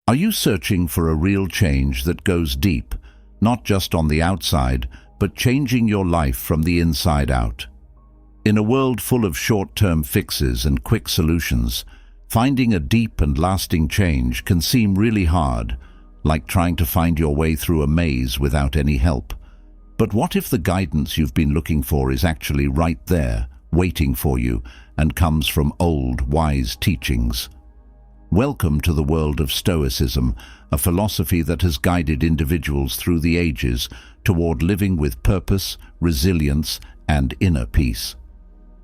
Are you searching for a real change that goes deep, not just on the outside, but changing your life from the inside out? In a world full of short-term fixes and quick solutions, finding a deep and lasting change can seem really hard, like trying to find your way through a maze without any help. But what if the guidance you've been looking for is actually right there, waiting for you, and comes from old, wise teachings? Welcome to the world of Stoicism, a philosophy that has guided individuals through the ages toward living with purpose, resilience, and inner peace.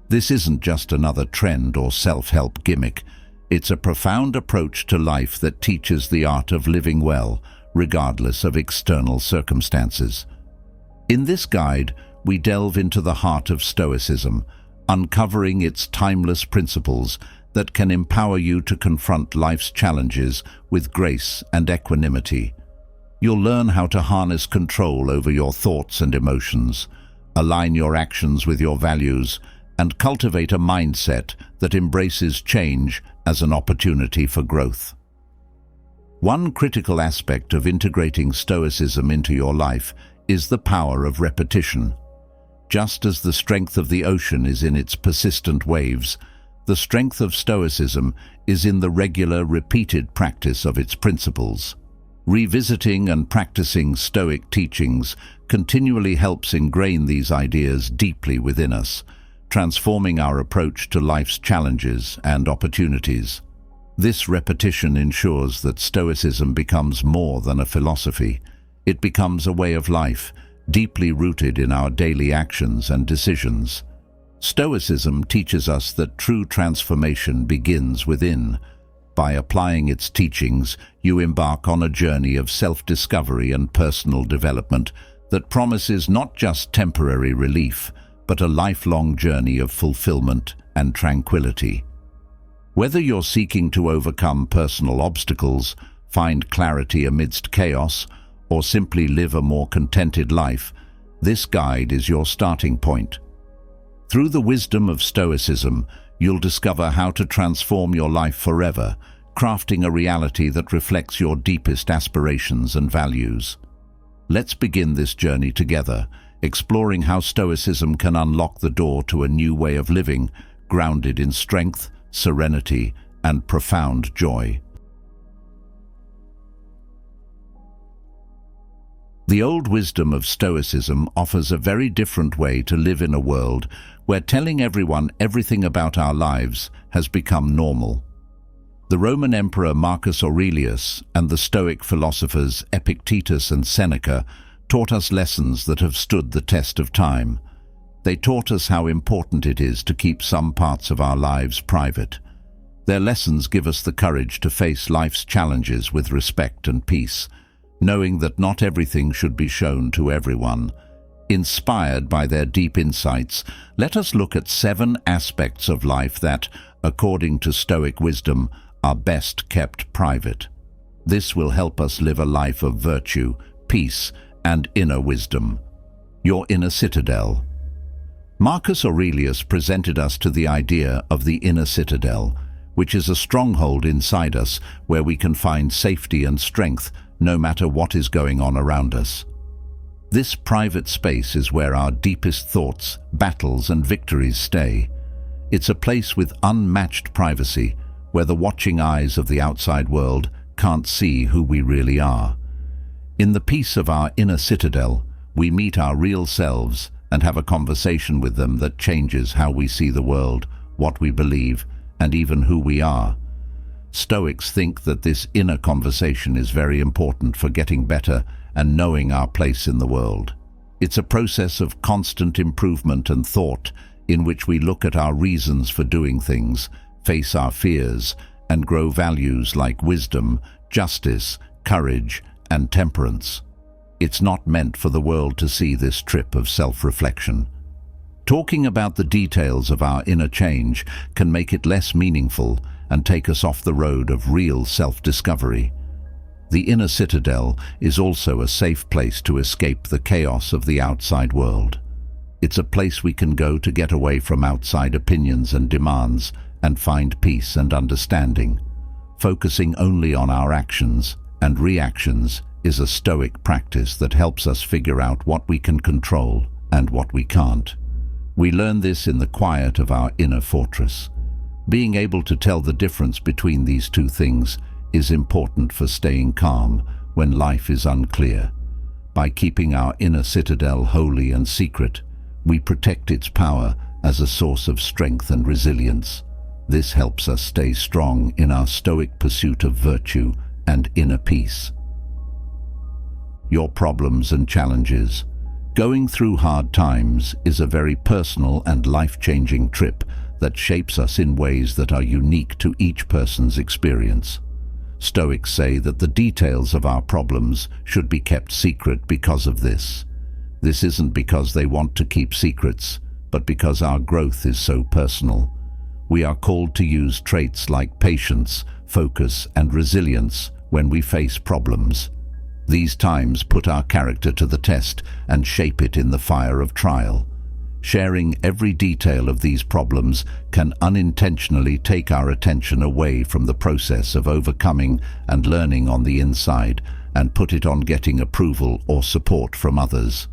This isn't just another trend or self-help gimmick. It's a profound approach to life that teaches the art of living well, regardless of external circumstances. In this guide, we delve into the heart of Stoicism, uncovering its timeless principles that can empower you to confront life's challenges with grace and equanimity. You'll learn how to harness control over your thoughts and emotions, align your actions with your values, and cultivate a mindset that embraces change as an opportunity for growth. One critical aspect of integrating Stoicism into your life is the power of repetition. Just as the strength of the ocean is in its persistent waves, the strength of Stoicism is in the regular, repeated practice of its principles. Revisiting and practicing Stoic teachings continually helps ingrain these ideas deeply within us, transforming our approach to life's challenges and opportunities. This repetition ensures that Stoicism becomes more than a philosophy. It becomes a way of life, deeply rooted in our daily actions and decisions. Stoicism teaches us that true transformation begins within. By applying its teachings, you embark on a journey of self-discovery and personal development that promises not just temporary relief, but a lifelong journey of fulfillment and tranquility. Whether you're seeking to overcome personal obstacles, find clarity amidst chaos, or simply live a more contented life, this guide is your starting point. Through the wisdom of Stoicism, you'll discover how to transform your life forever, crafting a reality that reflects your deepest aspirations and values. Let's begin this journey together, exploring how Stoicism can unlock the door to a new way of living, grounded in strength, serenity, and profound joy. The old wisdom of Stoicism offers a very different way to live in a world where telling everyone everything about our lives has become normal. The Roman Emperor Marcus Aurelius and the Stoic philosophers Epictetus and Seneca taught us lessons that have stood the test of time. They taught us how important it is to keep some parts of our lives private. Their lessons give us the courage to face life's challenges with respect and peace, knowing that not everything should be shown to everyone. Inspired by their deep insights, let us look at 7 aspects of life that, according to Stoic wisdom, are best kept private. This will help us live a life of virtue, peace, and inner wisdom. Your inner citadel. Marcus Aurelius presented us to the idea of the inner citadel, which is a stronghold inside us where we can find safety and strength no matter what is going on around us. This private space is where our deepest thoughts, battles, and victories stay. It's a place with unmatched privacy, where the watching eyes of the outside world can't see who we really are. In the peace of our inner citadel, we meet our real selves and have a conversation with them that changes how we see the world, what we believe, and even who we are. Stoics think that this inner conversation is very important for getting better and knowing our place in the world. It's a process of constant improvement and thought in which we look at our reasons for doing things, face our fears, and grow values like wisdom, justice, courage, and temperance. It's not meant for the world to see this trip of self-reflection. Talking about the details of our inner change can make it less meaningful and take us off the road of real self-discovery. The inner citadel is also a safe place to escape the chaos of the outside world. It's a place we can go to get away from outside opinions and demands and find peace and understanding. Focusing only on our actions and reactions is a Stoic practice that helps us figure out what we can control and what we can't. We learn this in the quiet of our inner fortress. Being able to tell the difference between these two things is important for staying calm when life is unclear. By keeping our inner citadel holy and secret, we protect its power as a source of strength and resilience. This helps us stay strong in our Stoic pursuit of virtue and inner peace. Your problems and challenges. Going through hard times is a very personal and life-changing trip that shapes us in ways that are unique to each person's experience. Stoics say that the details of our problems should be kept secret because of this. This isn't because they want to keep secrets, but because our growth is so personal. We are called to use traits like patience, focus, and resilience when we face problems. These times put our character to the test and shape it in the fire of trial. Sharing every detail of these problems can unintentionally take our attention away from the process of overcoming and learning on the inside and put it on getting approval or support from others.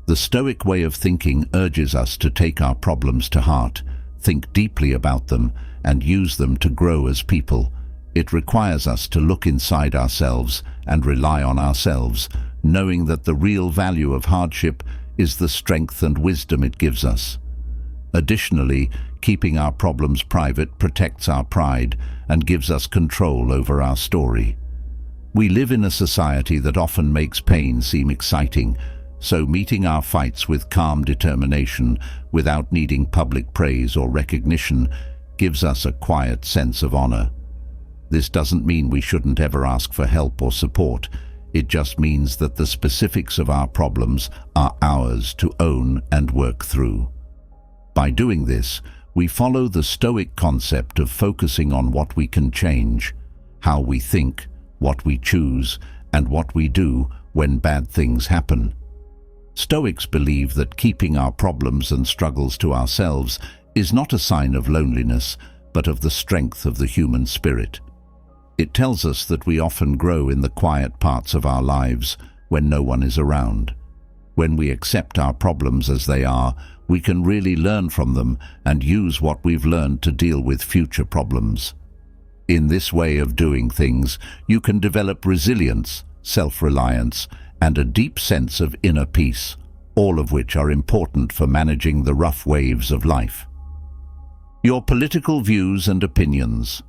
The Stoic way of thinking urges us to take our problems to heart, think deeply about them, and use them to grow as people. It requires us to look inside ourselves and rely on ourselves, knowing that the real value of hardship is the strength and wisdom it gives us. Additionally, keeping our problems private protects our pride and gives us control over our story. We live in a society that often makes pain seem exciting, so meeting our fights with calm determination without needing public praise or recognition gives us a quiet sense of honor. This doesn't mean we shouldn't ever ask for help or support. It just means that the specifics of our problems are ours to own and work through. By doing this, we follow the Stoic concept of focusing on what we can change, how we think, what we choose, and what we do when bad things happen. Stoics believe that keeping our problems and struggles to ourselves is not a sign of loneliness, but of the strength of the human spirit. It tells us that we often grow in the quiet parts of our lives when no one is around. When we accept our problems as they are, we can really learn from them and use what we've learned to deal with future problems. In this way of doing things, you can develop resilience, self-reliance, and a deep sense of inner peace, all of which are important for managing the rough waves of life. Your political views and opinions.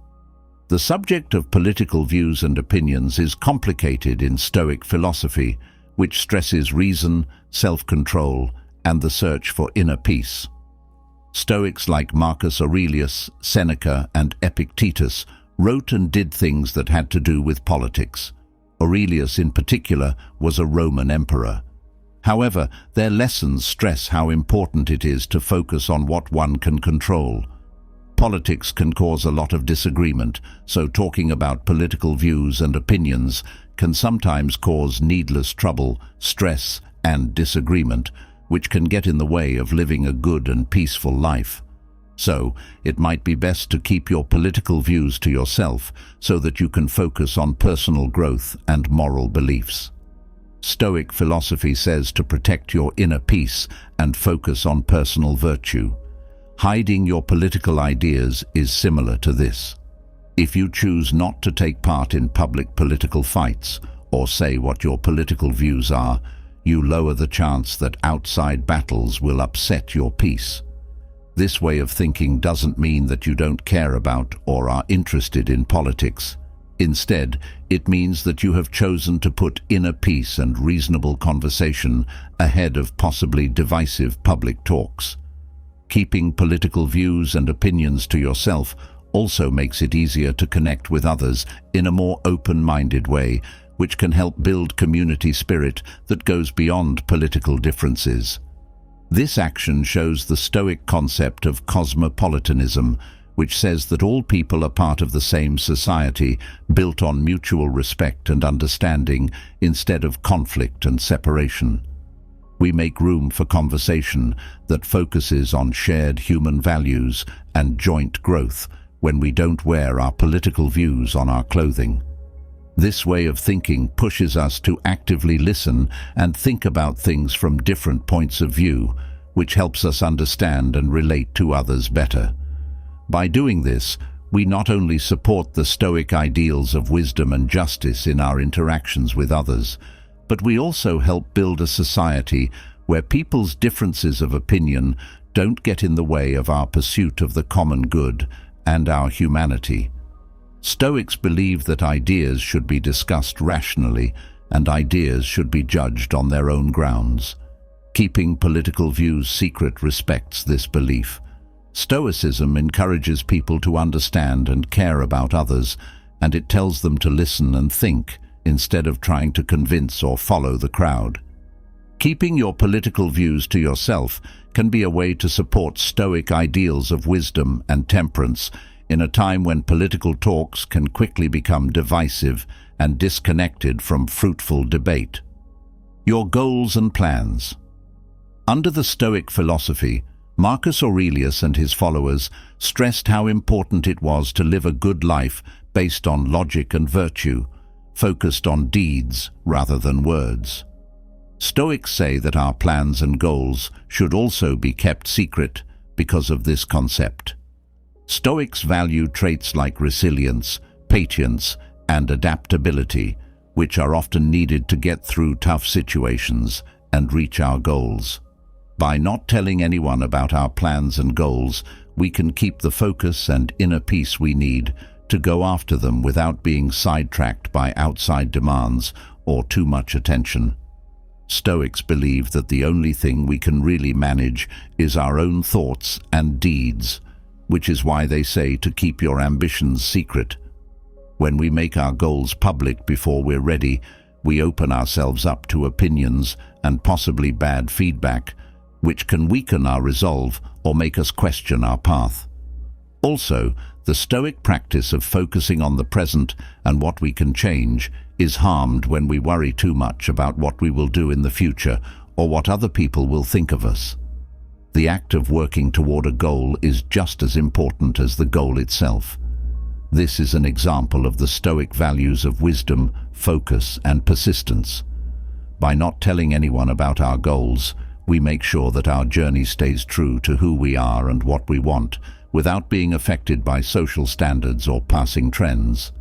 The subject of political views and opinions is complicated in Stoic philosophy, which stresses reason, self-control, and the search for inner peace. Stoics like Marcus Aurelius, Seneca, and Epictetus wrote and did things that had to do with politics. Aurelius, in particular, was a Roman emperor. However, their lessons stress how important it is to focus on what one can control. Politics can cause a lot of disagreement, so talking about political views and opinions can sometimes cause needless trouble, stress, and disagreement, which can get in the way of living a good and peaceful life. So, it might be best to keep your political views to yourself so that you can focus on personal growth and moral beliefs. Stoic philosophy says to protect your inner peace and focus on personal virtue. Hiding your political ideas is similar to this. If you choose not to take part in public political fights or say what your political views are, you lower the chance that outside battles will upset your peace. This way of thinking doesn't mean that you don't care about or are interested in politics. Instead, it means that you have chosen to put inner peace and reasonable conversation ahead of possibly divisive public talks. Keeping political views and opinions to yourself also makes it easier to connect with others in a more open-minded way, which can help build community spirit that goes beyond political differences. This action shows the Stoic concept of cosmopolitanism, which says that all people are part of the same society, built on mutual respect and understanding instead of conflict and separation. We make room for conversation that focuses on shared human values and joint growth, when we don't wear our political views on our clothing. This way of thinking pushes us to actively listen and think about things from different points of view, which helps us understand and relate to others better. By doing this, we not only support the Stoic ideals of wisdom and justice in our interactions with others, but we also help build a society where people's differences of opinion don't get in the way of our pursuit of the common good and our humanity. Stoics believe that ideas should be discussed rationally and ideas should be judged on their own grounds. Keeping political views secret respects this belief. Stoicism encourages people to understand and care about others, and it tells them to listen and think instead of trying to convince or follow the crowd. Keeping your political views to yourself can be a way to support Stoic ideals of wisdom and temperance in a time when political talks can quickly become divisive and disconnected from fruitful debate. Your goals and plans. Under the Stoic philosophy, Marcus Aurelius and his followers stressed how important it was to live a good life based on logic and virtue, focused on deeds rather than words. Stoics say that our plans and goals should also be kept secret because of this concept. Stoics value traits like resilience, patience, and adaptability, which are often needed to get through tough situations and reach our goals. By not telling anyone about our plans and goals, we can keep the focus and inner peace we need to go after them without being sidetracked by outside demands or too much attention. Stoics believe that the only thing we can really manage is our own thoughts and deeds, which is why they say to keep your ambitions secret. When we make our goals public before we're ready, we open ourselves up to opinions and possibly bad feedback, which can weaken our resolve or make us question our path. Also, the Stoic practice of focusing on the present and what we can change is harmed when we worry too much about what we will do in the future or what other people will think of us. The act of working toward a goal is just as important as the goal itself. This is an example of the Stoic values of wisdom, focus, and persistence. By not telling anyone about our goals, we make sure that our journey stays true to who we are and what we want, without being affected by social standards or passing trends.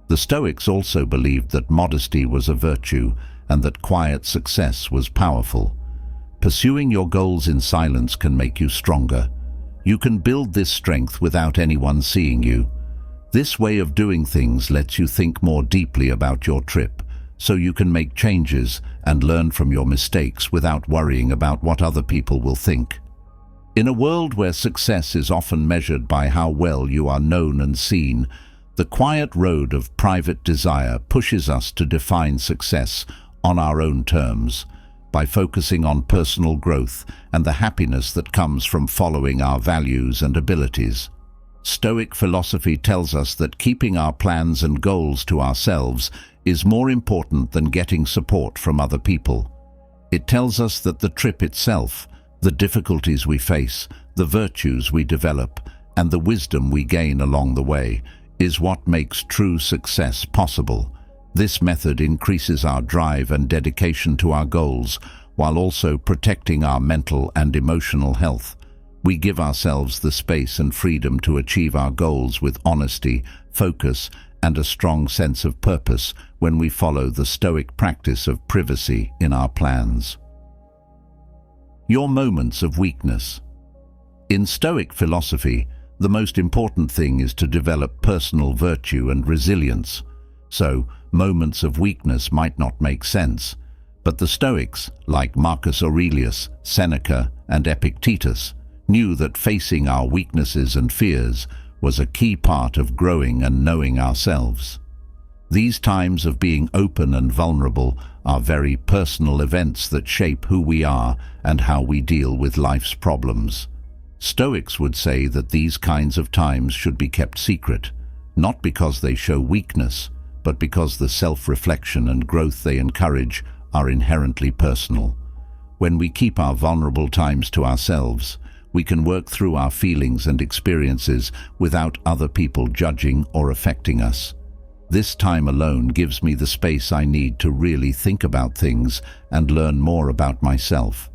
The Stoics also believed that modesty was a virtue and that quiet success was powerful. Pursuing your goals in silence can make you stronger. You can build this strength without anyone seeing you. This way of doing things lets you think more deeply about your trip, so you can make changes and learn from your mistakes without worrying about what other people will think. In a world where success is often measured by how well you are known and seen, the quiet road of private desire pushes us to define success on our own terms, by focusing on personal growth and the happiness that comes from following our values and abilities. Stoic philosophy tells us that keeping our plans and goals to ourselves is more important than getting support from other people. It tells us that the trip itself, the difficulties we face, the virtues we develop, and the wisdom we gain along the way is what makes true success possible. This method increases our drive and dedication to our goals, while also protecting our mental and emotional health. We give ourselves the space and freedom to achieve our goals with honesty, focus, and a strong sense of purpose when we follow the Stoic practice of privacy in our plans. Your moments of weakness. In Stoic philosophy, the most important thing is to develop personal virtue and resilience. So, moments of weakness might not make sense, but the Stoics, like Marcus Aurelius, Seneca, and Epictetus, knew that facing our weaknesses and fears was a key part of growing and knowing ourselves. These times of being open and vulnerable are very personal events that shape who we are and how we deal with life's problems. Stoics would say that these kinds of times should be kept secret, not because they show weakness, but because the self-reflection and growth they encourage are inherently personal. When we keep our vulnerable times to ourselves, We can work through our feelings and experiences without other people judging or affecting us. This time alone gives me the space I need to really think about things and learn more about myself.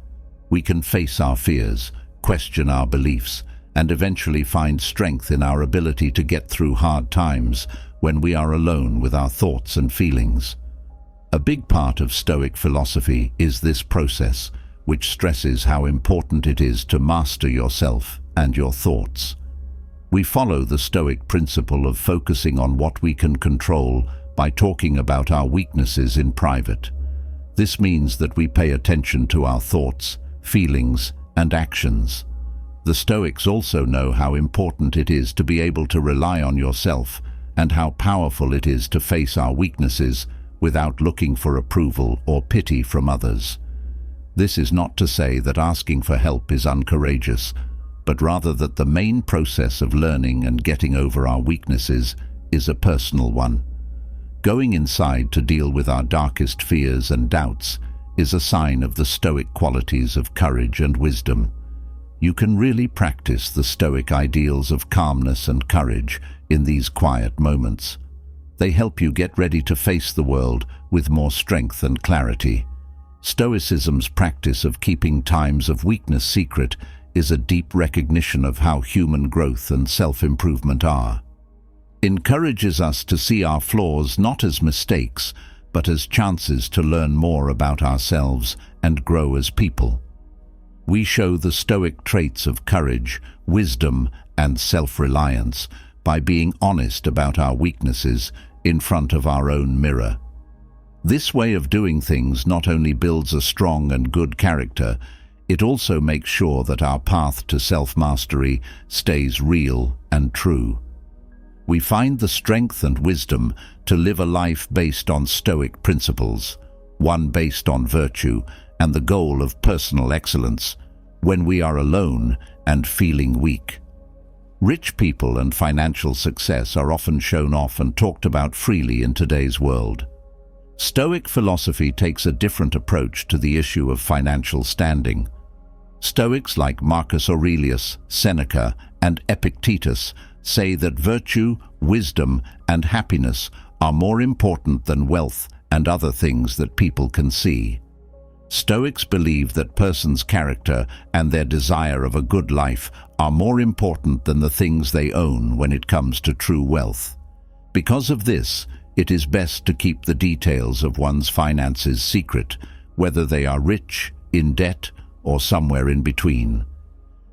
We can face our fears, question our beliefs, and eventually find strength in our ability to get through hard times when we are alone with our thoughts and feelings. A big part of Stoic philosophy is this process, which stresses how important it is to master yourself and your thoughts. We follow the Stoic principle of focusing on what we can control by talking about our weaknesses in private. This means that we pay attention to our thoughts, feelings, and actions. The Stoics also know how important it is to be able to rely on yourself and how powerful it is to face our weaknesses without looking for approval or pity from others. This is not to say that asking for help is uncourageous, but rather that the main process of learning and getting over our weaknesses is a personal one. Going inside to deal with our darkest fears and doubts is a sign of the Stoic qualities of courage and wisdom. You can really practice the Stoic ideals of calmness and courage in these quiet moments. They help you get ready to face the world with more strength and clarity. Stoicism's practice of keeping times of weakness secret is a deep recognition of how human growth and self-improvement are. It encourages us to see our flaws not as mistakes, but as chances to learn more about ourselves and grow as people. We show the Stoic traits of courage, wisdom, and self-reliance by being honest about our weaknesses in front of our own mirror. This way of doing things not only builds a strong and good character, it also makes sure that our path to self-mastery stays real and true. We find the strength and wisdom to live a life based on Stoic principles, one based on virtue and the goal of personal excellence, when we are alone and feeling weak. Rich people and financial success are often shown off and talked about freely in today's world. Stoic philosophy takes a different approach to the issue of financial standing. Stoics like Marcus Aurelius, Seneca, and Epictetus say that virtue, wisdom, and happiness are more important than wealth and other things that people can see. Stoics believe that person's character and their desire of a good life are more important than the things they own when it comes to true wealth. Because of this, it is best to keep the details of one's finances secret, whether they are rich, in debt, or somewhere in between.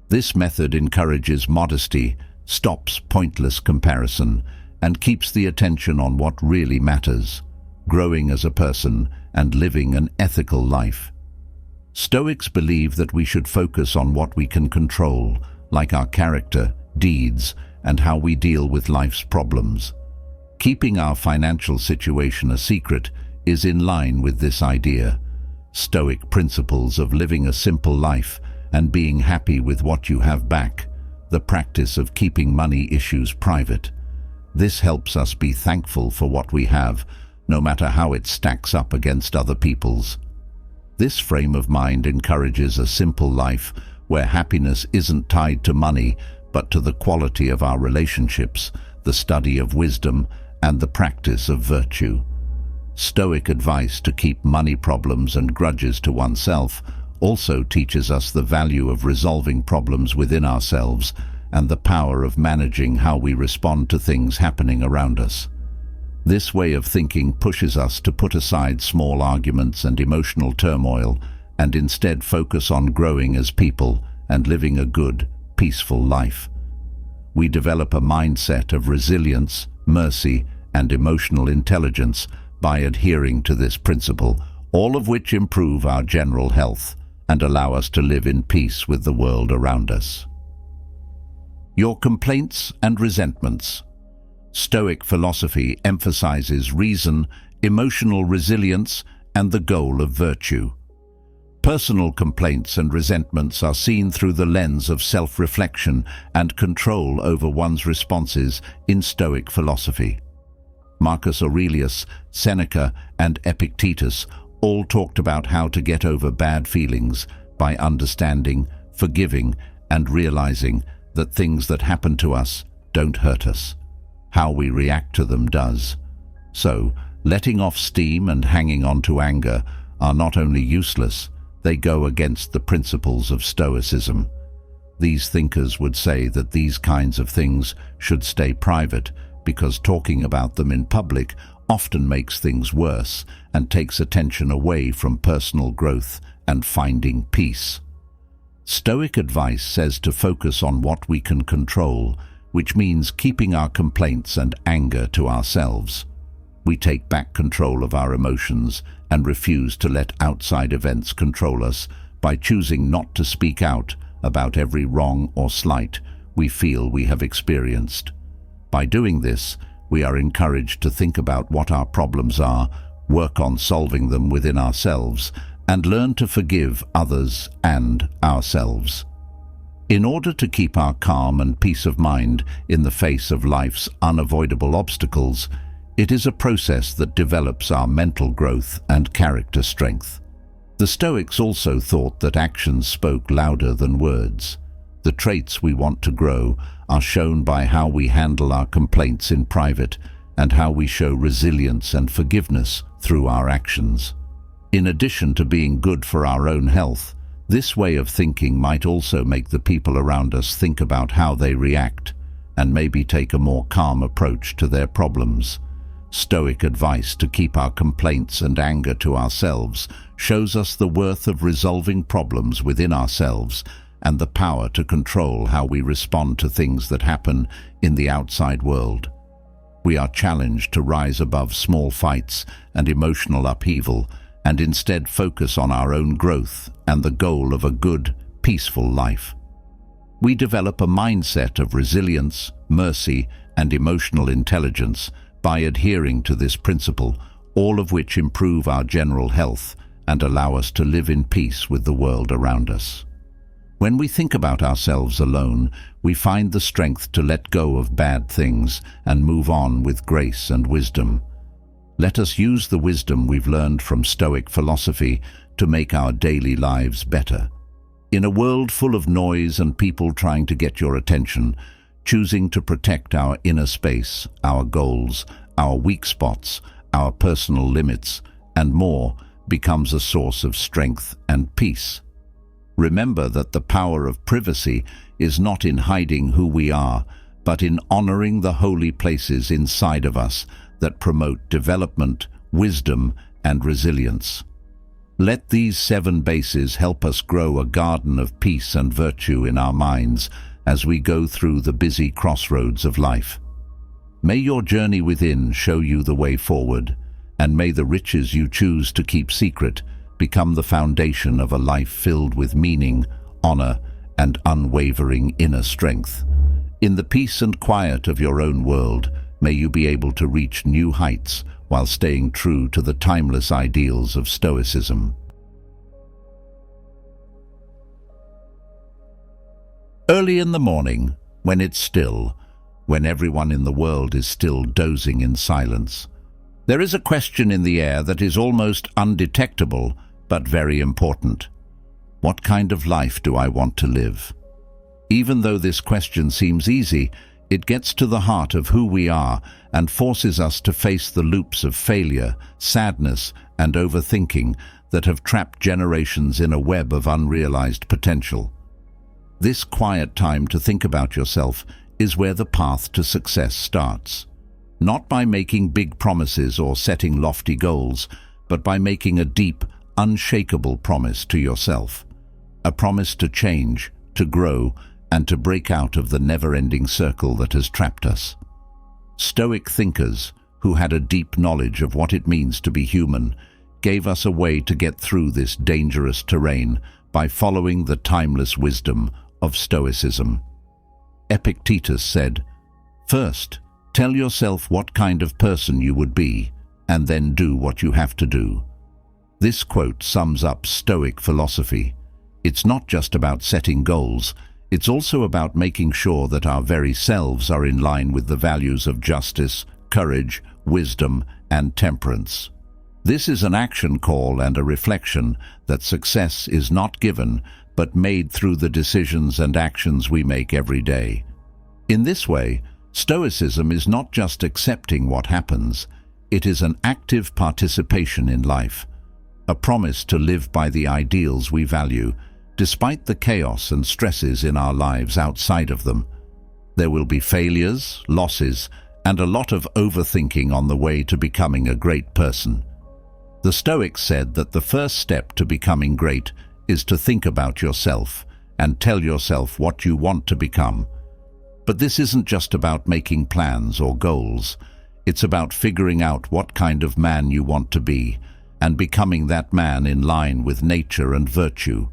This method encourages modesty, stops pointless comparison, and keeps the attention on what really matters, growing as a person and living an ethical life. Stoics believe that we should focus on what we can control, like our character, deeds, and how we deal with life's problems. Keeping our financial situation a secret is in line with this idea. Stoic principles of living a simple life and being happy with what you have back, the practice of keeping money issues private. This helps us be thankful for what we have, no matter how it stacks up against other people's. This frame of mind encourages a simple life where happiness isn't tied to money, but to the quality of our relationships, the study of wisdom, and the practice of virtue. Stoic advice to keep money problems and grudges to oneself also teaches us the value of resolving problems within ourselves and the power of managing how we respond to things happening around us. This way of thinking pushes us to put aside small arguments and emotional turmoil and instead focus on growing as people and living a good, peaceful life. We develop a mindset of resilience, mercy, and emotional intelligence by adhering to this principle, all of which improve our general health and allow us to live in peace with the world around us. Your complaints and resentments. Stoic philosophy emphasizes reason, emotional resilience, and the goal of virtue. Personal complaints and resentments are seen through the lens of self-reflection and control over one's responses in Stoic philosophy. Marcus Aurelius, Seneca, and Epictetus all talked about how to get over bad feelings by understanding, forgiving, and realizing that things that happen to us don't hurt us. How we react to them does. So, letting off steam and hanging on to anger are not only useless, they go against the principles of Stoicism. These thinkers would say that these kinds of things should stay private because talking about them in public often makes things worse and takes attention away from personal growth and finding peace. Stoic advice says to focus on what we can control, which means keeping our complaints and anger to ourselves. We take back control of our emotions and refuse to let outside events control us by choosing not to speak out about every wrong or slight we feel we have experienced. By doing this, we are encouraged to think about what our problems are, work on solving them within ourselves, and learn to forgive others and ourselves. In order to keep our calm and peace of mind in the face of life's unavoidable obstacles, it is a process that develops our mental growth and character strength. The Stoics also thought that actions spoke louder than words. The traits we want to grow are shown by how we handle our complaints in private and how we show resilience and forgiveness through our actions. In addition to being good for our own health, this way of thinking might also make the people around us think about how they react and maybe take a more calm approach to their problems. Stoic advice to keep our complaints and anger to ourselves shows us the worth of resolving problems within ourselves and the power to control how we respond to things that happen in the outside world. We are challenged to rise above small fights and emotional upheaval and instead focus on our own growth and the goal of a good, peaceful life. We develop a mindset of resilience, mercy, and emotional intelligence by adhering to this principle, all of which improve our general health and allow us to live in peace with the world around us. When we think about ourselves alone, we find the strength to let go of bad things and move on with grace and wisdom. Let us use the wisdom we've learned from Stoic philosophy to make our daily lives better. In a world full of noise and people trying to get your attention, choosing to protect our inner space, our goals, our weak spots, our personal limits, and more becomes a source of strength and peace. Remember that the power of privacy is not in hiding who we are, but in honoring the holy places inside of us that promote development, wisdom, and resilience. Let these 7 bases help us grow a garden of peace and virtue in our minds as we go through the busy crossroads of life. May your journey within show you the way forward, and may the riches you choose to keep secret become the foundation of a life filled with meaning, honor, and unwavering inner strength. In the peace and quiet of your own world, may you be able to reach new heights while staying true to the timeless ideals of Stoicism. Early in the morning, when it's still, when everyone in the world is still dozing in silence, there is a question in the air that is almost undetectable but very important. What kind of life do I want to live? Even though this question seems easy, it gets to the heart of who we are and forces us to face the loops of failure, sadness, and overthinking that have trapped generations in a web of unrealized potential. This quiet time to think about yourself is where the path to success starts. Not by making big promises or setting lofty goals, but by making a deep, unshakable promise to yourself. A promise to change, to grow, and to break out of the never-ending circle that has trapped us. Stoic thinkers, who had a deep knowledge of what it means to be human, gave us a way to get through this dangerous terrain by following the timeless wisdom of Stoicism. Epictetus said, "First, tell yourself what kind of person you would be, and then do what you have to do." This quote sums up Stoic philosophy. It's not just about setting goals, it's also about making sure that our very selves are in line with the values of justice, courage, wisdom, and temperance. This is an action call and a reflection that success is not given, but made through the decisions and actions we make every day. In this way, Stoicism is not just accepting what happens, it is an active participation in life, a promise to live by the ideals we value, despite the chaos and stresses in our lives outside of them. There will be failures, losses, and a lot of overthinking on the way to becoming a great person. The Stoics said that the first step to becoming great is to think about yourself and tell yourself what you want to become. But this isn't just about making plans or goals. It's about figuring out what kind of man you want to be and becoming that man in line with nature and virtue.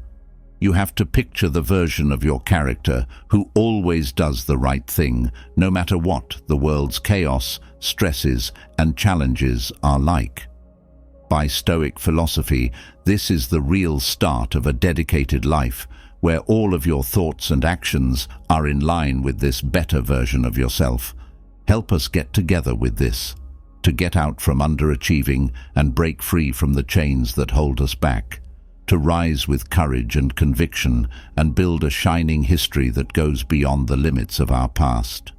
You have to picture the version of your character who always does the right thing, no matter what the world's chaos, stresses, and challenges are like. By Stoic philosophy, this is the real start of a dedicated life, where all of your thoughts and actions are in line with this better version of yourself. Help us get together with this, to get out from underachieving and break free from the chains that hold us back, to rise with courage and conviction and build a shining history that goes beyond the limits of our past.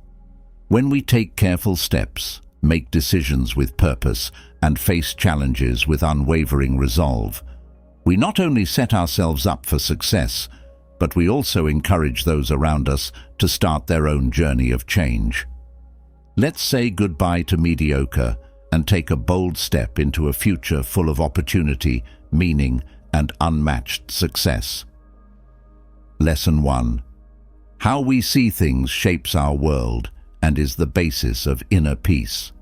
When we take careful steps, make decisions with purpose, and face challenges with unwavering resolve, we not only set ourselves up for success, but we also encourage those around us to start their own journey of change. Let's say goodbye to mediocre and take a bold step into a future full of opportunity, meaning, and unmatched success. Lesson 1. How we see things shapes our world and is the basis of inner peace.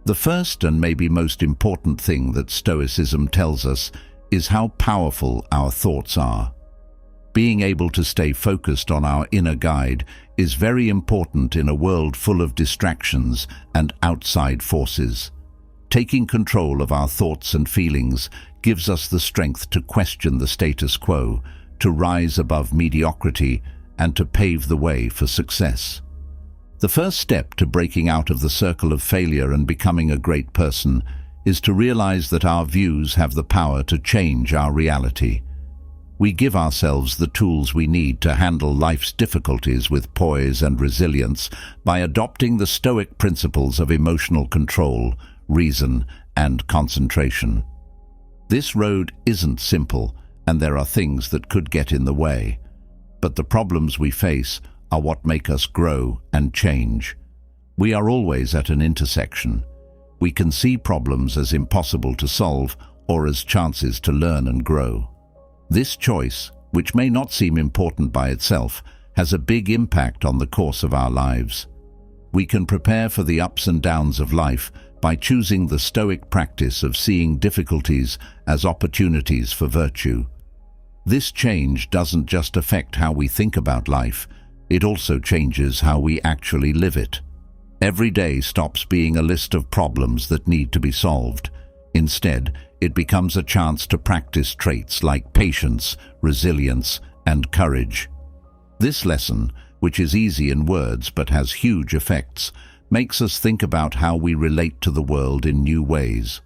The first and maybe most important thing that Stoicism tells us is how powerful our thoughts are. Being able to stay focused on our inner guide is very important in a world full of distractions and outside forces. Taking control of our thoughts and feelings gives us the strength to question the status quo, to rise above mediocrity, and to pave the way for success. The first step to breaking out of the circle of failure and becoming a great person is to realize that our views have the power to change our reality. We give ourselves the tools we need to handle life's difficulties with poise and resilience by adopting the Stoic principles of emotional control, reason, and concentration. This road isn't simple, and there are things that could get in the way. But the problems we face are what make us grow and change. We are always at an intersection. We can see problems as impossible to solve or as chances to learn and grow. This choice, which may not seem important by itself, has a big impact on the course of our lives. We can prepare for the ups and downs of life by choosing the Stoic practice of seeing difficulties as opportunities for virtue. This change doesn't just affect how we think about life, it also changes how we actually live it. Every day stops being a list of problems that need to be solved. Instead, it becomes a chance to practice traits like patience, resilience, and courage. This lesson, which is easy in words but has huge effects, makes us think about how we relate to the world in new ways.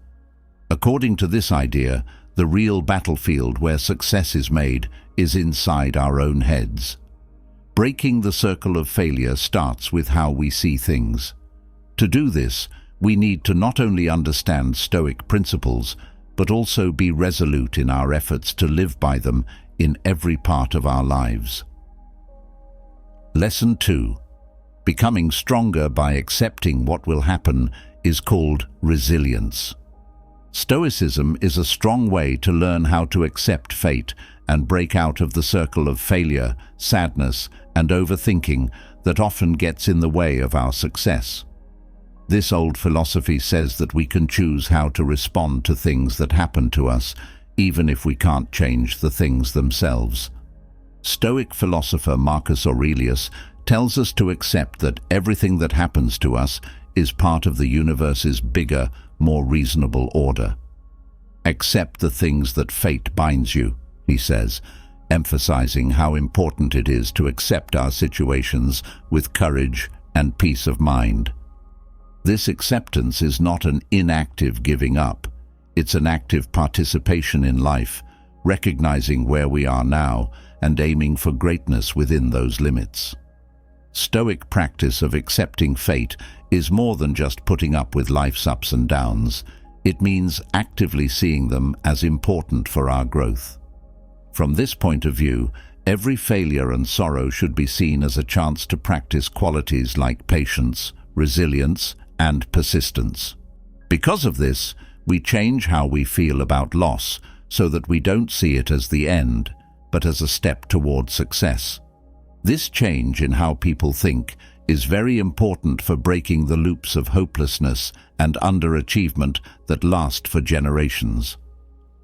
According to this idea, the real battlefield where success is made is inside our own heads. Breaking the circle of failure starts with how we see things. To do this, we need to not only understand Stoic principles, but also be resolute in our efforts to live by them in every part of our lives. Lesson 2. Becoming stronger by accepting what will happen is called resilience. Stoicism is a strong way to learn how to accept fate and break out of the circle of failure, sadness, and overthinking that often gets in the way of our success. This old philosophy says that we can choose how to respond to things that happen to us, even if we can't change the things themselves. Stoic philosopher Marcus Aurelius tells us to accept that everything that happens to us is part of the universe's bigger, more reasonable order. Accept the things that fate binds you, he says, emphasizing how important it is to accept our situations with courage and peace of mind. This acceptance is not an inactive giving up. It's an active participation in life, recognizing where we are now and aiming for greatness within those limits. Stoic practice of accepting fate is more than just putting up with life's ups and downs. It means actively seeing them as important for our growth. From this point of view, every failure and sorrow should be seen as a chance to practice qualities like patience, resilience, and persistence. Because of this, we change how we feel about loss so that we don't see it as the end, but as a step toward success. This change in how people think is very important for breaking the loops of hopelessness and underachievement that last for generations.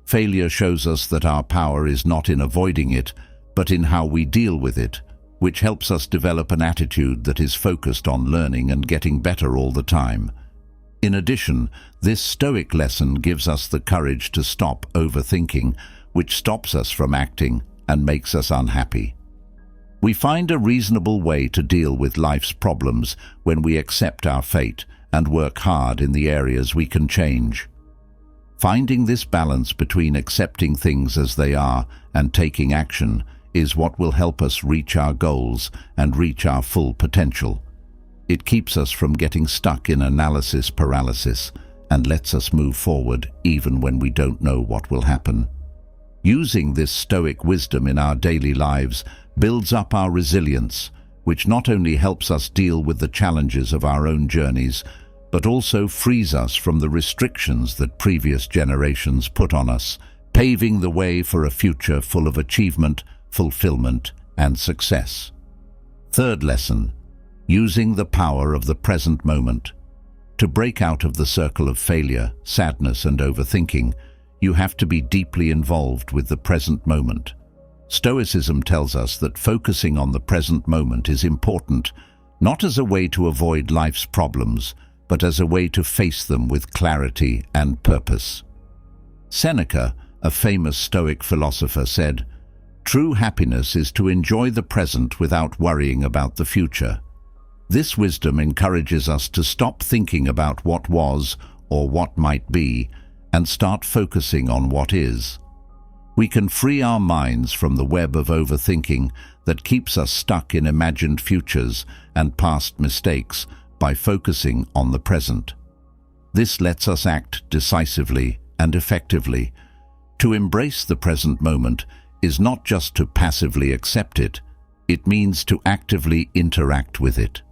Failure shows us that our power is not in avoiding it, but in how we deal with it, which helps us develop an attitude that is focused on learning and getting better all the time. In addition, this Stoic lesson gives us the courage to stop overthinking, which stops us from acting and makes us unhappy. We find a reasonable way to deal with life's problems when we accept our fate and work hard in the areas we can change. Finding this balance between accepting things as they are and taking action is what will help us reach our goals and reach our full potential. It keeps us from getting stuck in analysis paralysis and lets us move forward even when we don't know what will happen. Using this Stoic wisdom in our daily lives builds up our resilience, which not only helps us deal with the challenges of our own journeys, but also frees us from the restrictions that previous generations put on us, paving the way for a future full of achievement, fulfillment, and success. Third lesson: using the power of the present moment. To break out of the circle of failure, sadness, and overthinking, you have to be deeply involved with the present moment. Stoicism tells us that focusing on the present moment is important, not as a way to avoid life's problems, but as a way to face them with clarity and purpose. Seneca, a famous Stoic philosopher, said, "True happiness is to enjoy the present without worrying about the future." This wisdom encourages us to stop thinking about what was or what might be and start focusing on what is. We can free our minds from the web of overthinking that keeps us stuck in imagined futures and past mistakes by focusing on the present. This lets us act decisively and effectively. To embrace the present moment is not just to passively accept it, it means to actively interact with it.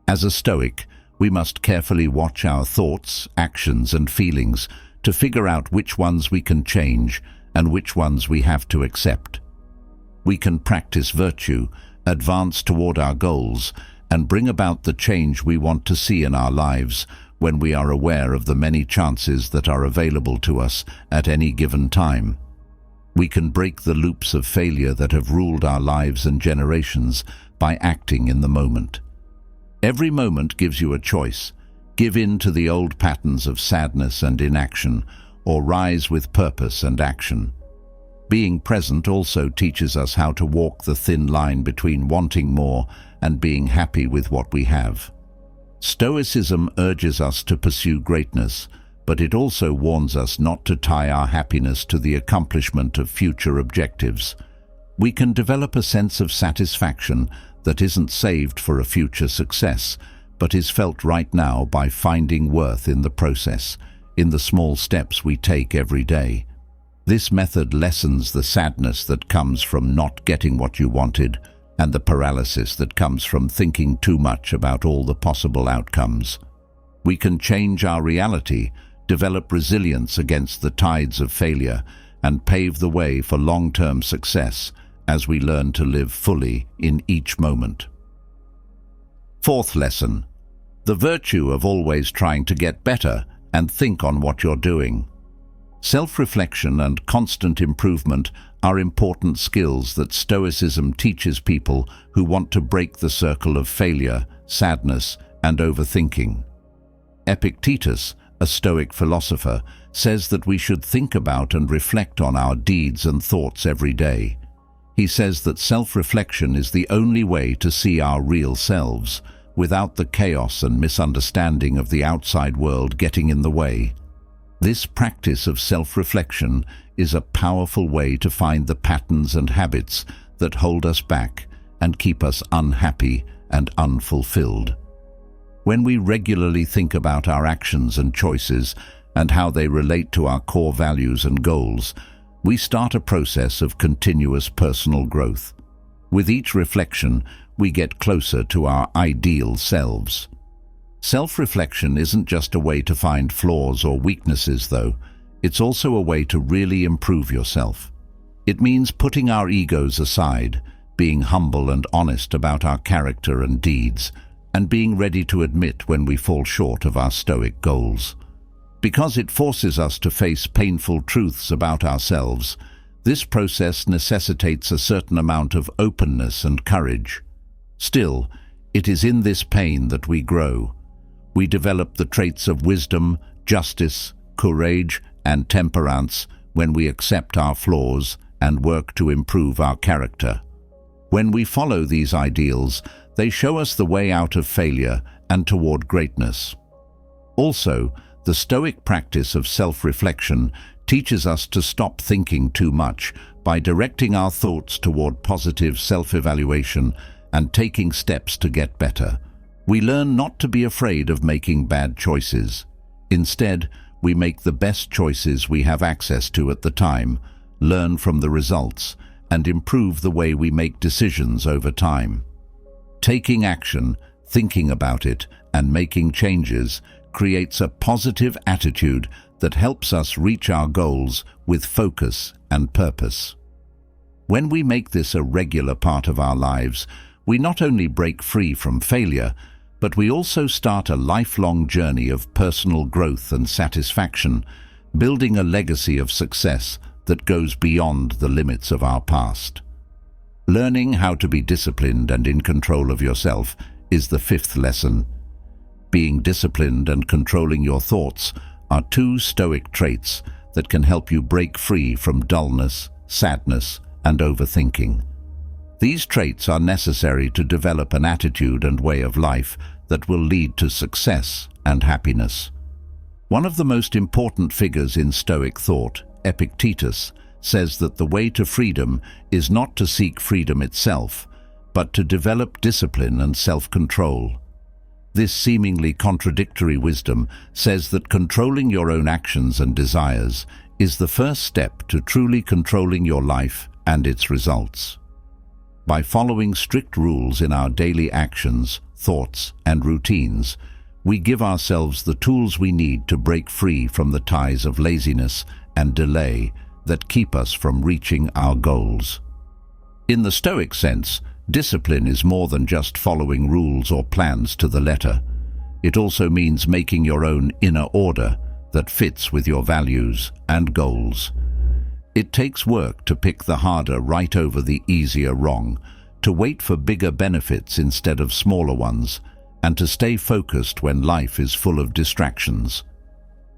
As a Stoic, we must carefully watch our thoughts, actions, and feelings to figure out which ones we can change and which ones we have to accept. We can practice virtue, advance toward our goals, and bring about the change we want to see in our lives when we are aware of the many chances that are available to us at any given time. We can break the loops of failure that have ruled our lives and generations by acting in the moment. Every moment gives you a choice: give in to the old patterns of sadness and inaction, or rise with purpose and action. Being present also teaches us how to walk the thin line between wanting more and being happy with what we have. Stoicism urges us to pursue greatness, but it also warns us not to tie our happiness to the accomplishment of future objectives. We can develop a sense of satisfaction that isn't saved for a future success, but is felt right now by finding worth in the process, in the small steps we take every day. This method lessens the sadness that comes from not getting what you wanted and the paralysis that comes from thinking too much about all the possible outcomes. We can change our reality, develop resilience against the tides of failure, and pave the way for long-term success as we learn to live fully in each moment. Fourth lesson: the virtue of always trying to get better and think on what you're doing. Self-reflection and constant improvement are important skills that Stoicism teaches people who want to break the circle of failure, sadness, and overthinking. Epictetus, a Stoic philosopher, says that we should think about and reflect on our deeds and thoughts every day. He says that self-reflection is the only way to see our real selves, without the chaos and misunderstanding of the outside world getting in the way. This practice of self-reflection is a powerful way to find the patterns and habits that hold us back and keep us unhappy and unfulfilled. When we regularly think about our actions and choices and how they relate to our core values and goals, we start a process of continuous personal growth. With each reflection, we get closer to our ideal selves. Self-reflection isn't just a way to find flaws or weaknesses, though. It's also a way to really improve yourself. It means putting our egos aside, being humble and honest about our character and deeds, and being ready to admit when we fall short of our Stoic goals. Because it forces us to face painful truths about ourselves, this process necessitates a certain amount of openness and courage. Still, it is in this pain that we grow. We develop the traits of wisdom, justice, courage, and temperance when we accept our flaws and work to improve our character. When we follow these ideals, they show us the way out of failure and toward greatness. Also, the Stoic practice of self-reflection teaches us to stop thinking too much by directing our thoughts toward positive self-evaluation and taking steps to get better. We learn not to be afraid of making bad choices. Instead, we make the best choices we have access to at the time, learn from the results, and improve the way we make decisions over time. Taking action, thinking about it, and making changes creates a positive attitude that helps us reach our goals with focus and purpose. When we make this a regular part of our lives, we not only break free from failure, but we also start a lifelong journey of personal growth and satisfaction, building a legacy of success that goes beyond the limits of our past. Learning how to be disciplined and in control of yourself is the fifth lesson. Being disciplined and controlling your thoughts are two Stoic traits that can help you break free from dullness, sadness, and overthinking. These traits are necessary to develop an attitude and way of life that will lead to success and happiness. One of the most important figures in Stoic thought, Epictetus, says that the way to freedom is not to seek freedom itself, but to develop discipline and self-control. This seemingly contradictory wisdom says that controlling your own actions and desires is the first step to truly controlling your life and its results. By following strict rules in our daily actions, thoughts, and routines, we give ourselves the tools we need to break free from the ties of laziness and delay that keep us from reaching our goals. In the Stoic sense, discipline is more than just following rules or plans to the letter. It also means making your own inner order that fits with your values and goals. It takes work to pick the harder right over the easier wrong, to wait for bigger benefits instead of smaller ones, and to stay focused when life is full of distractions.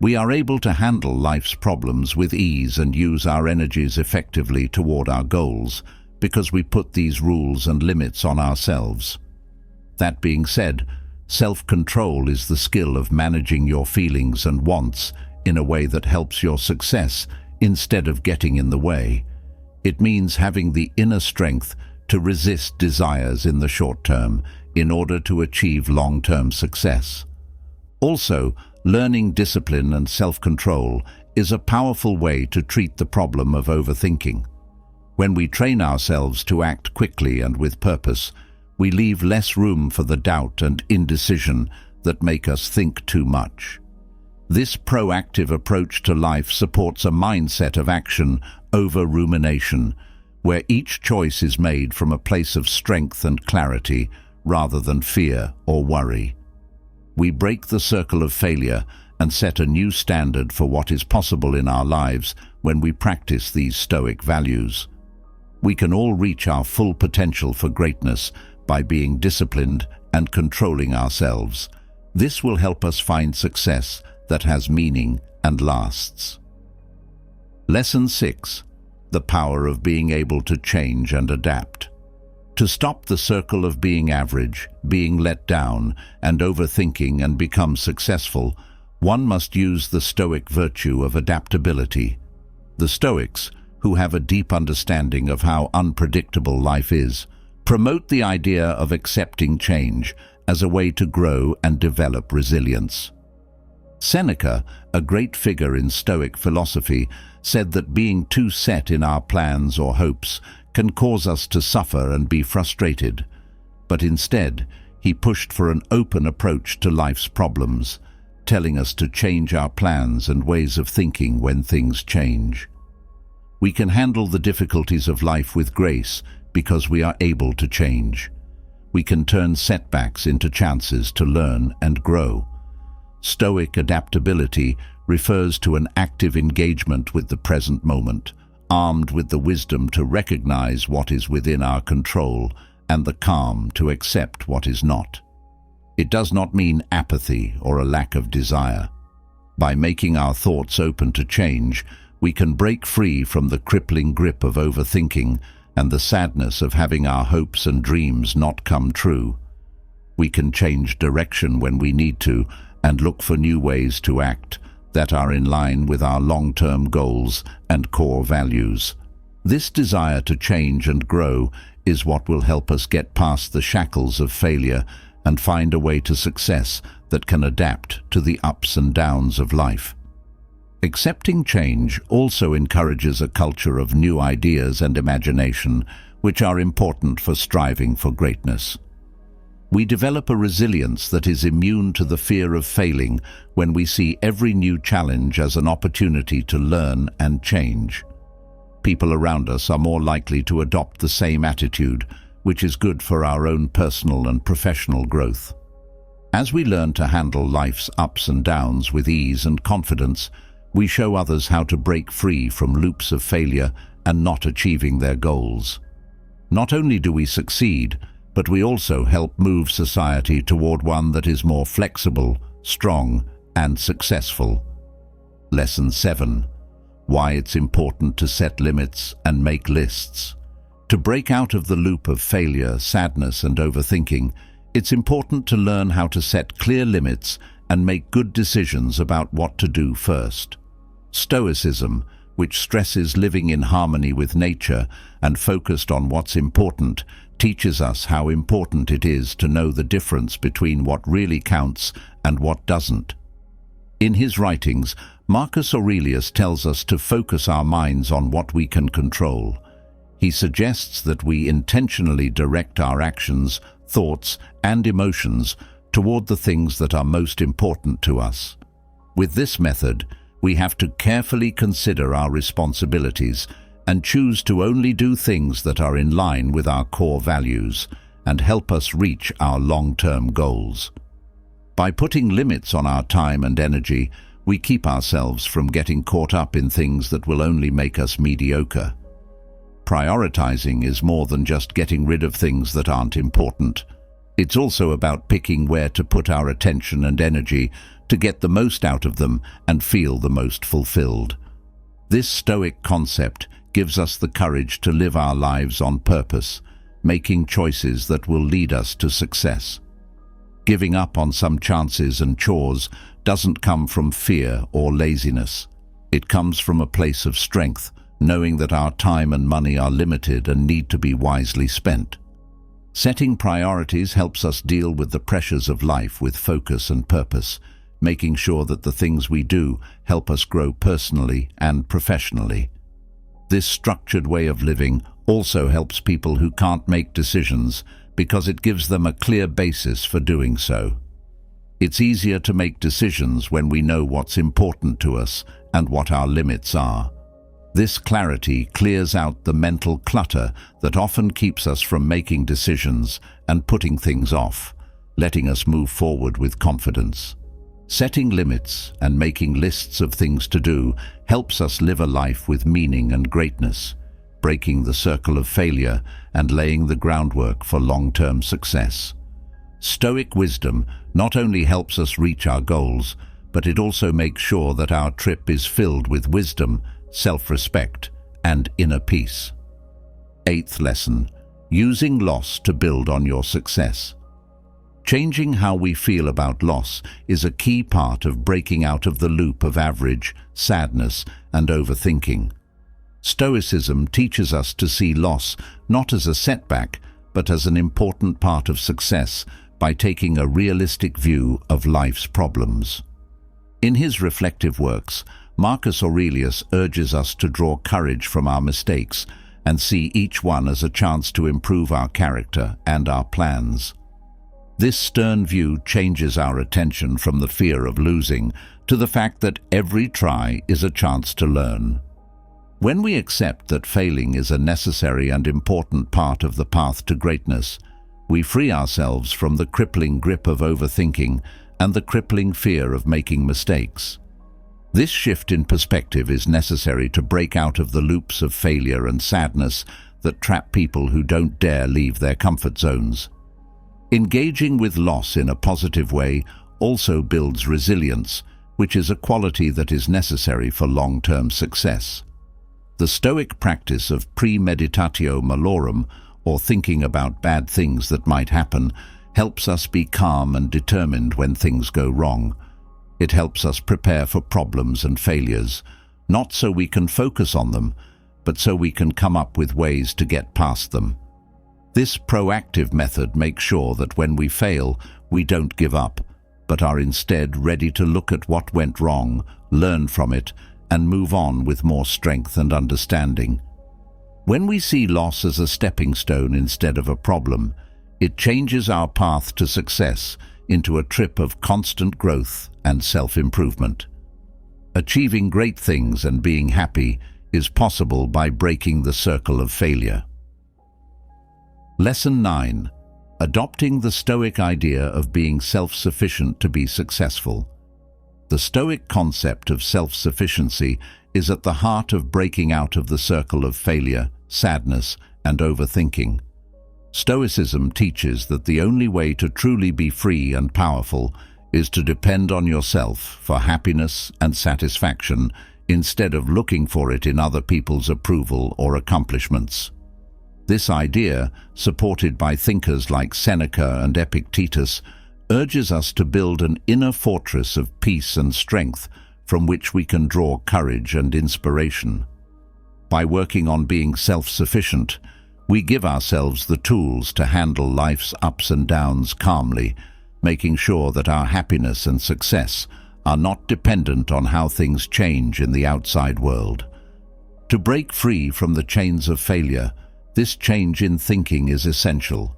We are able to handle life's problems with ease and use our energies effectively toward our goals because we put these rules and limits on ourselves. That being said, self-control is the skill of managing your feelings and wants in a way that helps your success instead of getting in the way. It means having the inner strength to resist desires in the short term in order to achieve long-term success. Also, learning discipline and self-control is a powerful way to treat the problem of overthinking. When we train ourselves to act quickly and with purpose, we leave less room for the doubt and indecision that make us think too much. This proactive approach to life supports a mindset of action over rumination, where each choice is made from a place of strength and clarity rather than fear or worry. We break the circle of failure and set a new standard for what is possible in our lives when we practice these Stoic values. We can all reach our full potential for greatness by being disciplined and controlling ourselves. This will help us find success that has meaning and lasts. Lesson 6. The power of being able to change and adapt. To stop the circle of being average, being let down, and overthinking and become successful, One must use the Stoic virtue of adaptability. The Stoics, who have a deep understanding of how unpredictable life is, promote the idea of accepting change as a way to grow and develop resilience. Seneca, a great figure in Stoic philosophy, said that being too set in our plans or hopes can cause us to suffer and be frustrated. But instead, he pushed for an open approach to life's problems, telling us to change our plans and ways of thinking when things change. We can handle the difficulties of life with grace because we are able to change. We can turn setbacks into chances to learn and grow. Stoic adaptability refers to an active engagement with the present moment, armed with the wisdom to recognize what is within our control and the calm to accept what is not. It does not mean apathy or a lack of desire. By making our thoughts open to change, we can break free from the crippling grip of overthinking and the sadness of having our hopes and dreams not come true. We can change direction when we need to and look for new ways to act that are in line with our long-term goals and core values. This desire to change and grow is what will help us get past the shackles of failure and find a way to success that can adapt to the ups and downs of life. Accepting change also encourages a culture of new ideas and imagination, which are important for striving for greatness. We develop a resilience that is immune to the fear of failing when we see every new challenge as an opportunity to learn and change. People around us are more likely to adopt the same attitude, which is good for our own personal and professional growth. As we learn to handle life's ups and downs with ease and confidence, we show others how to break free from loops of failure and not achieving their goals. Not only do we succeed, but we also help move society toward one that is more flexible, strong, and successful. Lesson 7. Why it's important to set limits and make lists. To break out of the loop of failure, sadness, and overthinking, it's important to learn how to set clear limits and make good decisions about what to do first. Stoicism, which stresses living in harmony with nature and focused on what's important, teaches us how important it is to know the difference between what really counts and what doesn't. In his writings, Marcus Aurelius tells us to focus our minds on what we can control. He suggests that we intentionally direct our actions, thoughts, and emotions toward the things that are most important to us. With this method, we have to carefully consider our responsibilities and choose to only do things that are in line with our core values and help us reach our long-term goals. By putting limits on our time and energy, we keep ourselves from getting caught up in things that will only make us mediocre. Prioritizing is more than just getting rid of things that aren't important. It's also about picking where to put our attention and energy to get the most out of them and feel the most fulfilled. This Stoic concept gives us the courage to live our lives on purpose, making choices that will lead us to success. Giving up on some chances and chores doesn't come from fear or laziness. It comes from a place of strength, knowing that our time and money are limited and need to be wisely spent. Setting priorities helps us deal with the pressures of life with focus and purpose, making sure that the things we do help us grow personally and professionally. This structured way of living also helps people who can't make decisions because it gives them a clear basis for doing so. It's easier to make decisions when we know what's important to us and what our limits are. This clarity clears out the mental clutter that often keeps us from making decisions and putting things off, letting us move forward with confidence. Setting limits and making lists of things to do helps us live a life with meaning and greatness, breaking the circle of failure and laying the groundwork for long-term success. Stoic wisdom not only helps us reach our goals, but it also makes sure that our trip is filled with wisdom, self-respect, and inner peace. 8th lesson: using loss to build on your success. Changing how we feel about loss is a key part of breaking out of the loop of average, sadness, and overthinking. Stoicism teaches us to see loss not as a setback, but as an important part of success by taking a realistic view of life's problems. In his reflective works, Marcus Aurelius urges us to draw courage from our mistakes and see each one as a chance to improve our character and our plans. This stern view changes our attention from the fear of losing to the fact that every try is a chance to learn. When we accept that failing is a necessary and important part of the path to greatness, we free ourselves from the crippling grip of overthinking and the crippling fear of making mistakes. This shift in perspective is necessary to break out of the loops of failure and sadness that trap people who don't dare leave their comfort zones. Engaging with loss in a positive way also builds resilience, which is a quality that is necessary for long-term success. The Stoic practice of premeditatio malorum, or thinking about bad things that might happen, helps us be calm and determined when things go wrong. It helps us prepare for problems and failures, not so we can focus on them, but so we can come up with ways to get past them. This proactive method makes sure that when we fail, we don't give up, but are instead ready to look at what went wrong, learn from it, and move on with more strength and understanding. When we see loss as a stepping stone instead of a problem, it changes our path to success into a trip of constant growth and self-improvement. Achieving great things and being happy is possible by breaking the circle of failure. Lesson 9. Adopting the Stoic idea of being self-sufficient to be successful. The Stoic concept of self-sufficiency is at the heart of breaking out of the circle of failure, sadness, and overthinking. Stoicism teaches that the only way to truly be free and powerful is to depend on yourself for happiness and satisfaction instead of looking for it in other people's approval or accomplishments. This idea, supported by thinkers like Seneca and Epictetus, urges us to build an inner fortress of peace and strength from which we can draw courage and inspiration. By working on being self-sufficient, we give ourselves the tools to handle life's ups and downs calmly, making sure that our happiness and success are not dependent on how things change in the outside world. To break free from the chains of failure, this change in thinking is essential.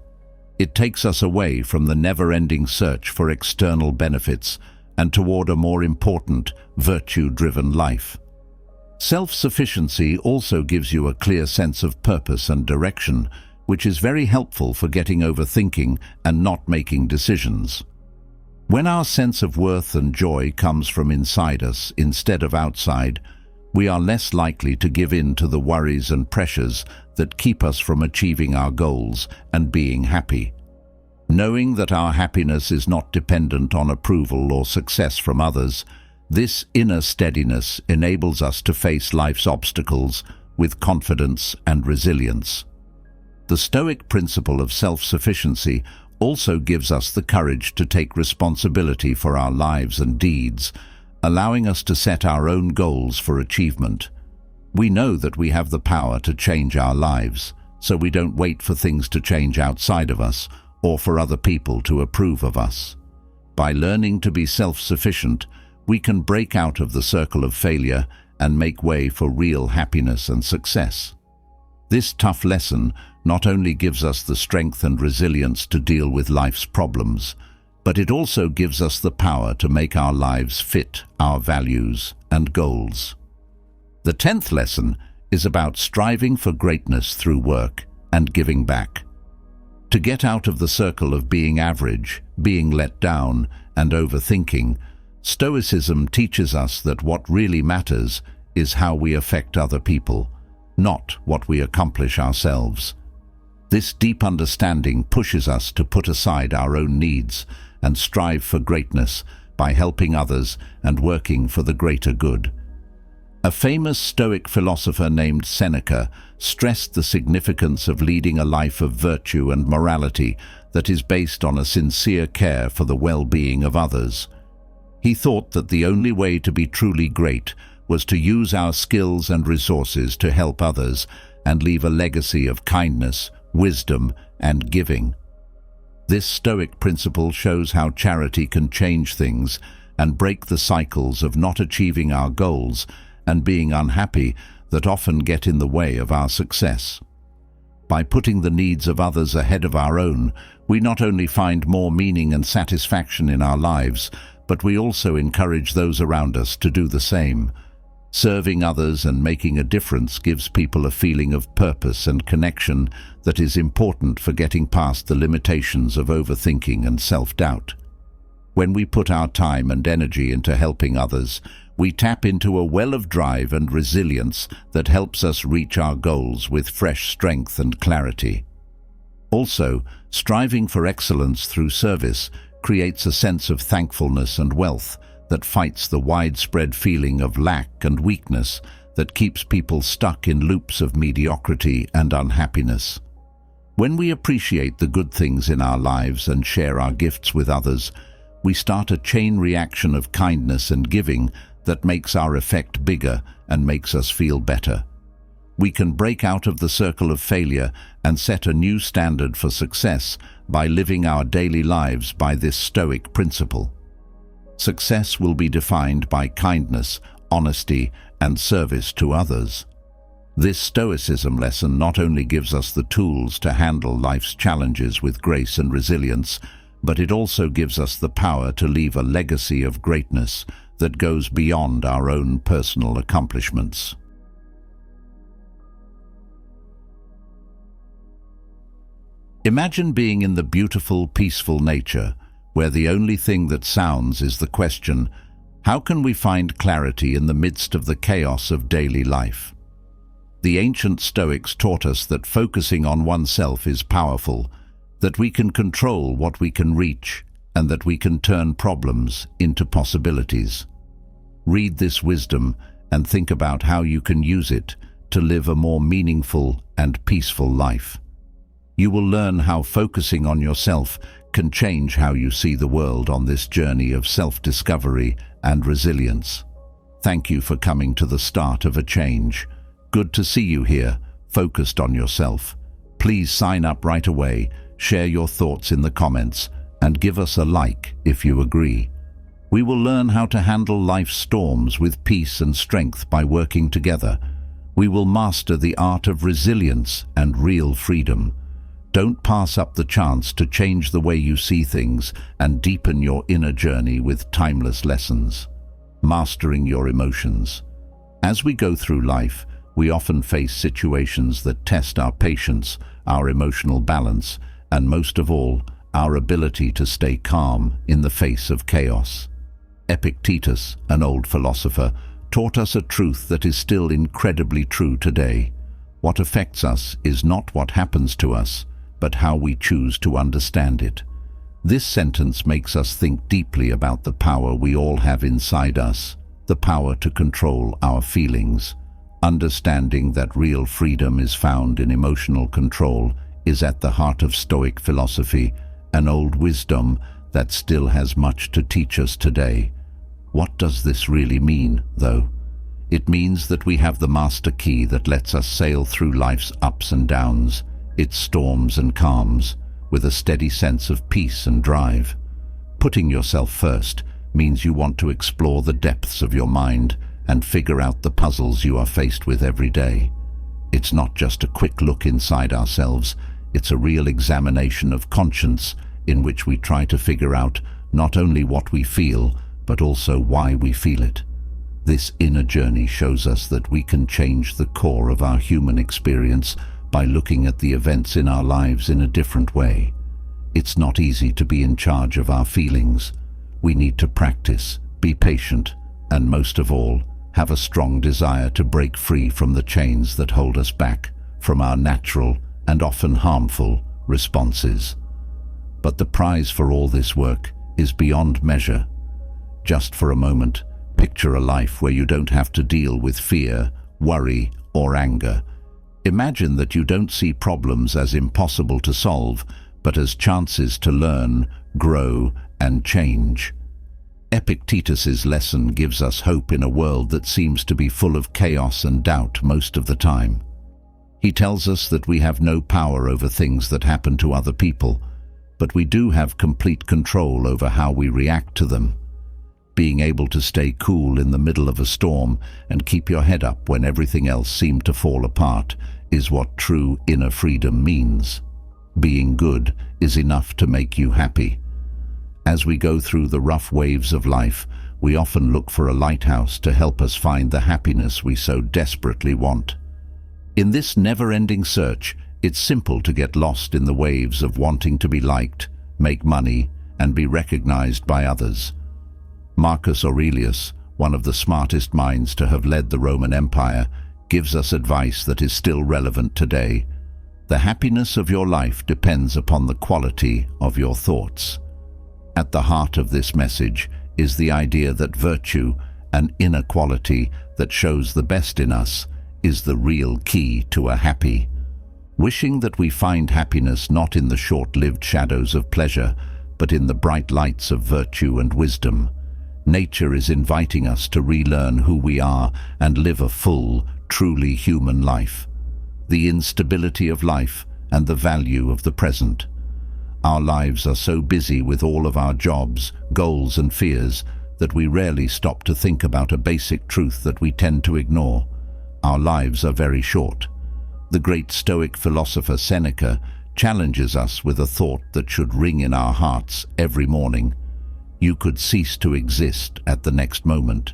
It takes us away from the never-ending search for external benefits and toward a more important, virtue-driven life. Self-sufficiency also gives you a clear sense of purpose and direction, which is very helpful for getting over thinking and not making decisions. When our sense of worth and joy comes from inside us instead of outside, we are less likely to give in to the worries and pressures that keep us from achieving our goals and being happy. Knowing that our happiness is not dependent on approval or success from others, this inner steadiness enables us to face life's obstacles with confidence and resilience. The Stoic principle of self-sufficiency also gives us the courage to take responsibility for our lives and deeds, allowing us to set our own goals for achievement. We know that we have the power to change our lives, so we don't wait for things to change outside of us or for other people to approve of us. By learning to be self-sufficient, we can break out of the circle of failure and make way for real happiness and success. This tough lesson not only gives us the strength and resilience to deal with life's problems, but it also gives us the power to make our lives fit our values and goals. The 10th lesson is about striving for greatness through work and giving back. To get out of the circle of being average, being let down, and overthinking, Stoicism teaches us that what really matters is how we affect other people, not what we accomplish ourselves. This deep understanding pushes us to put aside our own needs and strive for greatness by helping others and working for the greater good. A famous Stoic philosopher named Seneca stressed the significance of leading a life of virtue and morality that is based on a sincere care for the well-being of others. He thought that the only way to be truly great was to use our skills and resources to help others and leave a legacy of kindness, wisdom, and giving. This Stoic principle shows how charity can change things and break the cycles of not achieving our goals and being unhappy that often get in the way of our success. By putting the needs of others ahead of our own, we not only find more meaning and satisfaction in our lives, but we also encourage those around us to do the same. Serving others and making a difference gives people a feeling of purpose and connection that is important for getting past the limitations of overthinking and self-doubt. When we put our time and energy into helping others, we tap into a well of drive and resilience that helps us reach our goals with fresh strength and clarity. Also, striving for excellence through service creates a sense of thankfulness and wealth that fights the widespread feeling of lack and weakness that keeps people stuck in loops of mediocrity and unhappiness. When we appreciate the good things in our lives and share our gifts with others, we start a chain reaction of kindness and giving that makes our effect bigger and makes us feel better. We can break out of the circle of failure and set a new standard for success by living our daily lives by this Stoic principle. Success will be defined by kindness, honesty, and service to others. This Stoicism lesson not only gives us the tools to handle life's challenges with grace and resilience, but it also gives us the power to leave a legacy of greatness that goes beyond our own personal accomplishments. Imagine being in the beautiful, peaceful nature, where the only thing that sounds is the question, how can we find clarity in the midst of the chaos of daily life? The ancient Stoics taught us that focusing on oneself is powerful, that we can control what we can reach, and that we can turn problems into possibilities. Read this wisdom and think about how you can use it to live a more meaningful and peaceful life. You will learn how focusing on yourself can change how you see the world on this journey of self-discovery and resilience. Thank you for coming to the start of a change. Good to see you here, focused on yourself. Please sign up right away, share your thoughts in the comments, and give us a like if you agree. We will learn how to handle life's storms with peace and strength by working together. We will master the art of resilience and real freedom. Don't pass up the chance to change the way you see things and deepen your inner journey with timeless lessons. Mastering your emotions. As we go through life, we often face situations that test our patience, our emotional balance, and most of all, our ability to stay calm in the face of chaos. Epictetus, an old philosopher, taught us a truth that is still incredibly true today. What affects us is not what happens to us, but how we choose to understand it. This sentence makes us think deeply about the power we all have inside us, the power to control our feelings. Understanding that real freedom is found in emotional control is at the heart of Stoic philosophy, an old wisdom that still has much to teach us today. What does this really mean, though? It means that we have the master key that lets us sail through life's ups and downs, its storms and calms, with a steady sense of peace and drive. Putting yourself first means you want to explore the depths of your mind and figure out the puzzles you are faced with every day. It's not just a quick look inside ourselves, it's a real examination of conscience in which we try to figure out not only what we feel, but also why we feel it. This inner journey shows us that we can change the core of our human experience by looking at the events in our lives in a different way. It's not easy to be in charge of our feelings. We need to practice, be patient, and most of all, have a strong desire to break free from the chains that hold us back from our natural and often harmful responses. But the prize for all this work is beyond measure. Just for a moment, Picture a life where you don't have to deal with fear, worry, or anger. Imagine that you don't see problems as impossible to solve, but as chances to learn, grow, and change. Epictetus's lesson gives us hope in a world that seems to be full of chaos and doubt most of the time. He tells us that we have no power over things that happen to other people, but we do have complete control over how we react to them. Being able to stay cool in the middle of a storm and keep your head up when everything else seemed to fall apart is what true inner freedom means. Being good is enough to make you happy. As we go through the rough waves of life, we often look for a lighthouse to help us find the happiness we so desperately want. In this never-ending search, it's simple to get lost in the waves of wanting to be liked, make money, and be recognized by others. Marcus Aurelius, one of the smartest minds to have led the Roman Empire, gives us advice that is still relevant today. The happiness of your life depends upon the quality of your thoughts. At the heart of this message is the idea that virtue, an inner quality that shows the best in us, is the real key to a happy. Wishing that we find happiness not in the short-lived shadows of pleasure, but in the bright lights of virtue and wisdom. Nature is inviting us to relearn who we are and live a full, truly human life. The instability of life and the value of the present. Our lives are so busy with all of our jobs, goals and fears that we rarely stop to think about a basic truth that we tend to ignore. Our lives are very short. The great Stoic philosopher Seneca challenges us with a thought that should ring in our hearts every morning. You could cease to exist at the next moment.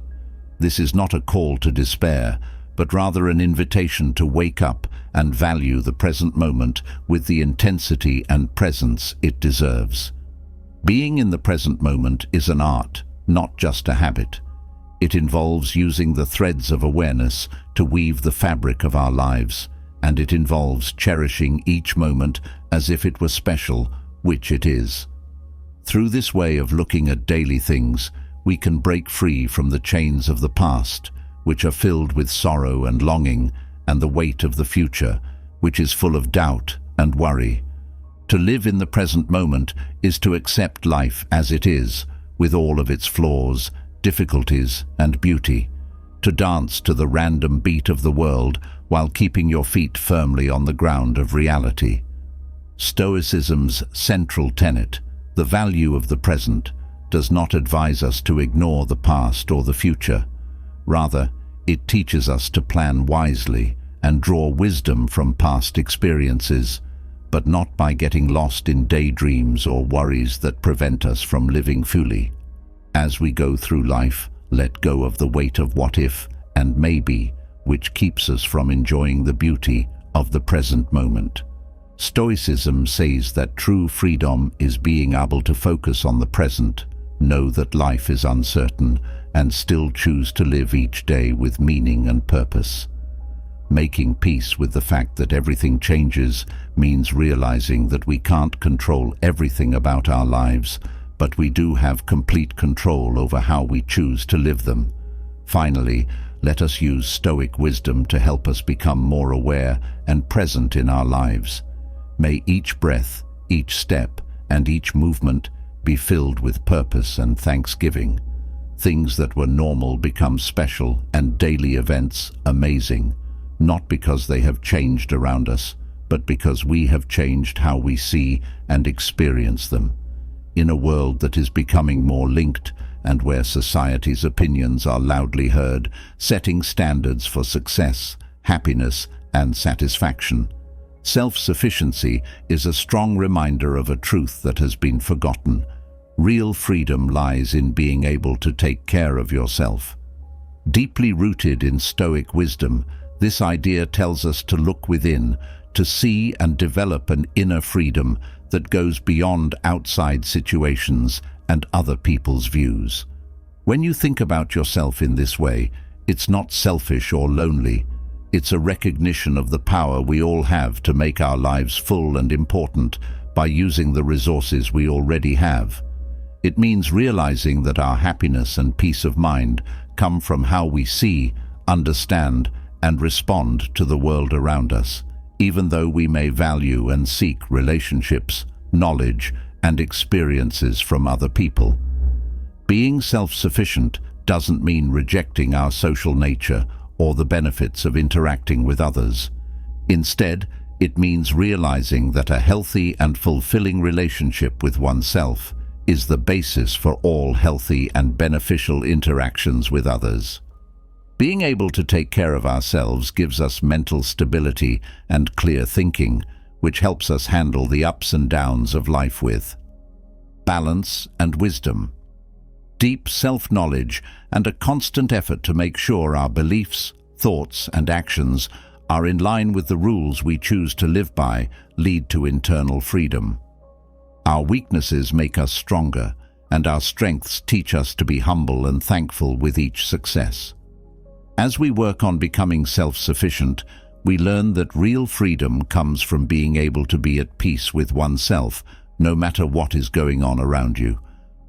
This is not a call to despair, but rather an invitation to wake up and value the present moment with the intensity and presence it deserves. Being in the present moment is an art, not just a habit. It involves using the threads of awareness to weave the fabric of our lives, and it involves cherishing each moment as if it were special, which it is. Through this way of looking at daily things, we can break free from the chains of the past, which are filled with sorrow and longing, and the weight of the future, which is full of doubt and worry. To live in the present moment is to accept life as it is, with all of its flaws, difficulties, and beauty. To dance to the random beat of the world while keeping your feet firmly on the ground of reality. Stoicism's central tenet, the value of the present, does not advise us to ignore the past or the future. Rather, it teaches us to plan wisely and draw wisdom from past experiences, but not by getting lost in daydreams or worries that prevent us from living fully. As we go through life, let go of the weight of what if and maybe, which keeps us from enjoying the beauty of the present moment. Stoicism says that true freedom is being able to focus on the present, know that life is uncertain, and still choose to live each day with meaning and purpose. Making peace with the fact that everything changes means realizing that we can't control everything about our lives, but we do have complete control over how we choose to live them. Finally, let us use Stoic wisdom to help us become more aware and present in our lives. May each breath, each step, and each movement be filled with purpose and thanksgiving. Things that were normal become special and daily events amazing, not because they have changed around us, but because we have changed how we see and experience them. In a world that is becoming more linked and where society's opinions are loudly heard, setting standards for success, happiness, and satisfaction. Self-sufficiency is a strong reminder of a truth that has been forgotten. Real freedom lies in being able to take care of yourself. Deeply rooted in Stoic wisdom, this idea tells us to look within, to see and develop an inner freedom that goes beyond outside situations and other people's views. When you think about yourself in this way, it's not selfish or lonely. It's a recognition of the power we all have to make our lives full and important by using the resources we already have. It means realizing that our happiness and peace of mind come from how we see, understand, and respond to the world around us, even though we may value and seek relationships, knowledge, and experiences from other people. Being self-sufficient doesn't mean rejecting our social nature or the benefits of interacting with others. Instead, it means realizing that a healthy and fulfilling relationship with oneself is the basis for all healthy and beneficial interactions with others. Being able to take care of ourselves gives us mental stability and clear thinking, which helps us handle the ups and downs of life with balance and wisdom. Deep self-knowledge and a constant effort to make sure our beliefs, thoughts, and actions are in line with the rules we choose to live by lead to internal freedom. Our weaknesses make us stronger, and our strengths teach us to be humble and thankful with each success. As we work on becoming self-sufficient, we learn that real freedom comes from being able to be at peace with oneself, no matter what is going on around you.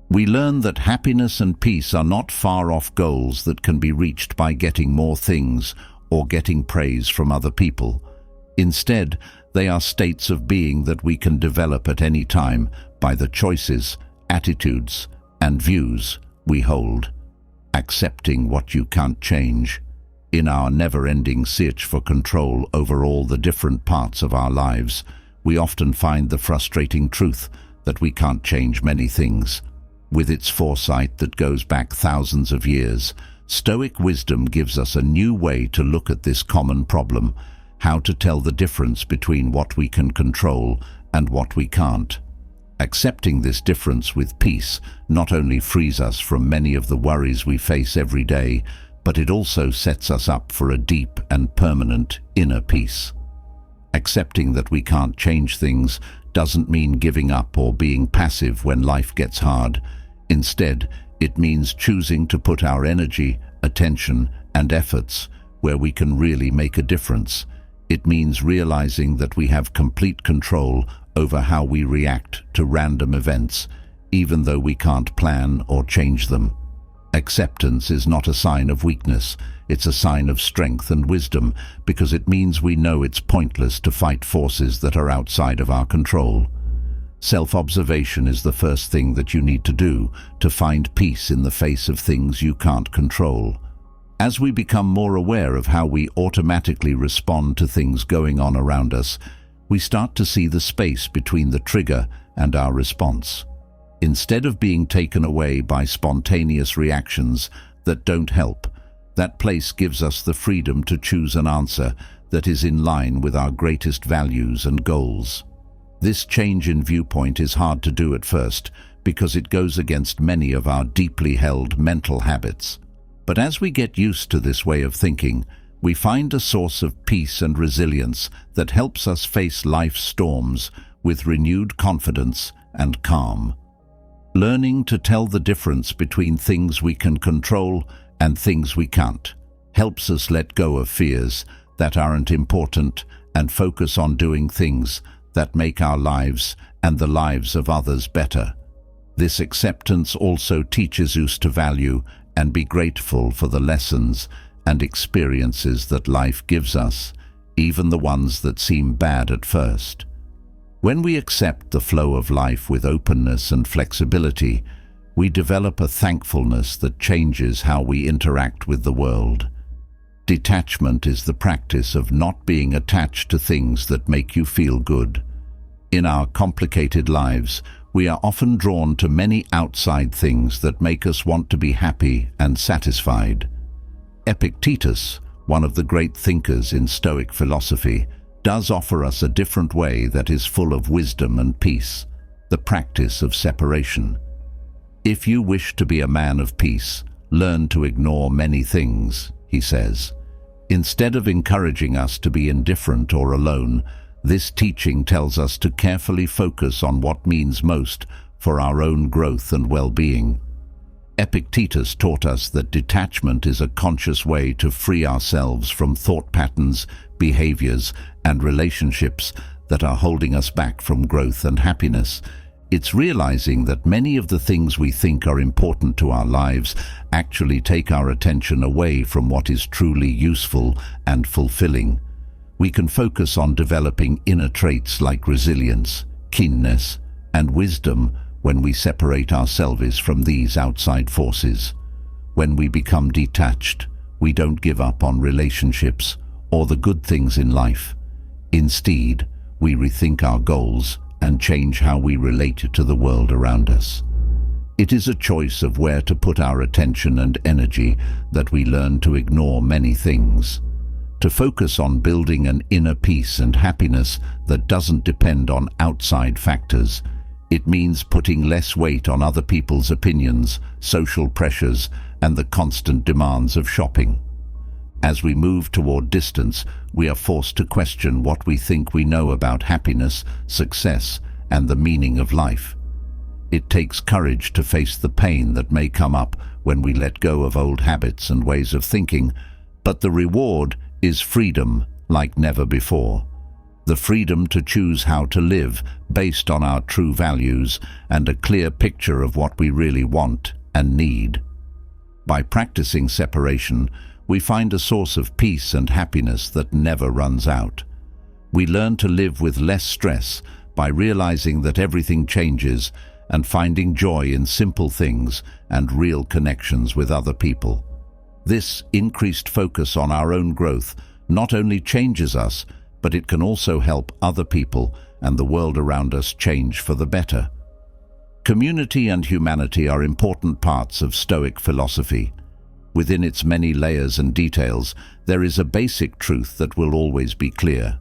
We learn that happiness and peace are not far-off goals that can be reached by getting more things or getting praise from other people. Instead, they are states of being that we can develop at any time by the choices, attitudes, and views we hold. Accepting what you can't change. In our never-ending search for control over all the different parts of our lives, we often find the frustrating truth that we can't change many things. With its foresight that goes back thousands of years, Stoic wisdom gives us a new way to look at this common problem, how to tell the difference between what we can control and what we can't. Accepting this difference with peace not only frees us from many of the worries we face every day, but it also sets us up for a deep and permanent inner peace. Accepting that we can't change things doesn't mean giving up or being passive when life gets hard. Instead, it means choosing to put our energy, attention, and efforts where we can really make a difference. It means realizing that we have complete control over how we react to random events, even though we can't plan or change them. Acceptance is not a sign of weakness, it's a sign of strength and wisdom, because it means we know it's pointless to fight forces that are outside of our control. Self-observation is the first thing that you need to do to find peace in the face of things you can't control. As we become more aware of how we automatically respond to things going on around us, we start to see the space between the trigger and our response. Instead of being taken away by spontaneous reactions that don't help, that place gives us the freedom to choose an answer that is in line with our greatest values and goals. This change in viewpoint is hard to do at first because it goes against many of our deeply held mental habits. But as we get used to this way of thinking, we find a source of peace and resilience that helps us face life's storms with renewed confidence and calm. Learning to tell the difference between things we can control and things we can't helps us let go of fears that aren't important and focus on doing things that make our lives and the lives of others better. This acceptance also teaches us to value and be grateful for the lessons and experiences that life gives us, even the ones that seem bad at first. When we accept the flow of life with openness and flexibility, we develop a thankfulness that changes how we interact with the world. Detachment is the practice of not being attached to things that make you feel good. In our complicated lives, we are often drawn to many outside things that make us want to be happy and satisfied. Epictetus, one of the great thinkers in Stoic philosophy, does offer us a different way that is full of wisdom and peace, the practice of separation. If you wish to be a man of peace, learn to ignore many things, he says. Instead of encouraging us to be indifferent or alone, this teaching tells us to carefully focus on what means most for our own growth and well-being. Epictetus taught us that detachment is a conscious way to free ourselves from thought patterns, behaviors, and relationships that are holding us back from growth and happiness. It's realizing that many of the things we think are important to our lives actually take our attention away from what is truly useful and fulfilling. We can focus on developing inner traits like resilience, keenness, and wisdom when we separate ourselves from these outside forces. When we become detached, we don't give up on relationships or the good things in life. Instead, we rethink our goals and change how we relate to the world around us. It is a choice of where to put our attention and energy that we learn to ignore many things. To focus on building an inner peace and happiness that doesn't depend on outside factors. It means putting less weight on other people's opinions, social pressures, and the constant demands of shopping. As we move toward distance, we are forced to question what we think we know about happiness, success, and the meaning of life. It takes courage to face the pain that may come up when we let go of old habits and ways of thinking, but the reward is freedom like never before. The freedom to choose how to live based on our true values and a clear picture of what we really want and need. By practicing separation, we find a source of peace and happiness that never runs out. We learn to live with less stress by realizing that everything changes and finding joy in simple things and real connections with other people. This increased focus on our own growth not only changes us, but it can also help other people and the world around us change for the better. Community and humanity are important parts of Stoic philosophy. Within its many layers and details, there is a basic truth that will always be clear.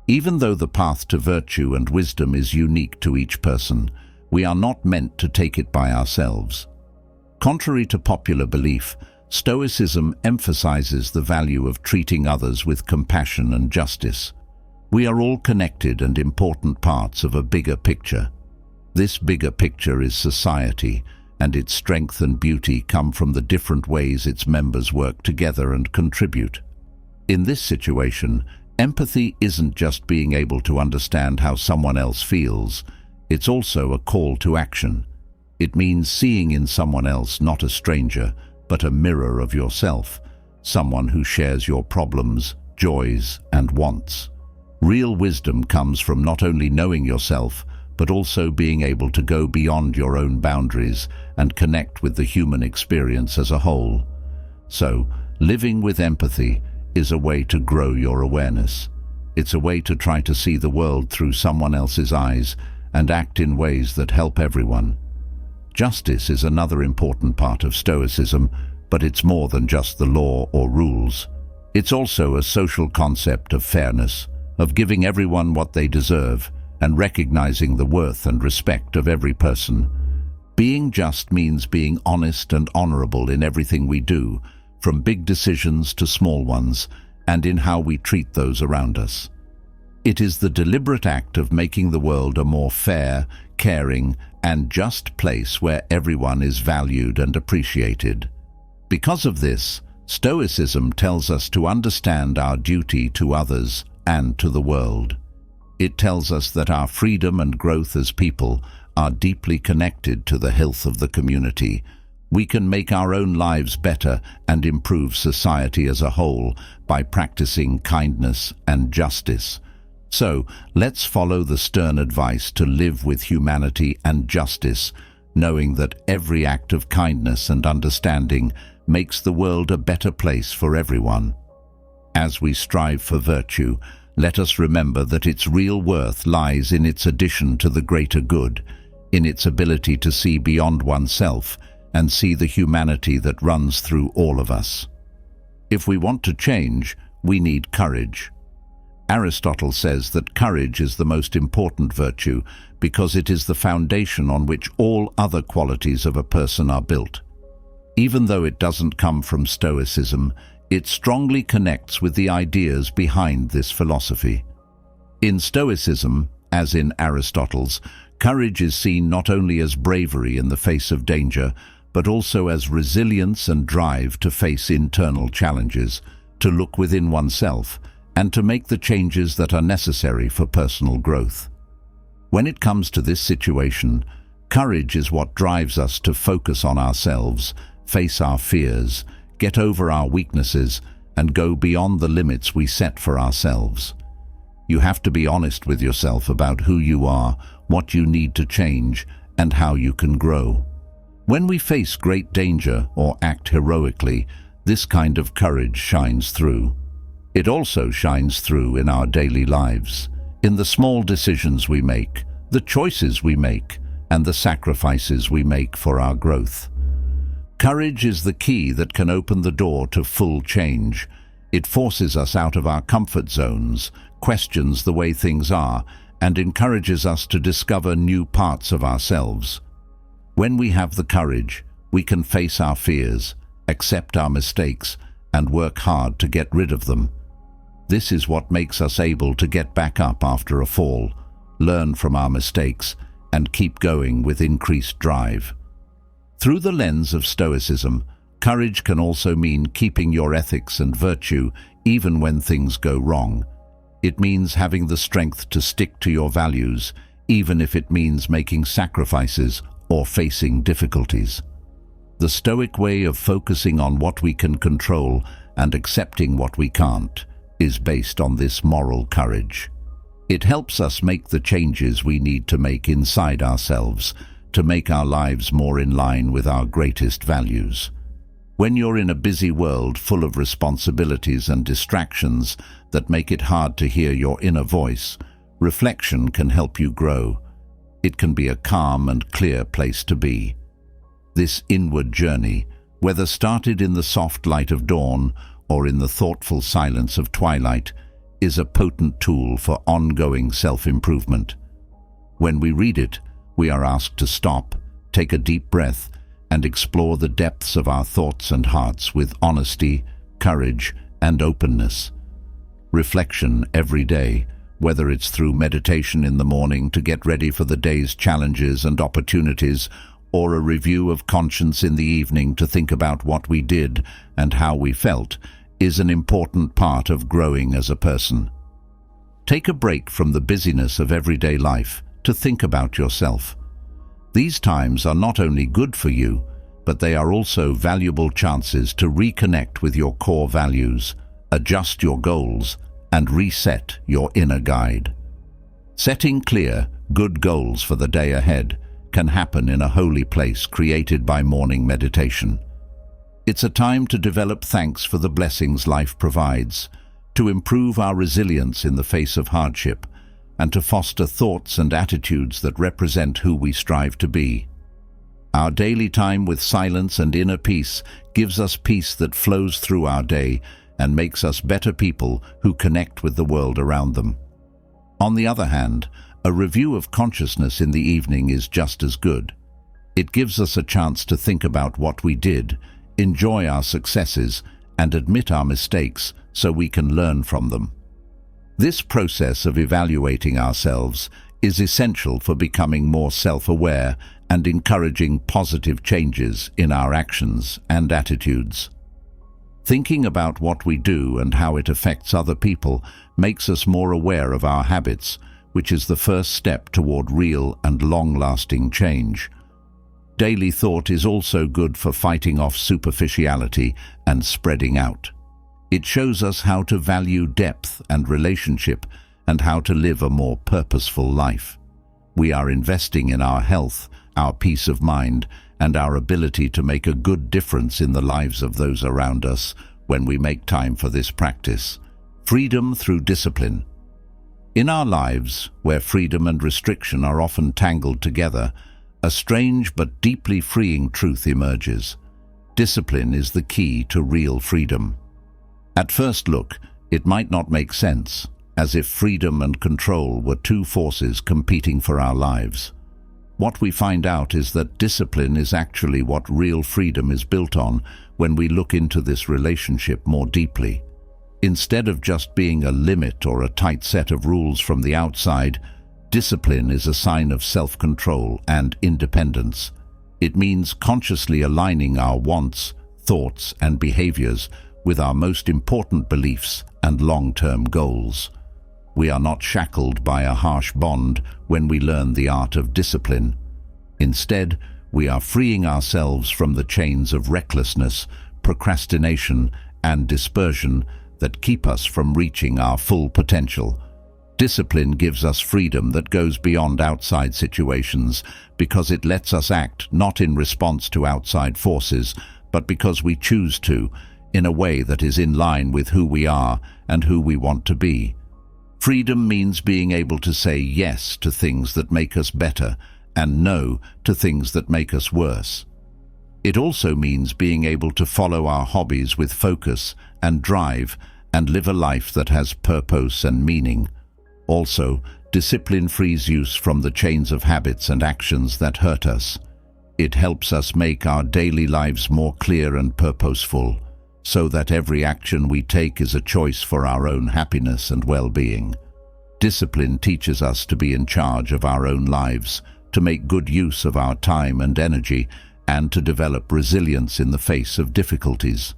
Even though the path to virtue and wisdom is unique to each person, we are not meant to take it by ourselves. Contrary to popular belief, Stoicism emphasizes the value of treating others with compassion and justice. We are all connected and important parts of a bigger picture. This bigger picture is society, and its strength and beauty come from the different ways its members work together and contribute. In this situation, empathy isn't just being able to understand how someone else feels, it's also a call to action. It means seeing in someone else not a stranger, but a mirror of yourself, someone who shares your problems, joys, and wants. Real wisdom comes from not only knowing yourself, but also being able to go beyond your own boundaries and connect with the human experience as a whole. So, living with empathy is a way to grow your awareness. It's a way to try to see the world through someone else's eyes and act in ways that help everyone. Justice is another important part of Stoicism, but it's more than just the law or rules. It's also a social concept of fairness, of giving everyone what they deserve, and recognizing the worth and respect of every person. Being just means being honest and honorable in everything we do, from big decisions to small ones, and in how we treat those around us. It is the deliberate act of making the world a more fair, caring, and just place where everyone is valued and appreciated. Because of this, Stoicism tells us to understand our duty to others and to the world. It tells us that our freedom and growth as people are deeply connected to the health of the community. We can make our own lives better and improve society as a whole by practicing kindness and justice. So, let's follow the stern advice to live with humanity and justice, knowing that every act of kindness and understanding makes the world a better place for everyone. As we strive for virtue, let us remember that its real worth lies in its addition to the greater good, in its ability to see beyond oneself and see the humanity that runs through all of us. If we want to change, we need courage. Aristotle says that courage is the most important virtue because it is the foundation on which all other qualities of a person are built. Even though it doesn't come from Stoicism, it strongly connects with the ideas behind this philosophy. In Stoicism, as in Aristotle's, courage is seen not only as bravery in the face of danger, but also as resilience and drive to face internal challenges, to look within oneself, and to make the changes that are necessary for personal growth. When it comes to this situation, courage is what drives us to focus on ourselves, face our fears, get over our weaknesses, and go beyond the limits we set for ourselves. You have to be honest with yourself about who you are, what you need to change, and how you can grow. When we face great danger or act heroically, this kind of courage shines through. It also shines through in our daily lives, in the small decisions we make, the choices we make, and the sacrifices we make for our growth. Courage is the key that can open the door to full change. It forces us out of our comfort zones, questions the way things are, and encourages us to discover new parts of ourselves. When we have the courage, we can face our fears, accept our mistakes, and work hard to get rid of them. This is what makes us able to get back up after a fall, learn from our mistakes, and keep going with increased drive. Through the lens of Stoicism, courage can also mean keeping your ethics and virtue even when things go wrong. It means having the strength to stick to your values, even if it means making sacrifices or facing difficulties. The Stoic way of focusing on what we can control and accepting what we can't is based on this moral courage. It helps us make the changes we need to make inside ourselves to make our lives more in line with our greatest values. When you're in a busy world full of responsibilities and distractions that make it hard to hear your inner voice, reflection can help you grow. It can be a calm and clear place to be. This inward journey, whether started in the soft light of dawn or in the thoughtful silence of twilight, is a potent tool for ongoing self-improvement. When we read it, we are asked to stop, take a deep breath, and explore the depths of our thoughts and hearts with honesty, courage, and openness. Reflection every day, whether it's through meditation in the morning to get ready for the day's challenges and opportunities, or a review of conscience in the evening to think about what we did and how we felt, is an important part of growing as a person. Take a break from the busyness of everyday life to think about yourself. These times are not only good for you, but they are also valuable chances to reconnect with your core values, adjust your goals, and reset your inner guide. Setting clear, good goals for the day ahead can happen in a holy place created by morning meditation. It's a time to develop thanks for the blessings life provides, to improve our resilience in the face of hardship, and to foster thoughts and attitudes that represent who we strive to be. Our daily time with silence and inner peace gives us peace that flows through our day and makes us better people who connect with the world around them. On the other hand, a review of consciousness in the evening is just as good. It gives us a chance to think about what we did, enjoy our successes, and admit our mistakes so we can learn from them. This process of evaluating ourselves is essential for becoming more self-aware and encouraging positive changes in our actions and attitudes. Thinking about what we do and how it affects other people makes us more aware of our habits, which is the first step toward real and long-lasting change. Daily thought is also good for fighting off superficiality and spreading out. It shows us how to value depth and relationship and how to live a more purposeful life. We are investing in our health, our peace of mind, and our ability to make a good difference in the lives of those around us when we make time for this practice. Freedom through discipline. In our lives, where freedom and restriction are often tangled together, a strange but deeply freeing truth emerges. Discipline is the key to real freedom. At first look, it might not make sense, as if freedom and control were two forces competing for our lives. What we find out is that discipline is actually what real freedom is built on when we look into this relationship more deeply. Instead of just being a limit or a tight set of rules from the outside, discipline is a sign of self-control and independence. It means consciously aligning our wants, thoughts, and behaviors with our most important beliefs and long-term goals. We are not shackled by a harsh bond when we learn the art of discipline. Instead, we are freeing ourselves from the chains of recklessness, procrastination, and dispersion that keep us from reaching our full potential. Discipline gives us freedom that goes beyond outside situations because it lets us act not in response to outside forces, but because we choose to, in a way that is in line with who we are and who we want to be. Freedom means being able to say yes to things that make us better and no to things that make us worse. It also means being able to follow our hobbies with focus and drive and live a life that has purpose and meaning. Also, discipline frees us from the chains of habits and actions that hurt us. It helps us make our daily lives more clear and purposeful, so that every action we take is a choice for our own happiness and well-being. Discipline teaches us to be in charge of our own lives, to make good use of our time and energy, and to develop resilience in the face of difficulties.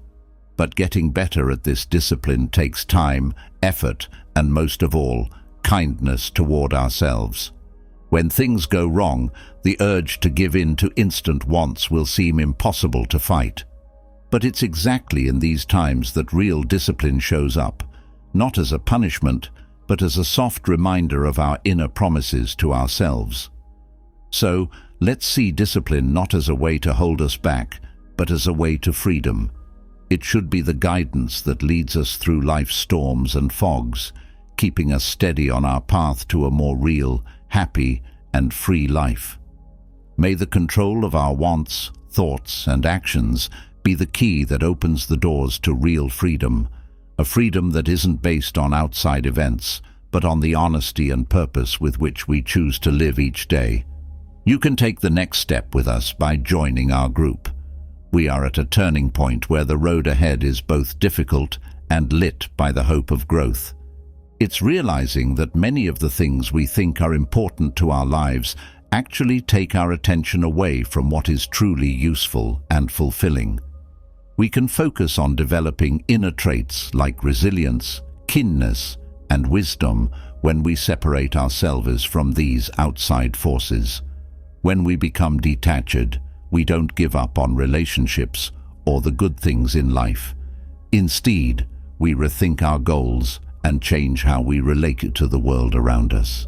But getting better at this discipline takes time, effort, and most of all, kindness toward ourselves. When things go wrong, the urge to give in to instant wants will seem impossible to fight. But it's exactly in these times that real discipline shows up, not as a punishment, but as a soft reminder of our inner promises to ourselves. So, let's see discipline not as a way to hold us back, but as a way to freedom. It should be the guidance that leads us through life's storms and fogs, keeping us steady on our path to a more real, happy, and free life. May the control of our wants, thoughts, and actions be the key that opens the doors to real freedom, a freedom that isn't based on outside events, but on the honesty and purpose with which we choose to live each day. You can take the next step with us by joining our group. We are at a turning point where the road ahead is both difficult and lit by the hope of growth. It's realizing that many of the things we think are important to our lives actually take our attention away from what is truly useful and fulfilling. We can focus on developing inner traits like resilience, keenness, and wisdom when we separate ourselves from these outside forces. When we become detached, we don't give up on relationships or the good things in life. Instead, we rethink our goals and change how we relate to the world around us.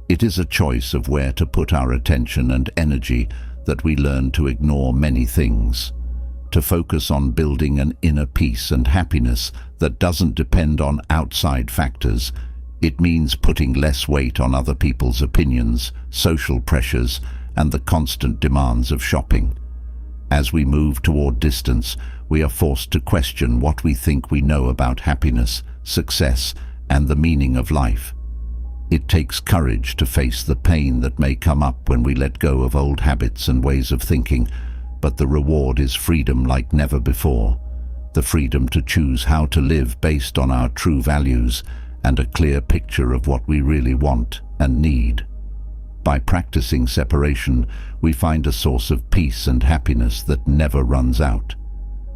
It is a choice of where to put our attention and energy that we learn to ignore many things, to focus on building an inner peace and happiness that doesn't depend on outside factors. It means putting less weight on other people's opinions, social pressures, and the constant demands of shopping. As we move toward distance, we are forced to question what we think we know about happiness, success, and the meaning of life. It takes courage to face the pain that may come up when we let go of old habits and ways of thinking, but the reward is freedom like never before. The freedom to choose how to live based on our true values and a clear picture of what we really want and need. By practicing separation, we find a source of peace and happiness that never runs out.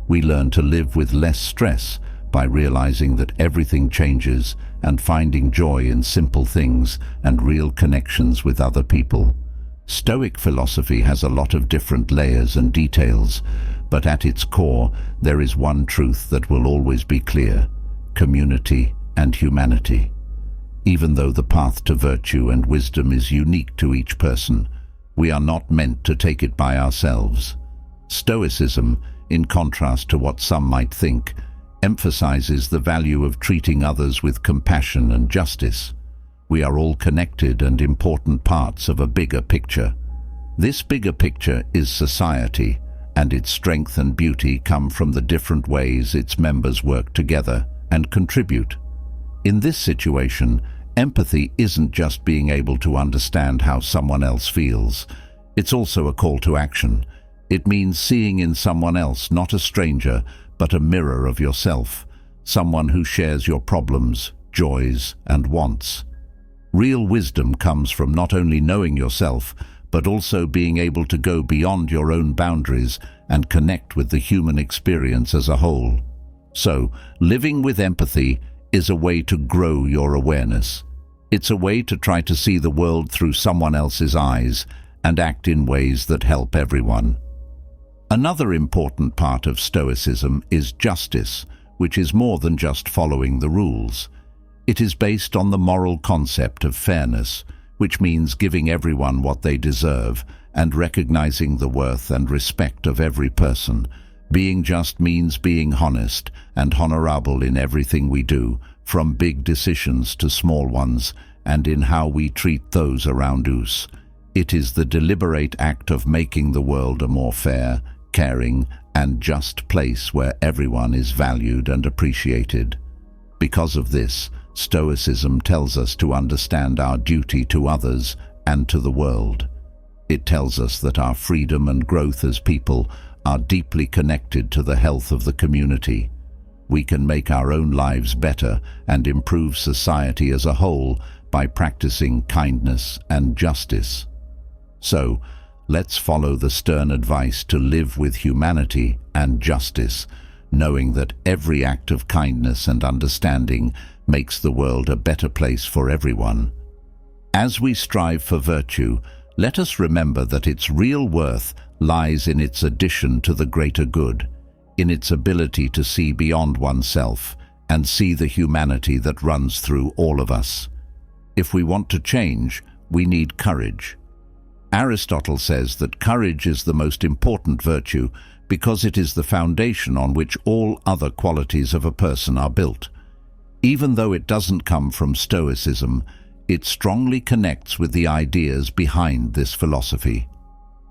We learn to live with less stress by realizing that everything changes and finding joy in simple things and real connections with other people. Stoic philosophy has a lot of different layers and details, but at its core, there is one truth that will always be clear: community and humanity. Even though the path to virtue and wisdom is unique to each person, we are not meant to take it by ourselves. Stoicism, in contrast to what some might think, emphasizes the value of treating others with compassion and justice. We are all connected and important parts of a bigger picture. This bigger picture is society, and its strength and beauty come from the different ways its members work together and contribute. In this situation, empathy isn't just being able to understand how someone else feels. It's also a call to action. It means seeing in someone else not a stranger, but a mirror of yourself, someone who shares your problems, joys, and wants. Real wisdom comes from not only knowing yourself, but also being able to go beyond your own boundaries and connect with the human experience as a whole. So, living with empathy is a way to grow your awareness. It's a way to try to see the world through someone else's eyes and act in ways that help everyone. Another important part of Stoicism is justice, which is more than just following the rules. It is based on the moral concept of fairness, which means giving everyone what they deserve and recognizing the worth and respect of every person. Being just means being honest and honorable in everything we do, from big decisions to small ones, and in how we treat those around us. It is the deliberate act of making the world a more fair, caring, and just place where everyone is valued and appreciated. Because of this, Stoicism tells us to understand our duty to others and to the world. It tells us that our freedom and growth as people are deeply connected to the health of the community. We can make our own lives better and improve society as a whole by practicing kindness and justice. So, let's follow the stern advice to live with humanity and justice, knowing that every act of kindness and understanding makes the world a better place for everyone. As we strive for virtue, let us remember that its real worth lies in its addition to the greater good, in its ability to see beyond oneself and see the humanity that runs through all of us. If we want to change, we need courage. Aristotle says that courage is the most important virtue because it is the foundation on which all other qualities of a person are built. Even though it doesn't come from Stoicism, it strongly connects with the ideas behind this philosophy.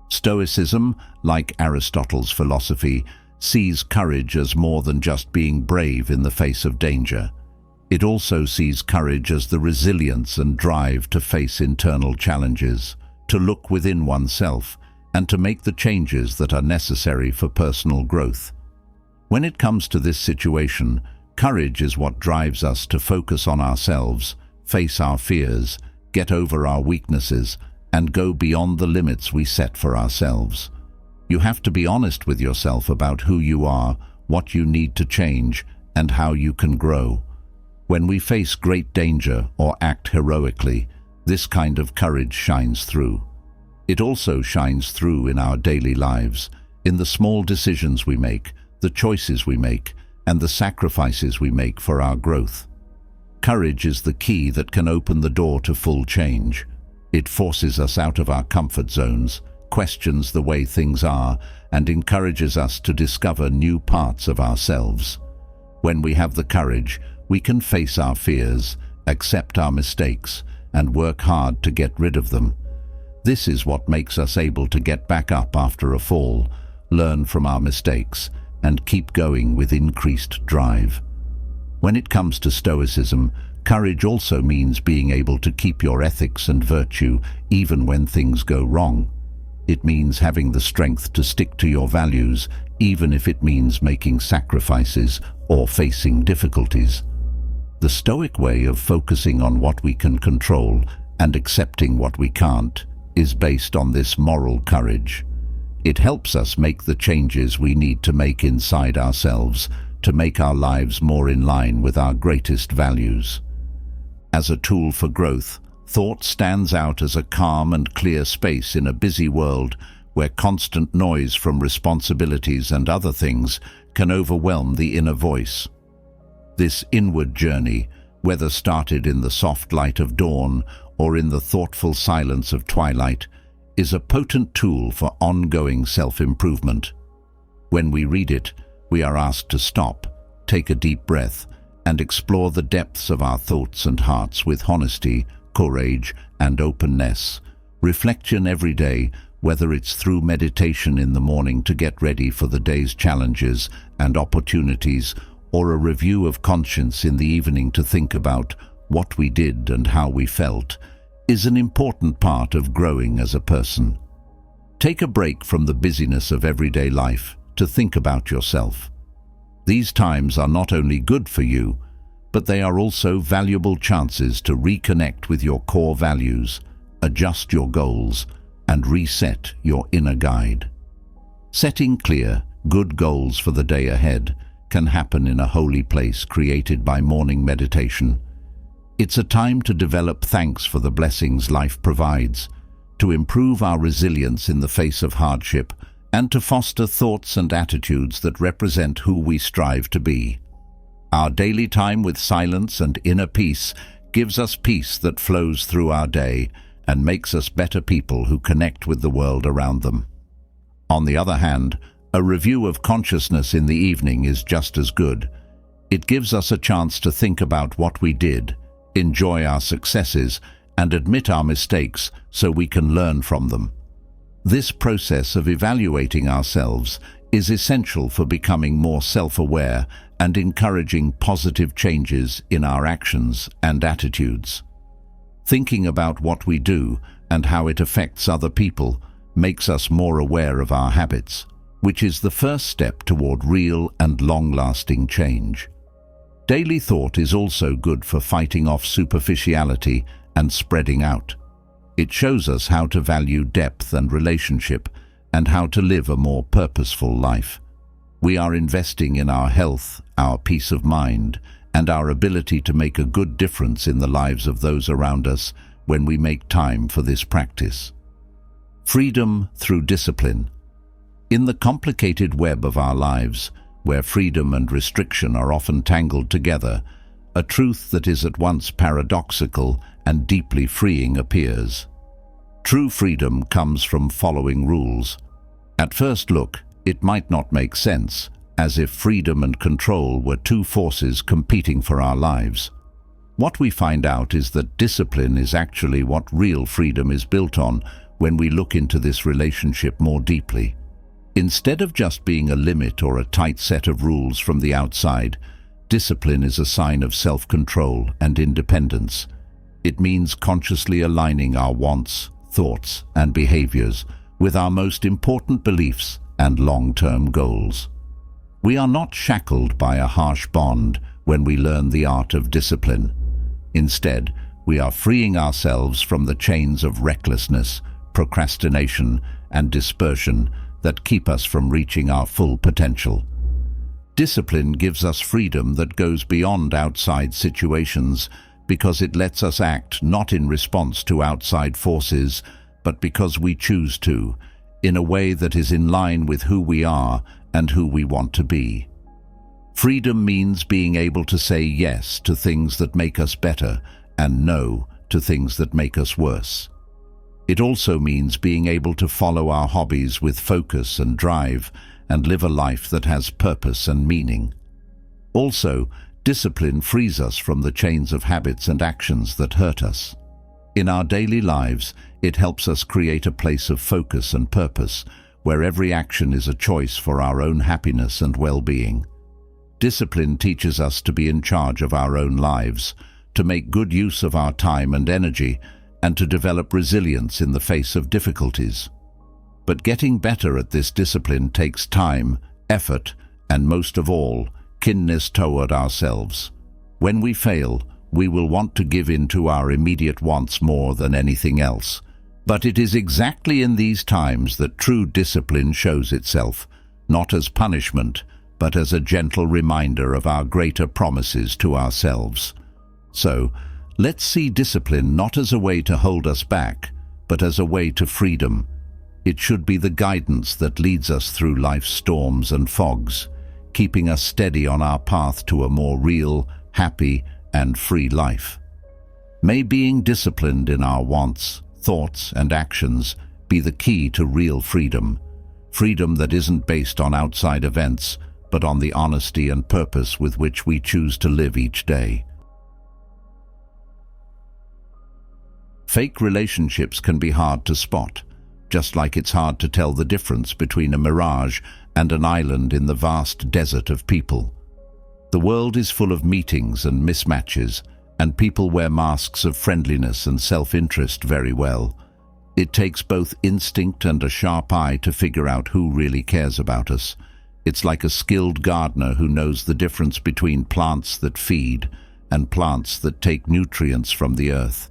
Stoicism, like Aristotle's philosophy, sees courage as more than just being brave in the face of danger. It also sees courage as the resilience and drive to face internal challenges, to look within oneself, and to make the changes that are necessary for personal growth. When it comes to this situation, courage is what drives us to focus on ourselves, face our fears, get over our weaknesses, and go beyond the limits we set for ourselves. You have to be honest with yourself about who you are, what you need to change, and how you can grow. When we face great danger or act heroically, this kind of courage shines through. It also shines through in our daily lives, in the small decisions we make, the choices we make, and the sacrifices we make for our growth. Courage is the key that can open the door to full change. It forces us out of our comfort zones, questions the way things are, and encourages us to discover new parts of ourselves. When we have the courage, we can face our fears, accept our mistakes, and work hard to get rid of them. This is what makes us able to get back up after a fall, learn from our mistakes, and keep going with increased drive. When it comes to Stoicism, courage also means being able to keep your ethics and virtue even when things go wrong. It means having the strength to stick to your values, even if it means making sacrifices or facing difficulties. The Stoic way of focusing on what we can control and accepting what we can't is based on this moral courage. It helps us make the changes we need to make inside ourselves to make our lives more in line with our greatest values. As a tool for growth, thought stands out as a calm and clear space in a busy world where constant noise from responsibilities and other things can overwhelm the inner voice. This inward journey, whether started in the soft light of dawn or in the thoughtful silence of twilight, is a potent tool for ongoing self-improvement. When we read it, we are asked to stop, take a deep breath, and explore the depths of our thoughts and hearts with honesty, courage, and openness. Reflection every day, whether it's through meditation in the morning to get ready for the day's challenges and opportunities, or a review of conscience in the evening to think about what we did and how we felt, is an important part of growing as a person. Take a break from the busyness of everyday life to think about yourself. These times are not only good for you, but they are also valuable chances to reconnect with your core values, adjust your goals, and reset your inner guide. Setting clear, good goals for the day ahead can happen in a holy place created by morning meditation. It's a time to develop thanks for the blessings life provides, to improve our resilience in the face of hardship, and to foster thoughts and attitudes that represent who we strive to be. Our daily time with silence and inner peace gives us peace that flows through our day and makes us better people who connect with the world around them. On the other hand, a review of consciousness in the evening is just as good. It gives us a chance to think about what we did, enjoy our successes, and admit our mistakes so we can learn from them. This process of evaluating ourselves is essential for becoming more self-aware and encouraging positive changes in our actions and attitudes. Thinking about what we do and how it affects other people makes us more aware of our habits, which is the first step toward real and long-lasting change. Daily thought is also good for fighting off superficiality and spreading out. It shows us how to value depth and relationship and how to live a more purposeful life. We are investing in our health, our peace of mind, and our ability to make a good difference in the lives of those around us when we make time for this practice. Freedom through discipline. In the complicated web of our lives, where freedom and restriction are often tangled together, a truth that is at once paradoxical and deeply freeing appears. True freedom comes from following rules. At first look, it might not make sense, as if freedom and control were two forces competing for our lives. What we find out is that discipline is actually what real freedom is built on when we look into this relationship more deeply. Instead of just being a limit or a tight set of rules from the outside, discipline is a sign of self-control and independence. It means consciously aligning our wants, thoughts, and behaviors with our most important beliefs and long-term goals. We are not shackled by a harsh bond when we learn the art of discipline. Instead, we are freeing ourselves from the chains of recklessness, procrastination, and dispersion that keep us from reaching our full potential. Discipline gives us freedom that goes beyond outside situations because it lets us act not in response to outside forces, but because we choose to, in a way that is in line with who we are and who we want to be. Freedom means being able to say yes to things that make us better and no to things that make us worse. It also means being able to follow our hobbies with focus and drive and live a life that has purpose and meaning. Also, discipline frees us from the chains of habits and actions that hurt us. In our daily lives, it helps us create a place of focus and purpose where every action is a choice for our own happiness and well-being. Discipline teaches us to be in charge of our own lives, to make good use of our time and energy, and to develop resilience in the face of difficulties. But getting better at this discipline takes time, effort, and most of all, kindness toward ourselves. When we fail, we will want to give in to our immediate wants more than anything else. But it is exactly in these times that true discipline shows itself, not as punishment, but as a gentle reminder of our greater promises to ourselves. So, let's see discipline not as a way to hold us back, but as a way to freedom. It should be the guidance that leads us through life's storms and fogs, keeping us steady on our path to a more real, happy, and free life. May being disciplined in our wants, thoughts, and actions be the key to real freedom. Freedom that isn't based on outside events, but on the honesty and purpose with which we choose to live each day. Fake relationships can be hard to spot, just like it's hard to tell the difference between a mirage and an island in the vast desert of people. The world is full of meetings and mismatches, and people wear masks of friendliness and self-interest very well. It takes both instinct and a sharp eye to figure out who really cares about us. It's like a skilled gardener who knows the difference between plants that feed and plants that take nutrients from the earth.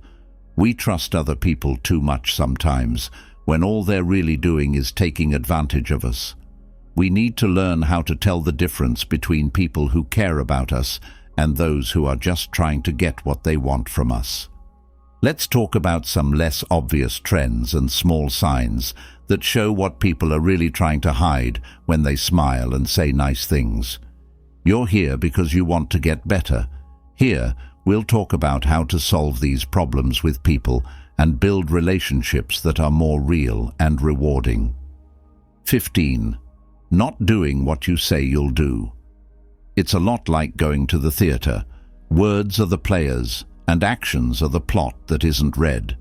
We trust other people too much sometimes, when all they're really doing is taking advantage of us. We need to learn how to tell the difference between people who care about us and those who are just trying to get what they want from us. Let's talk about some less obvious trends and small signs that show what people are really trying to hide when they smile and say nice things. You're here because you want to get better. Here, we'll talk about how to solve these problems with people and build relationships that are more real and rewarding. 15. Not doing what you say you'll do. It's a lot like going to the theater. Words are the players, and actions are the plot that isn't read.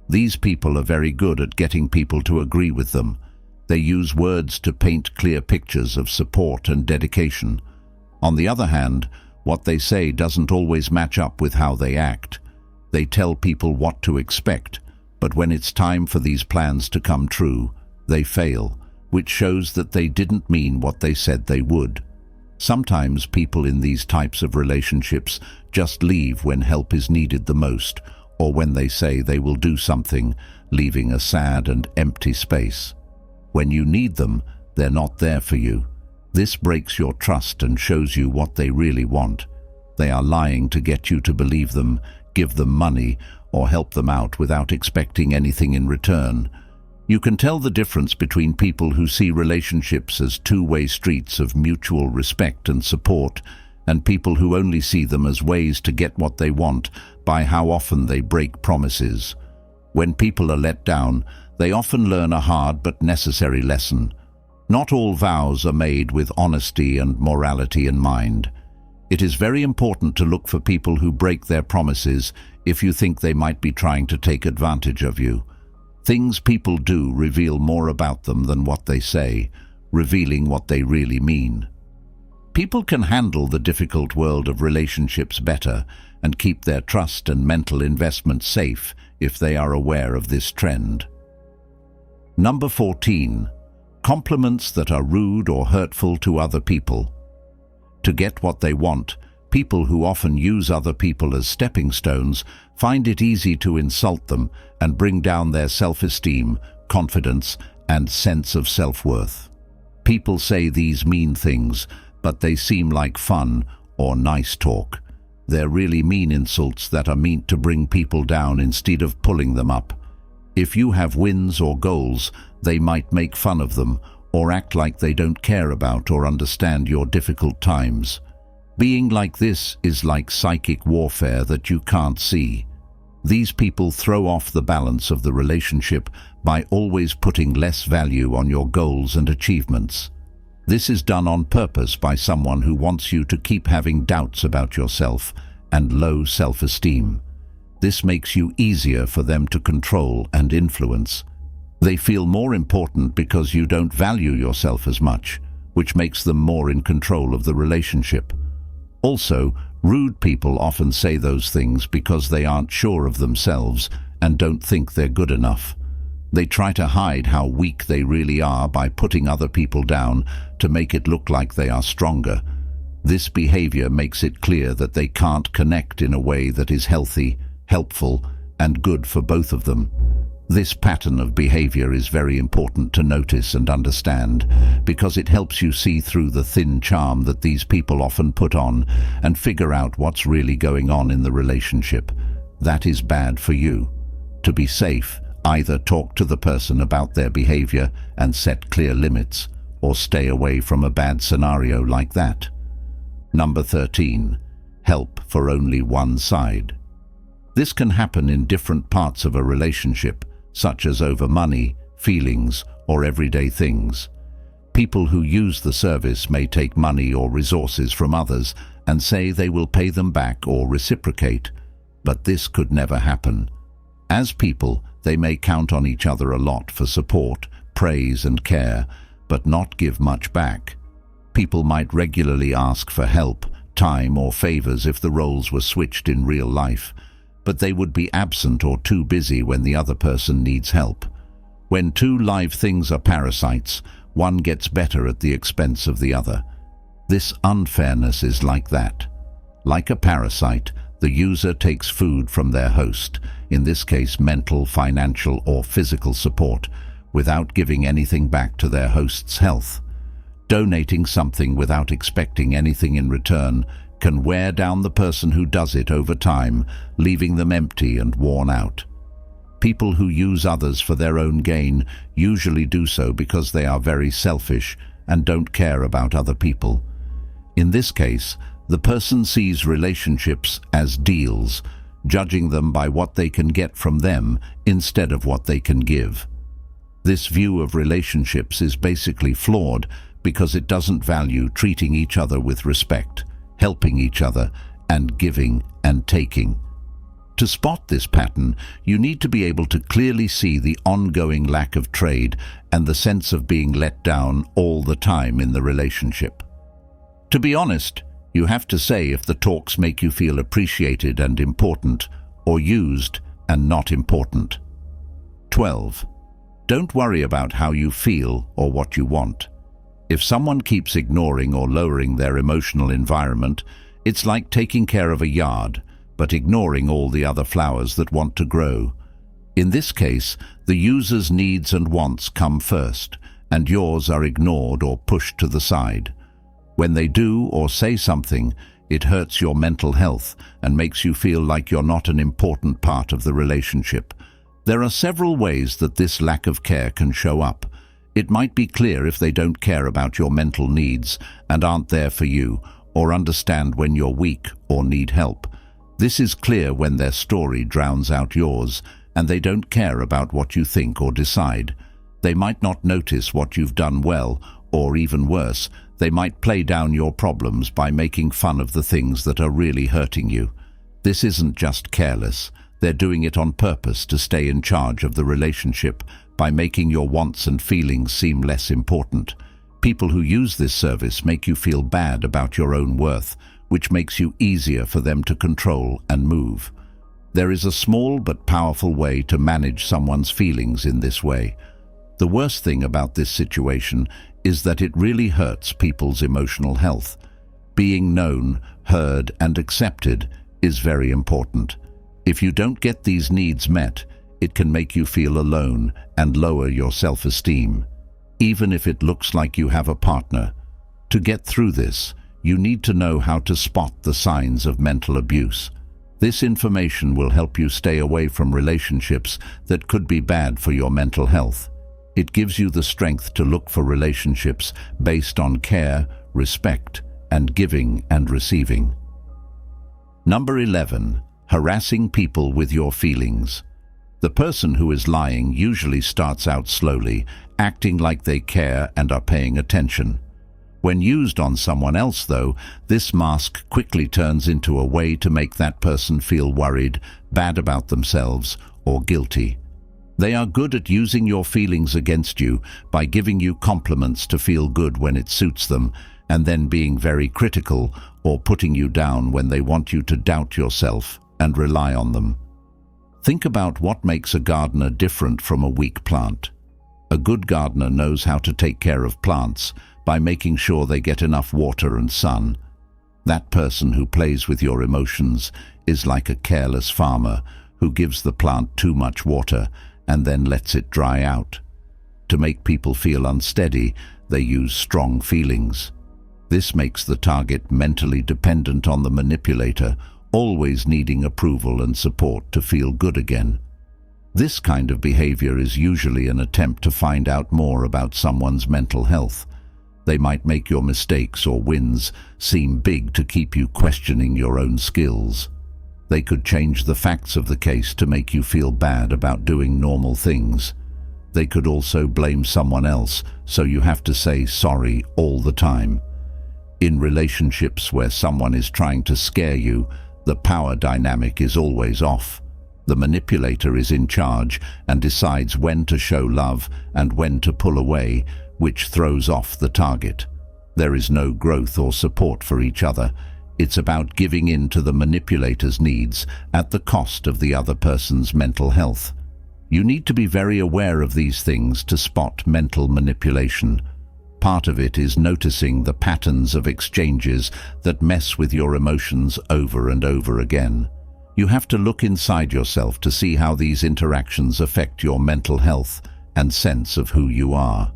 These people are very good at getting people to agree with them. They use words to paint clear pictures of support and dedication. On the other hand, what they say doesn't always match up with how they act. They tell people what to expect, but when it's time for these plans to come true, they fail, which shows that they didn't mean what they said they would. Sometimes people in these types of relationships just leave when help is needed the most, or when they say they will do something, leaving a sad and empty space. When you need them, they're not there for you. This breaks your trust and shows you what they really want. They are lying to get you to believe them, give them money, or help them out without expecting anything in return. You can tell the difference between people who see relationships as two-way streets of mutual respect and support, and people who only see them as ways to get what they want by how often they break promises. When people are let down, they often learn a hard but necessary lesson. Not all vows are made with honesty and morality in mind. It is very important to look for people who break their promises if you think they might be trying to take advantage of you. Things people do reveal more about them than what they say, revealing what they really mean. People can handle the difficult world of relationships better and keep their trust and mental investment safe if they are aware of this trend. Number 14. Compliments that are rude or hurtful to other people. To get what they want, people who often use other people as stepping stones find it easy to insult them and bring down their self-esteem, confidence, and sense of self-worth. People say these mean things, but they seem like fun or nice talk. They're really mean insults that are meant to bring people down instead of pulling them up. If you have wins or goals, they might make fun of them or act like they don't care about or understand your difficult times. Being like this is like psychic warfare that you can't see. These people throw off the balance of the relationship by always putting less value on your goals and achievements. This is done on purpose by someone who wants you to keep having doubts about yourself and low self-esteem. This makes you easier for them to control and influence. They feel more important because you don't value yourself as much, which makes them more in control of the relationship. Also, rude people often say those things because they aren't sure of themselves and don't think they're good enough. They try to hide how weak they really are by putting other people down to make it look like they are stronger. This behavior makes it clear that they can't connect in a way that is healthy, helpful, and good for both of them. This pattern of behavior is very important to notice and understand because it helps you see through the thin charm that these people often put on and figure out what's really going on in the relationship. That is bad for you. To be safe, either talk to the person about their behavior and set clear limits, or stay away from a bad scenario like that. Number 13. Help for only one side. This can happen in different parts of a relationship, such as over money, feelings, or everyday things. People who use the service may take money or resources from others and say they will pay them back or reciprocate, but this could never happen. As people, they may count on each other a lot for support, praise, and care, but not give much back. People might regularly ask for help, time, or favors if the roles were switched in real life, but they would be absent or too busy when the other person needs help. When two live things are parasites, one gets better at the expense of the other. This unfairness is like that. Like a parasite, the user takes food from their host, in this case mental, financial, or physical support, without giving anything back to their host's health. Donating something without expecting anything in return can wear down the person who does it over time, leaving them empty and worn out. People who use others for their own gain usually do so because they are very selfish and don't care about other people. In this case, the person sees relationships as deals, judging them by what they can get from them instead of what they can give. This view of relationships is basically flawed because it doesn't value treating each other with respect, helping each other, and giving and taking. To spot this pattern, you need to be able to clearly see the ongoing lack of trade and the sense of being let down all the time in the relationship. To be honest, you have to say if the talks make you feel appreciated and important, or used and not important. 12. Don't worry about how you feel or what you want. If someone keeps ignoring or lowering their emotional environment, it's like taking care of a yard, but ignoring all the other flowers that want to grow. In this case, the user's needs and wants come first, and yours are ignored or pushed to the side. When they do or say something, it hurts your mental health and makes you feel like you're not an important part of the relationship. There are several ways that this lack of care can show up. It might be clear if they don't care about your mental needs and aren't there for you, or understand when you're weak or need help. This is clear when their story drowns out yours, and they don't care about what you think or decide. They might not notice what you've done well, or even worse, they might play down your problems by making fun of the things that are really hurting you. This isn't just careless. They're doing it on purpose to stay in charge of the relationship by making your wants and feelings seem less important. People who use this service make you feel bad about your own worth, which makes you easier for them to control and move. There is a small but powerful way to manage someone's feelings in this way. The worst thing about this situation is that it really hurts people's emotional health. Being known, heard, and accepted is very important. If you don't get these needs met, it can make you feel alone and lower your self-esteem, even if it looks like you have a partner. To get through this, you need to know how to spot the signs of mental abuse. This information will help you stay away from relationships that could be bad for your mental health. It gives you the strength to look for relationships based on care, respect, and giving and receiving. Number 11. Harassing people with your feelings. The person who is lying usually starts out slowly, acting like they care and are paying attention. When used on someone else, though, this mask quickly turns into a way to make that person feel worried, bad about themselves, or guilty. They are good at using your feelings against you by giving you compliments to feel good when it suits them, and then being very critical or putting you down when they want you to doubt yourself and rely on them. Think about what makes a gardener different from a weak plant. A good gardener knows how to take care of plants by making sure they get enough water and sun. That person who plays with your emotions is like a careless farmer who gives the plant too much water and then lets it dry out. To make people feel unsteady, they use strong feelings. This makes the target mentally dependent on the manipulator, always needing approval and support to feel good again. This kind of behavior is usually an attempt to find out more about someone's mental health. They might make your mistakes or wins seem big to keep you questioning your own skills. They could change the facts of the case to make you feel bad about doing normal things. They could also blame someone else, so you have to say sorry all the time. In relationships where someone is trying to scare you, the power dynamic is always off. The manipulator is in charge and decides when to show love and when to pull away, which throws off the target. There is no growth or support for each other. It's about giving in to the manipulator's needs at the cost of the other person's mental health. You need to be very aware of these things to spot mental manipulation. Part of it is noticing the patterns of exchanges that mess with your emotions over and over again. You have to look inside yourself to see how these interactions affect your mental health and sense of who you are.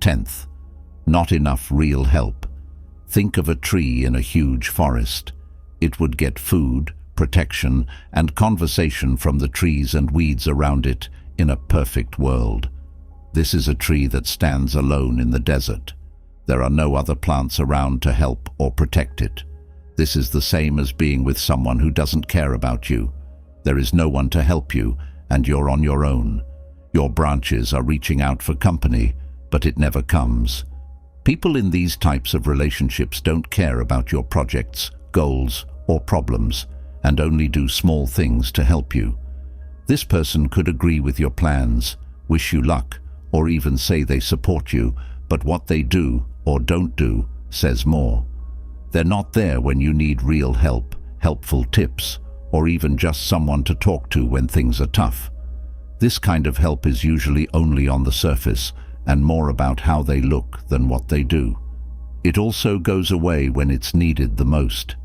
10th, Not enough real help. Think of a tree in a huge forest. It would get food, protection, and conversation from the trees and weeds around it in a perfect world. This is a tree that stands alone in the desert. There are no other plants around to help or protect it. This is the same as being with someone who doesn't care about you. There is no one to help you, and you're on your own. Your branches are reaching out for company, but it never comes. People in these types of relationships don't care about your projects, goals, or problems, and only do small things to help you. This person could agree with your plans, wish you luck, or even say they support you, but what they do or don't do says more. They're not there when you need real help, helpful tips, or even just someone to talk to when things are tough. This kind of help is usually only on the surface and more about how they look than what they do. It also goes away when it's needed the most.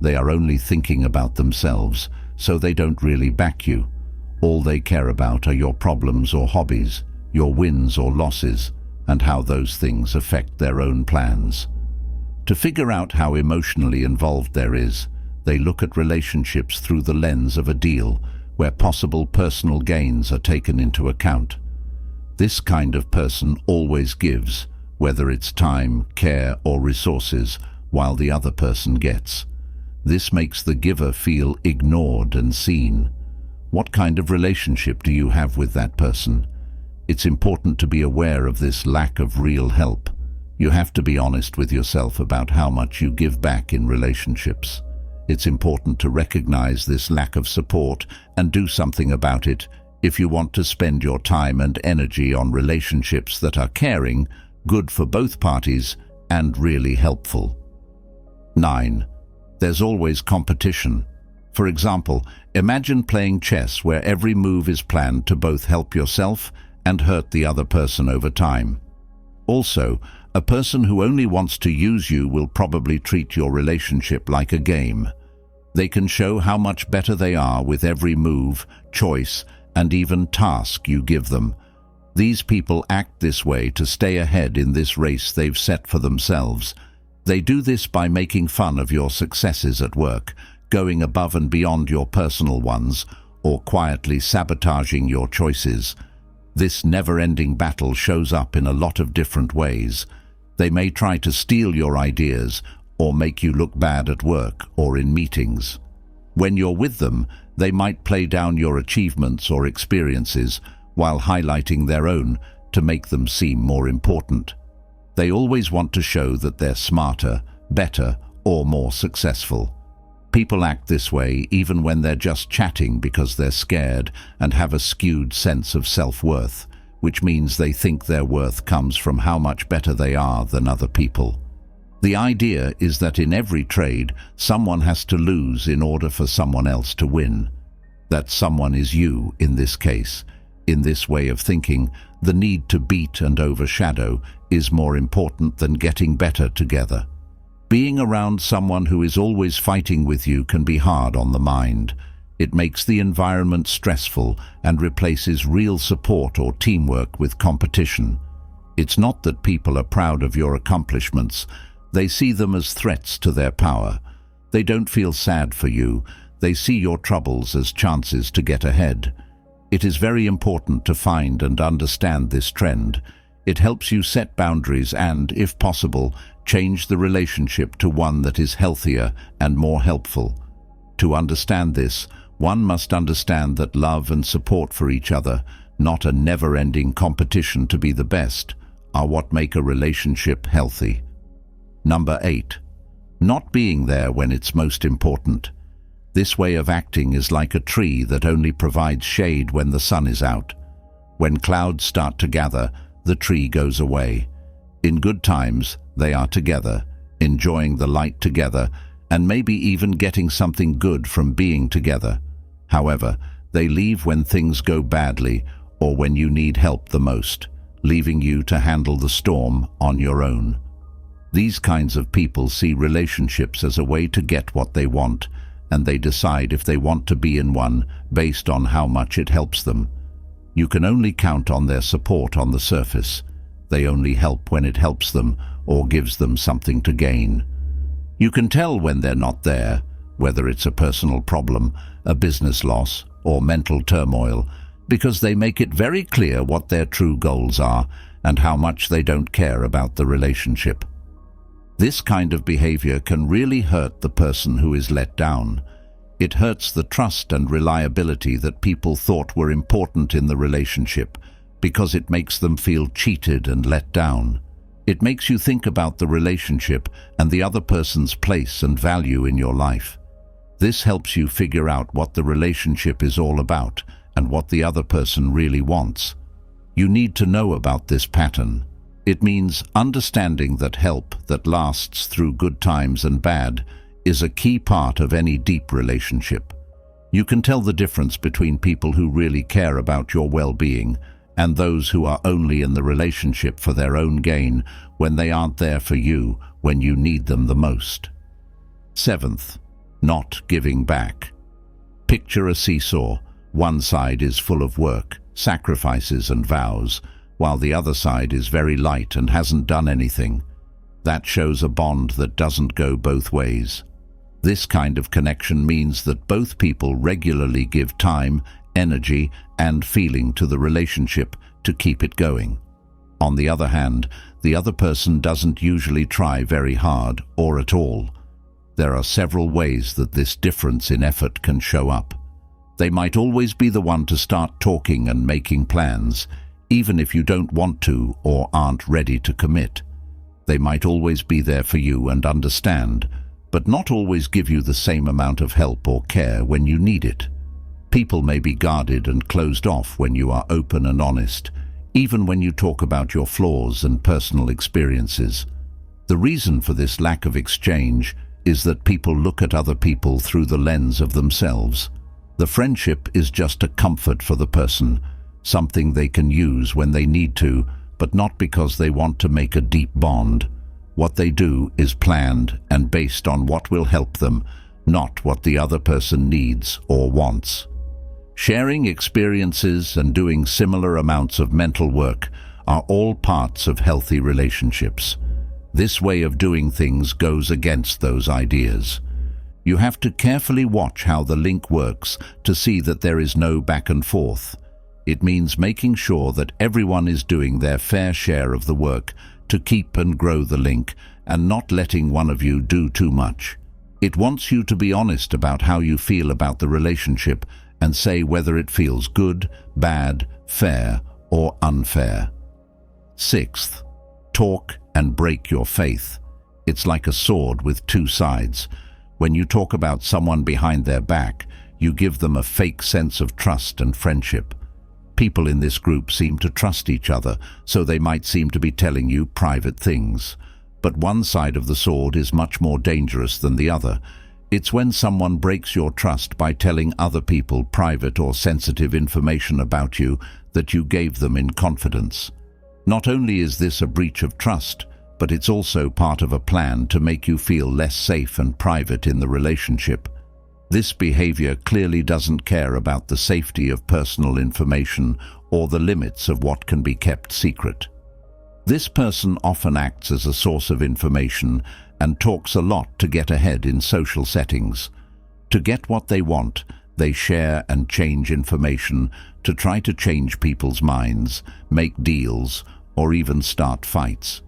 They are only thinking about themselves, so they don't really back you. All they care about are your problems or hobbies, your wins or losses, and how those things affect their own plans. To figure out how emotionally involved there is, they look at relationships through the lens of a deal, where possible personal gains are taken into account. This kind of person always gives, whether it's time, care, or resources, while the other person gets. This makes the giver feel ignored and seen. What kind of relationship do you have with that person? It's important to be aware of this lack of real help. You have to be honest with yourself about how much you give back in relationships. It's important to recognize this lack of support and do something about it if you want to spend your time and energy on relationships that are caring, good for both parties, and really helpful. 9. There's always competition. For example, imagine playing chess where every move is planned to both help yourself and hurt the other person over time. Also, a person who only wants to use you will probably treat your relationship like a game. They can show how much better they are with every move, choice, and even task you give them. These people act this way to stay ahead in this race they've set for themselves. They do this by making fun of your successes at work, going above and beyond your personal ones, or quietly sabotaging your choices. This never-ending battle shows up in a lot of different ways. They may try to steal your ideas or make you look bad at work or in meetings. When you're with them, they might play down your achievements or experiences while highlighting their own to make them seem more important. They always want to show that they're smarter, better, or more successful. People act this way even when they're just chatting because they're scared and have a skewed sense of self-worth, which means they think their worth comes from how much better they are than other people. The idea is that in every trade, someone has to lose in order for someone else to win. That someone is you in this case. In this way of thinking, the need to beat and overshadow is more important than getting better together. Being around someone who is always fighting with you can be hard on the mind. It makes the environment stressful and replaces real support or teamwork with competition. It's not that people are proud of your accomplishments. They see them as threats to their power. They don't feel sad for you. They see your troubles as chances to get ahead. It is very important to find and understand this trend. It helps you set boundaries and, if possible, change the relationship to one that is healthier and more helpful. To understand this, one must understand that love and support for each other, not a never-ending competition to be the best, are what make a relationship healthy. Number 8. Not being there when it's most important. This way of acting is like a tree that only provides shade when the sun is out. When clouds start to gather, the tree goes away. In good times, they are together, enjoying the light together, and maybe even getting something good from being together. However, they leave when things go badly or when you need help the most, leaving you to handle the storm on your own. These kinds of people see relationships as a way to get what they want, and they decide if they want to be in one based on how much it helps them. You can only count on their support on the surface. They only help when it helps them or gives them something to gain. You can tell when they're not there, whether it's a personal problem, a business loss, or mental turmoil, because they make it very clear what their true goals are and how much they don't care about the relationship. This kind of behavior can really hurt the person who is let down. It hurts the trust and reliability that people thought were important in the relationship, because it makes them feel cheated and let down. It makes you think about the relationship and the other person's place and value in your life. This helps you figure out what the relationship is all about and what the other person really wants. You need to know about this pattern. It means understanding that help that lasts through good times and bad is a key part of any deep relationship. You can tell the difference between people who really care about your well-being and those who are only in the relationship for their own gain when they aren't there for you when you need them the most. Seventh, not giving back. Picture a seesaw. One side is full of work, sacrifices and vows, while the other side is very light and hasn't done anything. That shows a bond that doesn't go both ways. This kind of connection means that both people regularly give time, energy, and feeling to the relationship to keep it going. On the other hand, the other person doesn't usually try very hard or at all. There are several ways that this difference in effort can show up. They might always be the one to start talking and making plans, even if you don't want to or aren't ready to commit. They might always be there for you and understand, but not always give you the same amount of help or care when you need it. People may be guarded and closed off when you are open and honest, even when you talk about your flaws and personal experiences. The reason for this lack of exchange is that people look at other people through the lens of themselves. The friendship is just a comfort for the person, something they can use when they need to, but not because they want to make a deep bond. What they do is planned and based on what will help them, not what the other person needs or wants. Sharing experiences and doing similar amounts of mental work are all parts of healthy relationships. This way of doing things goes against those ideas. You have to carefully watch how the link works to see that there is no back and forth. It means making sure that everyone is doing their fair share of the work to keep and grow the link and not letting one of you do too much. It wants you to be honest about how you feel about the relationship and say whether it feels good, bad, fair, or unfair. Sixth, talk and break your faith. It's like a sword with two sides. When you talk about someone behind their back, you give them a fake sense of trust and friendship. People in this group seem to trust each other, so they might seem to be telling you private things. But one side of the sword is much more dangerous than the other. It's when someone breaks your trust by telling other people private or sensitive information about you that you gave them in confidence. Not only is this a breach of trust, but it's also part of a plan to make you feel less safe and private in the relationship. This behavior clearly doesn't care about the safety of personal information or the limits of what can be kept secret. This person often acts as a source of information and talks a lot to get ahead in social settings. To get what they want, they share and change information to try to change people's minds, make deals, or even start fights.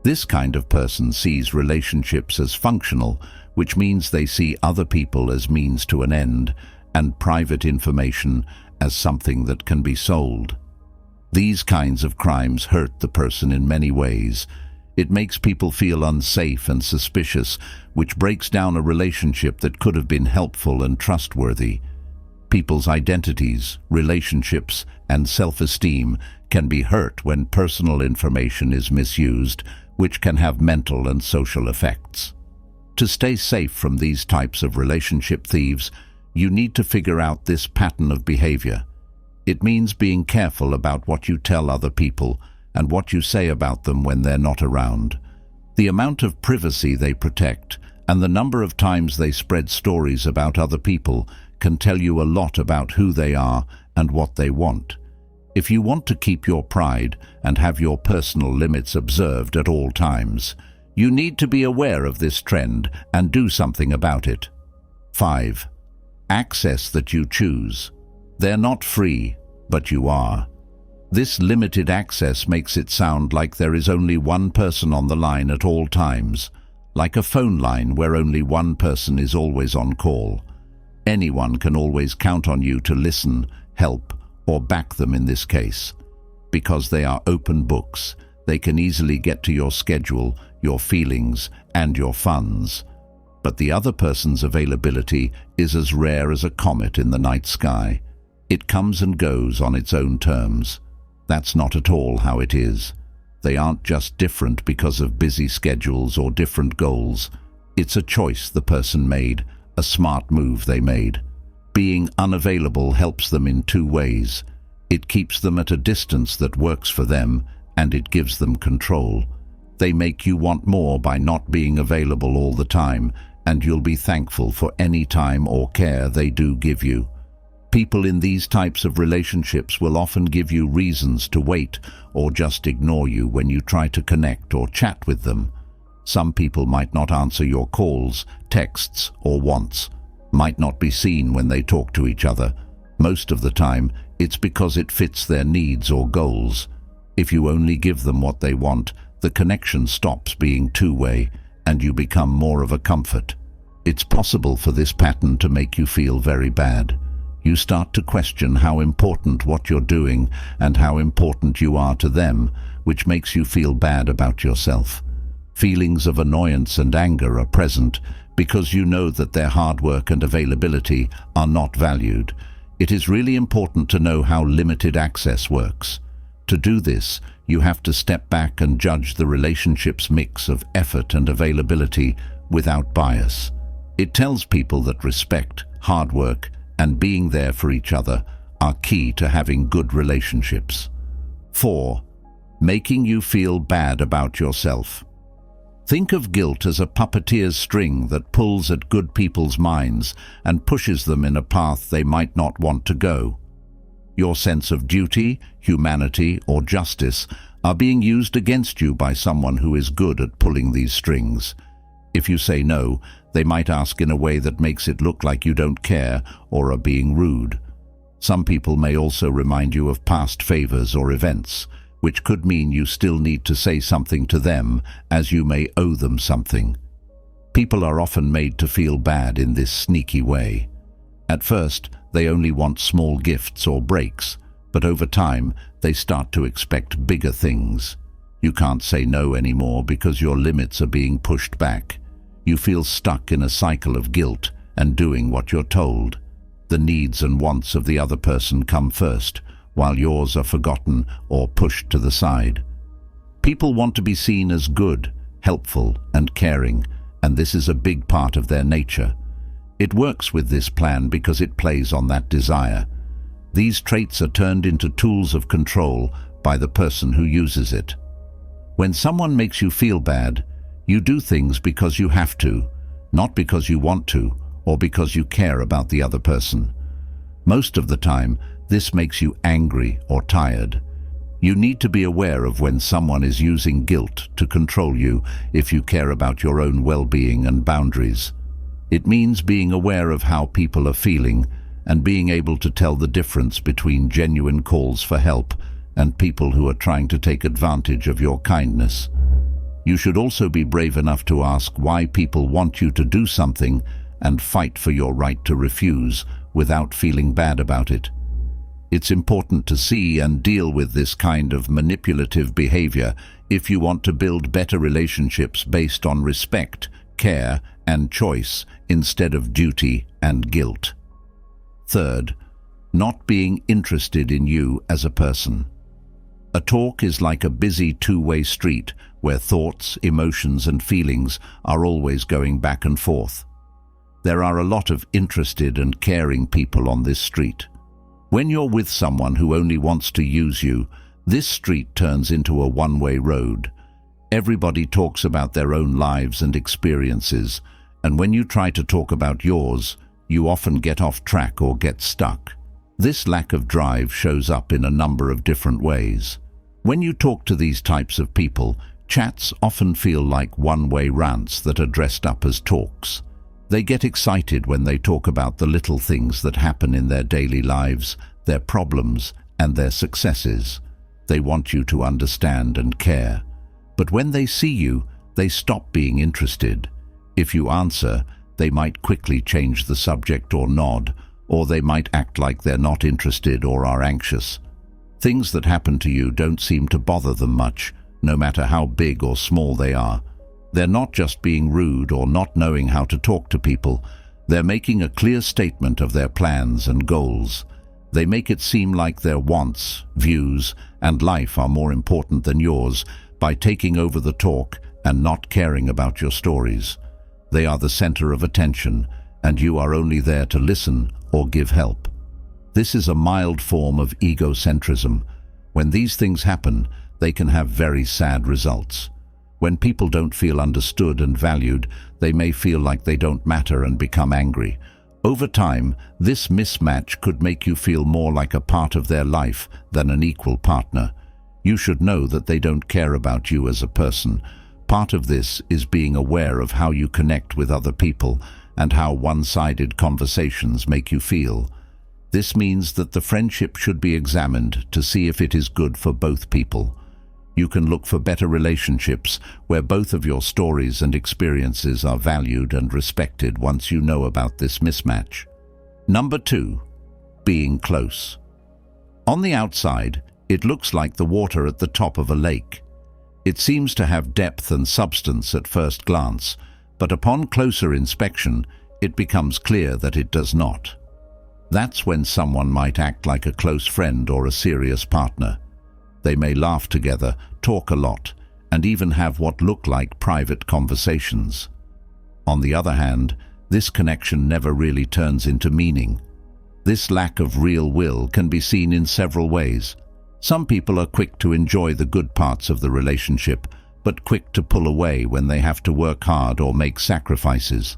This kind of person sees relationships as functional, which means they see other people as means to an end, and private information as something that can be sold. These kinds of crimes hurt the person in many ways. It makes people feel unsafe and suspicious, which breaks down a relationship that could have been helpful and trustworthy. People's identities, relationships, and self-esteem can be hurt when personal information is misused, which can have mental and social effects. To stay safe from these types of relationship thieves, you need to figure out this pattern of behavior. It means being careful about what you tell other people and what you say about them when they're not around. The amount of privacy they protect and the number of times they spread stories about other people can tell you a lot about who they are and what they want. If you want to keep your pride and have your personal limits observed at all times, you need to be aware of this trend and do something about it. 5. Access that you choose. They're not free, but you are. This limited access makes it sound like there is only one person on the line at all times, like a phone line where only one person is always on call. Anyone can always count on you to listen, help, or back them in this case. Because they are open books, they can easily get to your schedule, your feelings, and your funds. But the other person's availability is as rare as a comet in the night sky. It comes and goes on its own terms. That's not at all how it is. They aren't just different because of busy schedules or different goals. It's a choice the person made, a smart move they made. Being unavailable helps them in two ways. It keeps them at a distance that works for them, and it gives them control. They make you want more by not being available all the time, and you'll be thankful for any time or care they do give you. People in these types of relationships will often give you reasons to wait or just ignore you when you try to connect or chat with them. Some people might not answer your calls, texts, or wants, might not be seen when they talk to each other. Most of the time, it's because it fits their needs or goals. If you only give them what they want, the connection stops being two-way, and you become more of a comfort. It's possible for this pattern to make you feel very bad. You start to question how important what you're doing and how important you are to them, which makes you feel bad about yourself. Feelings of annoyance and anger are present because you know that their hard work and availability are not valued. It is really important to know how limited access works. To do this, you have to step back and judge the relationship's mix of effort and availability without bias. It tells people that respect, hard work, and being there for each other are key to having good relationships. 4. Making you feel bad about yourself. Think of guilt as a puppeteer's string that pulls at good people's minds and pushes them in a path they might not want to go. Your sense of duty, humanity, or justice are being used against you by someone who is good at pulling these strings. If you say no, they might ask in a way that makes it look like you don't care or are being rude. Some people may also remind you of past favors or events, which could mean you still need to say something to them, as you may owe them something. People are often made to feel bad in this sneaky way. At first, they only want small gifts or breaks, but over time, they start to expect bigger things. You can't say no anymore because your limits are being pushed back. You feel stuck in a cycle of guilt and doing what you're told. The needs and wants of the other person come first, while yours are forgotten or pushed to the side. People want to be seen as good, helpful, and caring, and this is a big part of their nature. It works with this plan because it plays on that desire. These traits are turned into tools of control by the person who uses it. When someone makes you feel bad, you do things because you have to, not because you want to or because you care about the other person. Most of the time, this makes you angry or tired. You need to be aware of when someone is using guilt to control you if you care about your own well-being and boundaries. It means being aware of how people are feeling and being able to tell the difference between genuine calls for help and people who are trying to take advantage of your kindness. You should also be brave enough to ask why people want you to do something and fight for your right to refuse without feeling bad about it. It's important to see and deal with this kind of manipulative behavior if you want to build better relationships based on respect, care, and choice instead of duty and guilt. 3rd, not being interested in you as a person. A talk is like a busy two-way street where thoughts, emotions, and feelings are always going back and forth. There are a lot of interested and caring people on this street. When you're with someone who only wants to use you, this street turns into a one-way road. Everybody talks about their own lives and experiences, and when you try to talk about yours, you often get off track or get stuck. This lack of drive shows up in a number of different ways. When you talk to these types of people, chats often feel like one-way rants that are dressed up as talks. They get excited when they talk about the little things that happen in their daily lives, their problems, and their successes. They want you to understand and care. But when they see you, they stop being interested. If you answer, they might quickly change the subject or nod, or they might act like they're not interested or are anxious. Things that happen to you don't seem to bother them much, no matter how big or small they are. They're not just being rude or not knowing how to talk to people. They're making a clear statement of their plans and goals. They make it seem like their wants, views, and life are more important than yours by taking over the talk and not caring about your stories. They are the center of attention, and you are only there to listen or give help. This is a mild form of egocentrism. When these things happen, they can have very sad results. When people don't feel understood and valued, they may feel like they don't matter and become angry. Over time, this mismatch could make you feel more like a part of their life than an equal partner. You should know that they don't care about you as a person. Part of this is being aware of how you connect with other people and how one-sided conversations make you feel. This means that the friendship should be examined to see if it is good for both people. You can look for better relationships where both of your stories and experiences are valued and respected once you know about this mismatch. Number 2, being close. On the outside, it looks like the water at the top of a lake. It seems to have depth and substance at first glance, but upon closer inspection, it becomes clear that it does not. That's when someone might act like a close friend or a serious partner. They may laugh together, talk a lot, and even have what look like private conversations. On the other hand, this connection never really turns into meaning. This lack of real will can be seen in several ways. Some people are quick to enjoy the good parts of the relationship, but quick to pull away when they have to work hard or make sacrifices.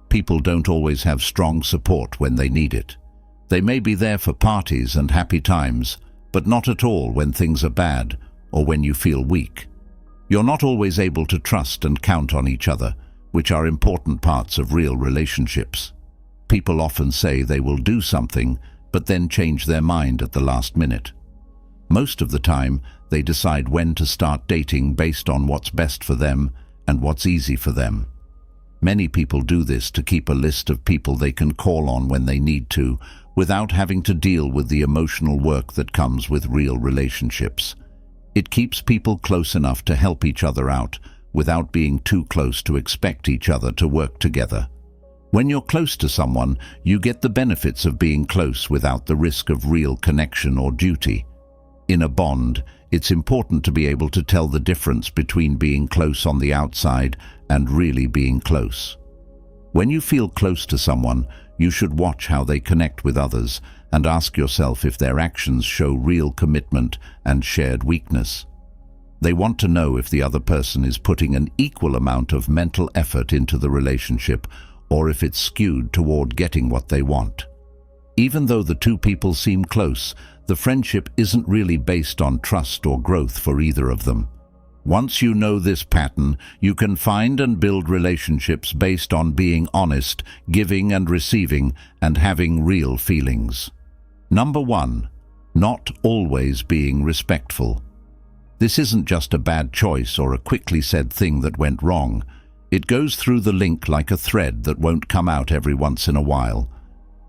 People don't always have strong support when they need it. They may be there for parties and happy times, but not at all when things are bad or when you feel weak. You're not always able to trust and count on each other, which are important parts of real relationships. People often say they will do something, but then change their mind at the last minute. Most of the time, they decide when to start dating based on what's best for them and what's easy for them. Many people do this to keep a list of people they can call on when they need to, without having to deal with the emotional work that comes with real relationships. It keeps people close enough to help each other out, without being too close to expect each other to work together. When you're close to someone, you get the benefits of being close without the risk of real connection or duty. In a bond, it's important to be able to tell the difference between being close on the outside and really being close. When you feel close to someone, you should watch how they connect with others and ask yourself if their actions show real commitment and shared weakness. They want to know if the other person is putting an equal amount of mental effort into the relationship or if it's skewed toward getting what they want. Even though the two people seem close, the friendship isn't really based on trust or growth for either of them. Once you know this pattern, you can find and build relationships based on being honest, giving and receiving, and having real feelings. Number 1, not always being respectful. This isn't just a bad choice or a quickly said thing that went wrong. It goes through the link like a thread that won't come out every once in a while.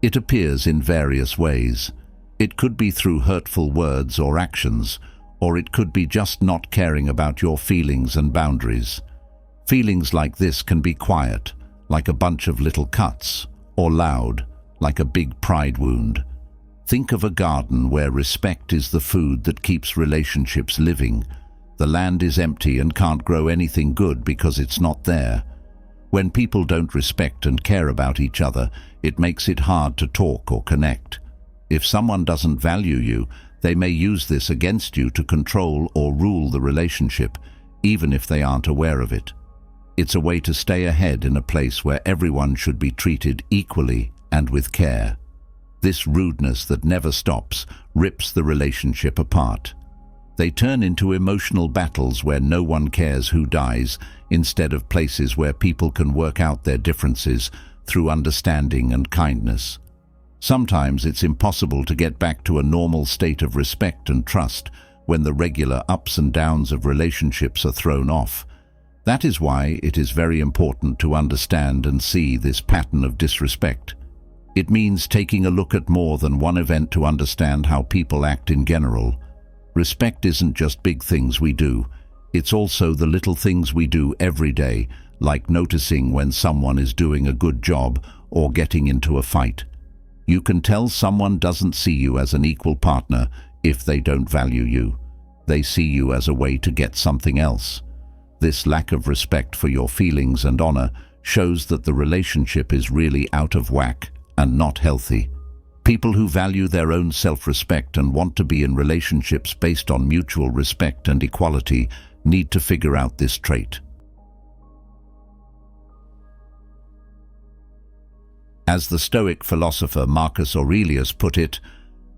It appears in various ways. It could be through hurtful words or actions, or it could be just not caring about your feelings and boundaries. Feelings like this can be quiet, like a bunch of little cuts, or loud, like a big pride wound. Think of a garden where respect is the food that keeps relationships living. The land is empty and can't grow anything good because it's not there. When people don't respect and care about each other, it makes it hard to talk or connect. If someone doesn't value you, they may use this against you to control or rule the relationship, even if they aren't aware of it. It's a way to stay ahead in a place where everyone should be treated equally and with care. This rudeness that never stops rips the relationship apart. They turn into emotional battles where no one cares who dies, instead of places where people can work out their differences through understanding and kindness. Sometimes it's impossible to get back to a normal state of respect and trust when the regular ups and downs of relationships are thrown off. That is why it is very important to understand and see this pattern of disrespect. It means taking a look at more than one event to understand how people act in general. Respect isn't just big things we do, it's also the little things we do every day, like noticing when someone is doing a good job or getting into a fight. You can tell someone doesn't see you as an equal partner if they don't value you. They see you as a way to get something else. This lack of respect for your feelings and honor shows that the relationship is really out of whack and not healthy. People who value their own self-respect and want to be in relationships based on mutual respect and equality need to figure out this trait. As the Stoic philosopher Marcus Aurelius put it,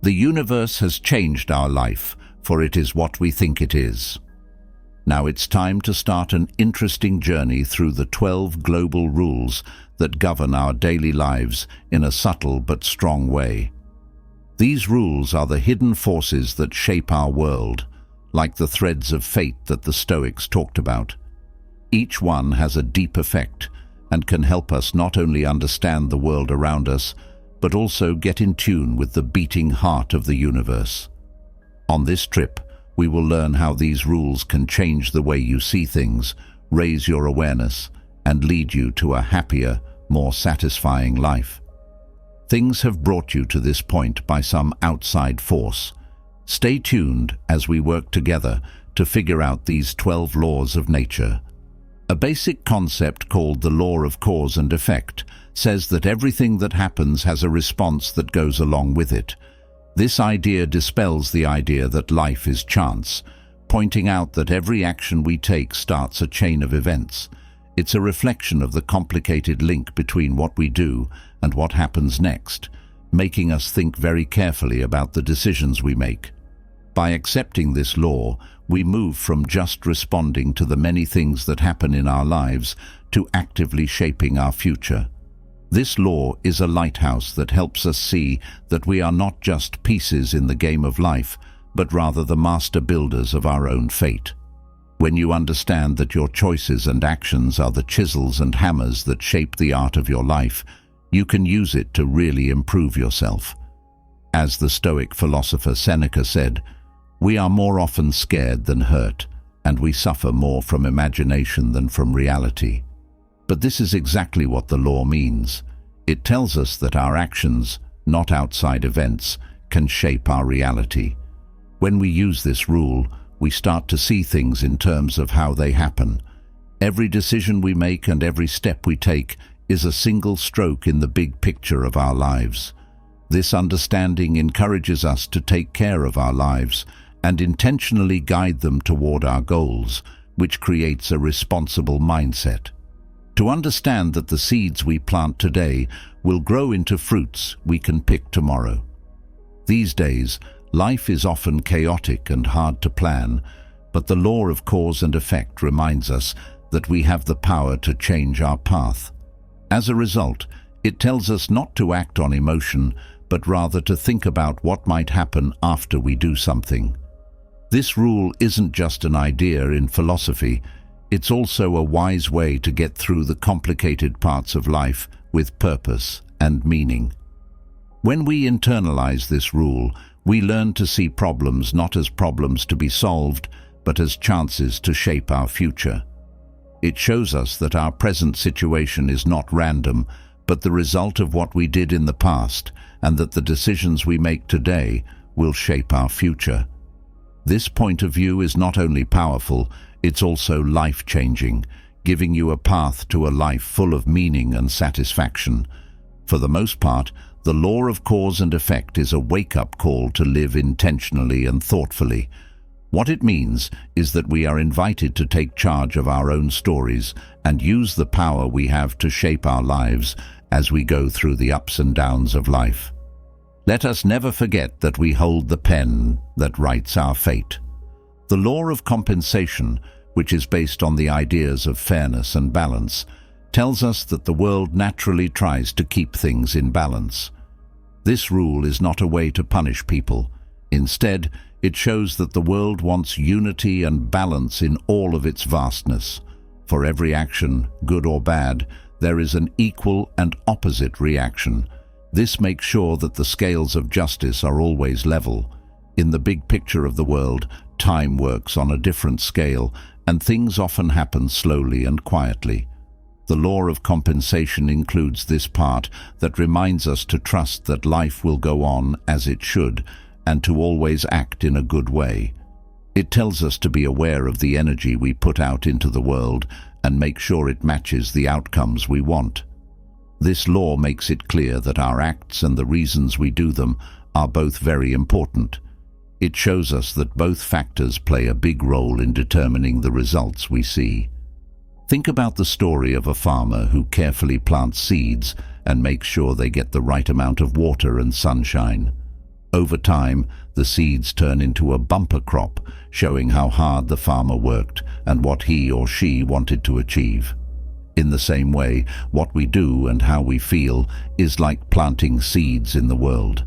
"The universe has changed our life, for it is what we think it is." Now it's time to start an interesting journey through the 12 global rules that govern our daily lives in a subtle but strong way. These rules are the hidden forces that shape our world, like the threads of fate that the Stoics talked about. Each one has a deep effect and can help us not only understand the world around us, but also get in tune with the beating heart of the universe. On this trip, we will learn how these rules can change the way you see things, raise your awareness, and lead you to a happier, more satisfying life. Things have brought you to this point by some outside force. Stay tuned as we work together to figure out these 12 laws of nature. A basic concept called the law of cause and effect says that everything that happens has a response that goes along with it. This idea dispels the idea that life is chance, pointing out that every action we take starts a chain of events. It's a reflection of the complicated link between what we do and what happens next, making us think very carefully about the decisions we make. By accepting this law, we move from just responding to the many things that happen in our lives to actively shaping our future. This law is a lighthouse that helps us see that we are not just pieces in the game of life, but rather the master builders of our own fate. When you understand that your choices and actions are the chisels and hammers that shape the art of your life, you can use it to really improve yourself. As the Stoic philosopher Seneca said, "We are more often scared than hurt, and we suffer more from imagination than from reality." But this is exactly what the law means. It tells us that our actions, not outside events, can shape our reality. When we use this rule, we start to see things in terms of how they happen. Every decision we make and every step we take is a single stroke in the big picture of our lives. This understanding encourages us to take care of our lives and intentionally guide them toward our goals, which creates a responsible mindset. To understand that the seeds we plant today will grow into fruits we can pick tomorrow. These days, life is often chaotic and hard to plan, but the law of cause and effect reminds us that we have the power to change our path. As a result, it tells us not to act on emotion, but rather to think about what might happen after we do something. This rule isn't just an idea in philosophy, it's also a wise way to get through the complicated parts of life with purpose and meaning. When we internalize this rule, we learn to see problems not as problems to be solved, but as chances to shape our future. It shows us that our present situation is not random, but the result of what we did in the past, and that the decisions we make today will shape our future. This point of view is not only powerful, it's also life-changing, giving you a path to a life full of meaning and satisfaction. For the most part, the law of cause and effect is a wake-up call to live intentionally and thoughtfully. What it means is that we are invited to take charge of our own stories and use the power we have to shape our lives as we go through the ups and downs of life. Let us never forget that we hold the pen that writes our fate. The law of compensation, which is based on the ideas of fairness and balance, tells us that the world naturally tries to keep things in balance. This rule is not a way to punish people. Instead, it shows that the world wants unity and balance in all of its vastness. For every action, good or bad, there is an equal and opposite reaction. This makes sure that the scales of justice are always level. In the big picture of the world, time works on a different scale, and things often happen slowly and quietly. The law of compensation includes this part that reminds us to trust that life will go on as it should, and to always act in a good way. It tells us to be aware of the energy we put out into the world and make sure it matches the outcomes we want. This law makes it clear that our acts and the reasons we do them are both very important. It shows us that both factors play a big role in determining the results we see. Think about the story of a farmer who carefully plants seeds and makes sure they get the right amount of water and sunshine. Over time, the seeds turn into a bumper crop, showing how hard the farmer worked and what he or she wanted to achieve. In the same way, what we do and how we feel is like planting seeds in the world.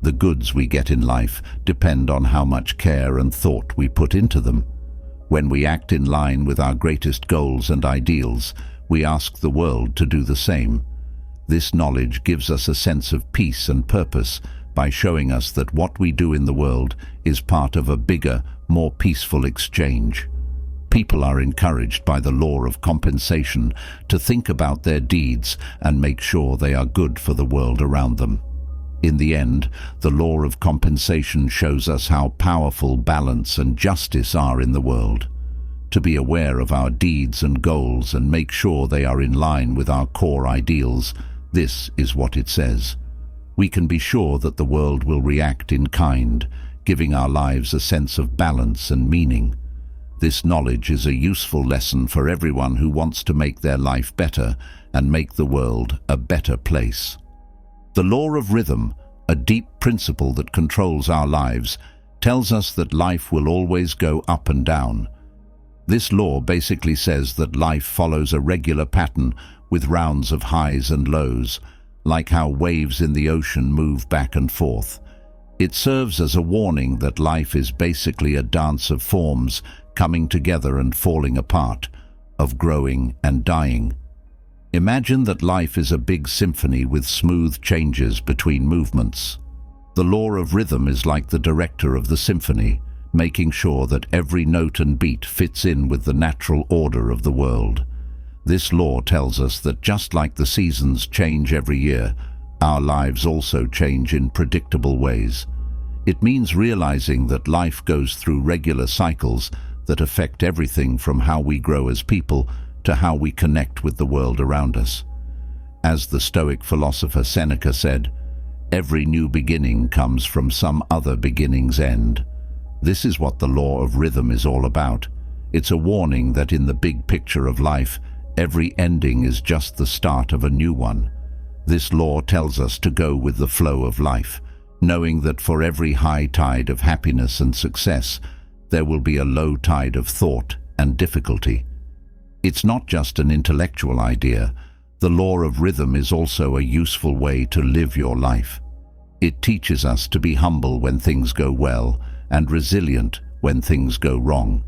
The goods we get in life depend on how much care and thought we put into them. When we act in line with our greatest goals and ideals, we ask the world to do the same. This knowledge gives us a sense of peace and purpose by showing us that what we do in the world is part of a bigger, more peaceful exchange. People are encouraged by the law of compensation to think about their deeds and make sure they are good for the world around them. In the end, the law of compensation shows us how powerful balance and justice are in the world. To be aware of our deeds and goals and make sure they are in line with our core ideals, this is what it says. We can be sure that the world will react in kind, giving our lives a sense of balance and meaning. This knowledge is a useful lesson for everyone who wants to make their life better and make the world a better place. The law of rhythm, a deep principle that controls our lives, tells us that life will always go up and down. This law basically says that life follows a regular pattern with rounds of highs and lows, like how waves in the ocean move back and forth. It serves as a warning that life is basically a dance of forms coming together and falling apart, of growing and dying. Imagine that life is a big symphony with smooth changes between movements. The law of rhythm is like the director of the symphony, making sure that every note and beat fits in with the natural order of the world. This law tells us that just like the seasons change every year, our lives also change in predictable ways. It means realizing that life goes through regular cycles that affect everything from how we grow as people to how we connect with the world around us. As the Stoic philosopher Seneca said, "Every new beginning comes from some other beginning's end." This is what the law of rhythm is all about. It's a warning that in the big picture of life, every ending is just the start of a new one. This law tells us to go with the flow of life, knowing that for every high tide of happiness and success, there will be a low tide of thought and difficulty. It's not just an intellectual idea. The law of rhythm is also a useful way to live your life. It teaches us to be humble when things go well and resilient when things go wrong.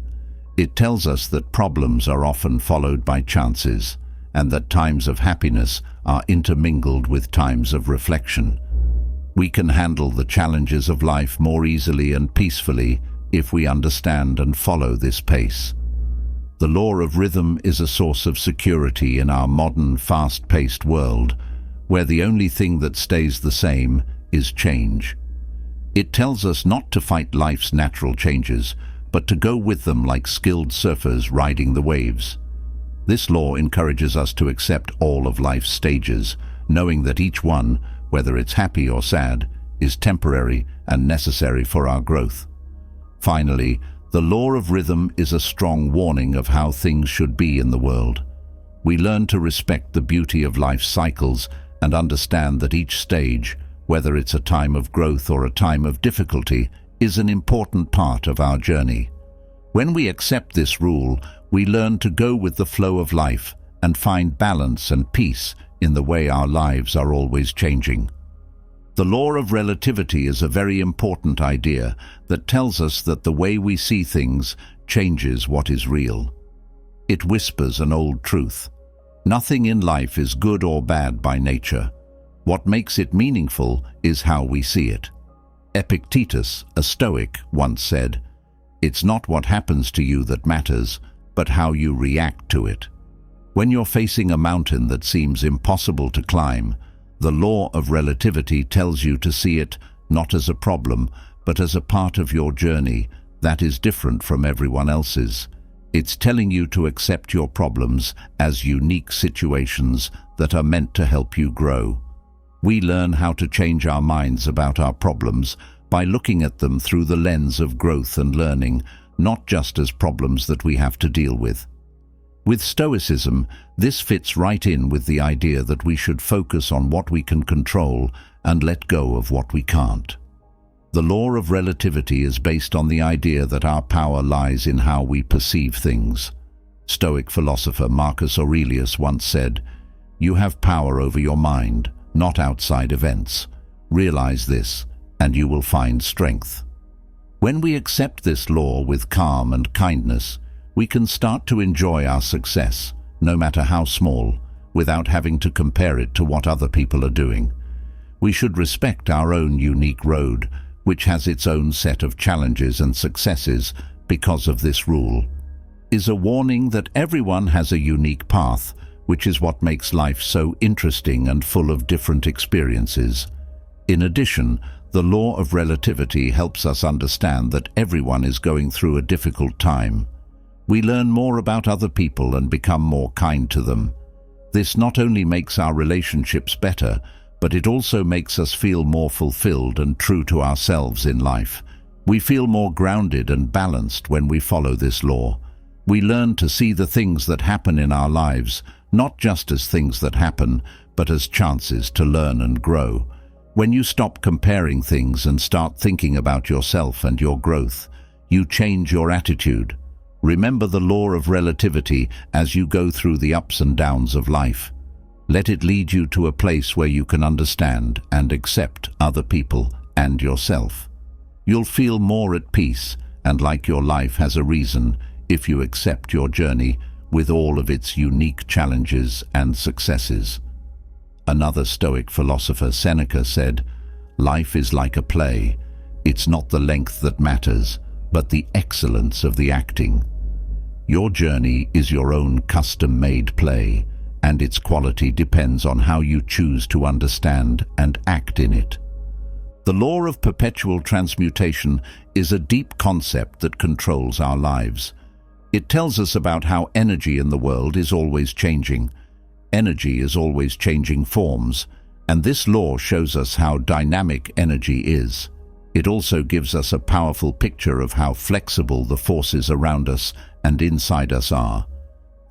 It tells us that problems are often followed by chances and that times of happiness are intermingled with times of reflection. We can handle the challenges of life more easily and peacefully if we understand and follow this pace. The law of rhythm is a source of security in our modern, fast-paced world, where the only thing that stays the same is change. It tells us not to fight life's natural changes, but to go with them like skilled surfers riding the waves. This law encourages us to accept all of life's stages, knowing that each one, whether it's happy or sad, is temporary and necessary for our growth. Finally, the law of rhythm is a strong warning of how things should be in the world. We learn to respect the beauty of life's cycles and understand that each stage, whether it's a time of growth or a time of difficulty, is an important part of our journey. When we accept this rule, we learn to go with the flow of life and find balance and peace in the way our lives are always changing. The law of relativity is a very important idea that tells us that the way we see things changes what is real. It whispers an old truth. Nothing in life is good or bad by nature. What makes it meaningful is how we see it. Epictetus, a Stoic, once said, "It's not what happens to you that matters, but how you react to it." When you're facing a mountain that seems impossible to climb, the law of relativity tells you to see it not as a problem, but as a part of your journey that is different from everyone else's. It's telling you to accept your problems as unique situations that are meant to help you grow. We learn how to change our minds about our problems by looking at them through the lens of growth and learning, not just as problems that we have to deal with. With Stoicism, this fits right in with the idea that we should focus on what we can control and let go of what we can't. The law of relativity is based on the idea that our power lies in how we perceive things. Stoic philosopher Marcus Aurelius once said, "You have power over your mind, not outside events. Realize this, and you will find strength." When we accept this law with calm and kindness, we can start to enjoy our success, no matter how small, without having to compare it to what other people are doing. We should respect our own unique road, which has its own set of challenges and successes because of this rule. Is a warning that everyone has a unique path, which is what makes life so interesting and full of different experiences. In addition, the law of relativity helps us understand that everyone is going through a difficult time. We learn more about other people and become more kind to them. This not only makes our relationships better, but it also makes us feel more fulfilled and true to ourselves in life. We feel more grounded and balanced when we follow this law. We learn to see the things that happen in our lives, not just as things that happen, but as chances to learn and grow. When you stop comparing things and start thinking about yourself and your growth, you change your attitude. Remember the law of relativity as you go through the ups and downs of life. Let it lead you to a place where you can understand and accept other people and yourself. You'll feel more at peace and like your life has a reason if you accept your journey with all of its unique challenges and successes. Another Stoic philosopher, Seneca, said, "Life is like a play. It's not the length that matters, but the excellence of the acting." Your journey is your own custom-made play, and its quality depends on how you choose to understand and act in it. The law of perpetual transmutation is a deep concept that controls our lives. It tells us about how energy in the world is always changing. Energy is always changing forms, and this law shows us how dynamic energy is. It also gives us a powerful picture of how flexible the forces around us and inside us are.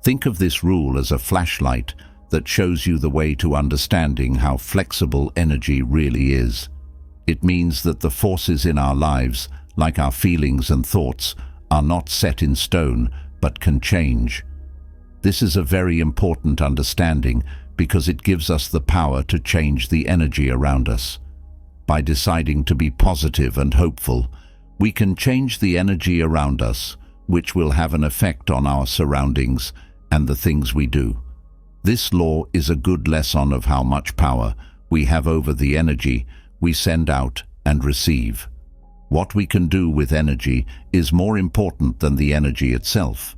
Think of this rule as a flashlight that shows you the way to understanding how flexible energy really is. It means that the forces in our lives, like our feelings and thoughts, are not set in stone, but can change. This is a very important understanding because it gives us the power to change the energy around us. By deciding to be positive and hopeful, we can change the energy around us, which will have an effect on our surroundings and the things we do. This law is a good lesson of how much power we have over the energy we send out and receive. What we can do with energy is more important than the energy itself.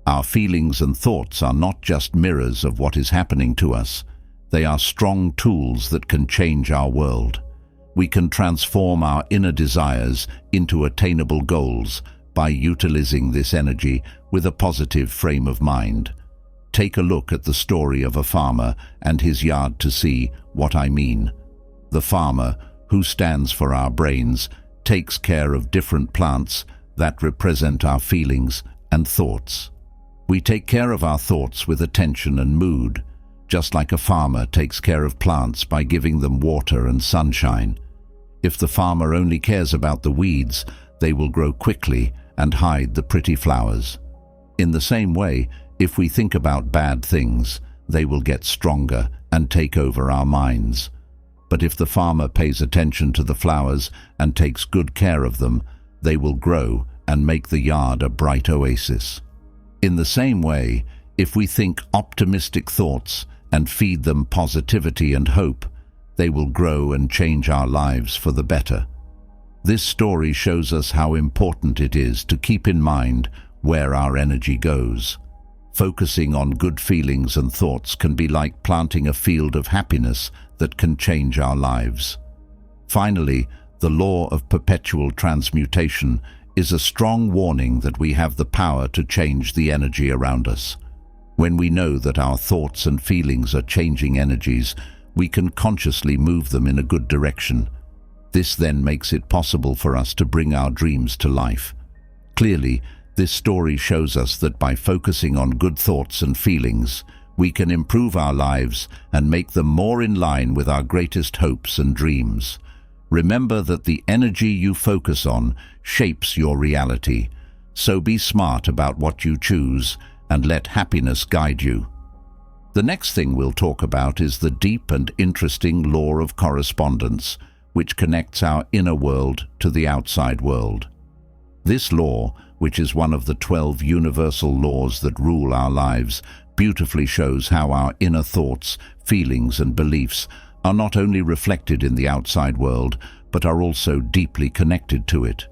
Our feelings and thoughts are not just mirrors of what is happening to us. They are strong tools that can change our world. We can transform our inner desires into attainable goals by utilizing this energy with a positive frame of mind. Take a look at the story of a farmer and his yard to see what I mean. The farmer, who stands for our brains, takes care of different plants that represent our feelings and thoughts. We take care of our thoughts with attention and mood. just like a farmer takes care of plants by giving them water and sunshine. If the farmer only cares about the weeds, they will grow quickly and hide the pretty flowers. In the same way, if we think about bad things, they will get stronger and take over our minds. But if the farmer pays attention to the flowers and takes good care of them, they will grow and make the yard a bright oasis. In the same way, if we think optimistic thoughts and feed them positivity and hope, they will grow and change our lives for the better. This story shows us how important it is to keep in mind where our energy goes. Focusing on good feelings and thoughts can be like planting a field of happiness that can change our lives. Finally, the law of perpetual transmutation is a strong warning that we have the power to change the energy around us. When we know that our thoughts and feelings are changing energies, we can consciously move them in a good direction. This then makes it possible for us to bring our dreams to life. Clearly, this story shows us that by focusing on good thoughts and feelings, we can improve our lives and make them more in line with our greatest hopes and dreams. Remember that the energy you focus on shapes your reality, so be smart about what you choose and let happiness guide you. The next thing we'll talk about is the deep and interesting law of correspondence, which connects our inner world to the outside world. This law, which is one of the 12 universal laws that rule our lives, beautifully shows how our inner thoughts, feelings, and beliefs are not only reflected in the outside world, but are also deeply connected to it.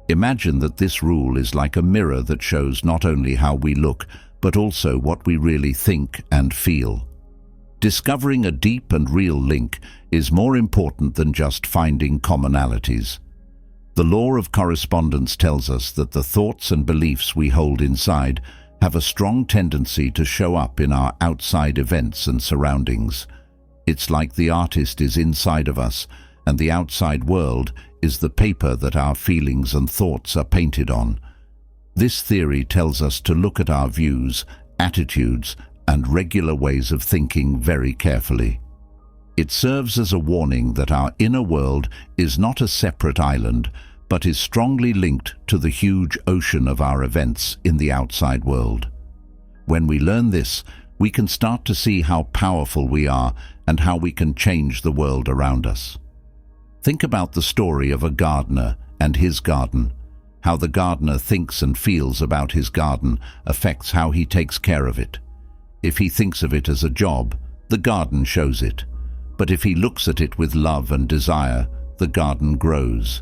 Imagine that this rule is like a mirror that shows not only how we look, but also what we really think and feel. Discovering a deep and real link is more important than just finding commonalities. The law of correspondence tells us that the thoughts and beliefs we hold inside have a strong tendency to show up in our outside events and surroundings. It's like the artist is inside of us, and the outside world is the paper that our feelings and thoughts are painted on. This theory tells us to look at our views, attitudes, and regular ways of thinking very carefully. It serves as a warning that our inner world is not a separate island, but is strongly linked to the huge ocean of our events in the outside world. When we learn this, we can start to see how powerful we are and how we can change the world around us. Think about the story of a gardener and his garden. How the gardener thinks and feels about his garden affects how he takes care of it. If he thinks of it as a job, the garden shows it. But if he looks at it with love and desire, the garden grows.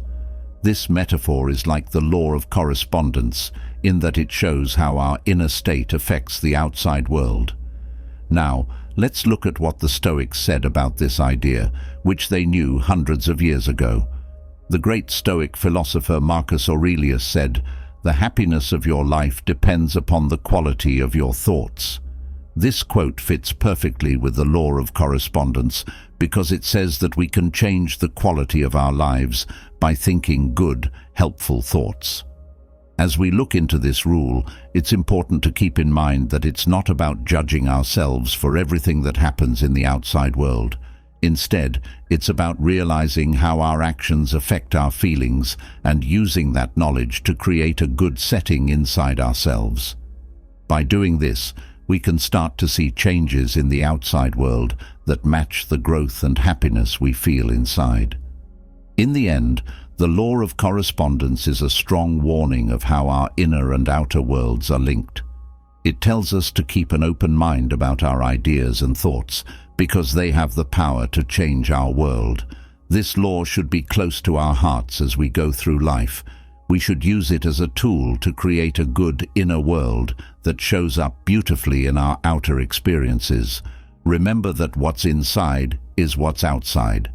This metaphor is like the law of correspondence, in that it shows how our inner state affects the outside world. Now, let's look at what the Stoics said about this idea, which they knew hundreds of years ago. The great Stoic philosopher Marcus Aurelius said, "The happiness of your life depends upon the quality of your thoughts." This quote fits perfectly with the law of correspondence because it says that we can change the quality of our lives by thinking good, helpful thoughts. As we look into this rule, it's important to keep in mind that it's not about judging ourselves for everything that happens in the outside world. Instead, it's about realizing how our actions affect our feelings and using that knowledge to create a good setting inside ourselves. By doing this, we can start to see changes in the outside world that match the growth and happiness we feel inside. In the end, the law of correspondence is a strong warning of how our inner and outer worlds are linked. It tells us to keep an open mind about our ideas and thoughts because they have the power to change our world. This law should be close to our hearts as we go through life. We should use it as a tool to create a good inner world that shows up beautifully in our outer experiences. Remember that what's inside is what's outside.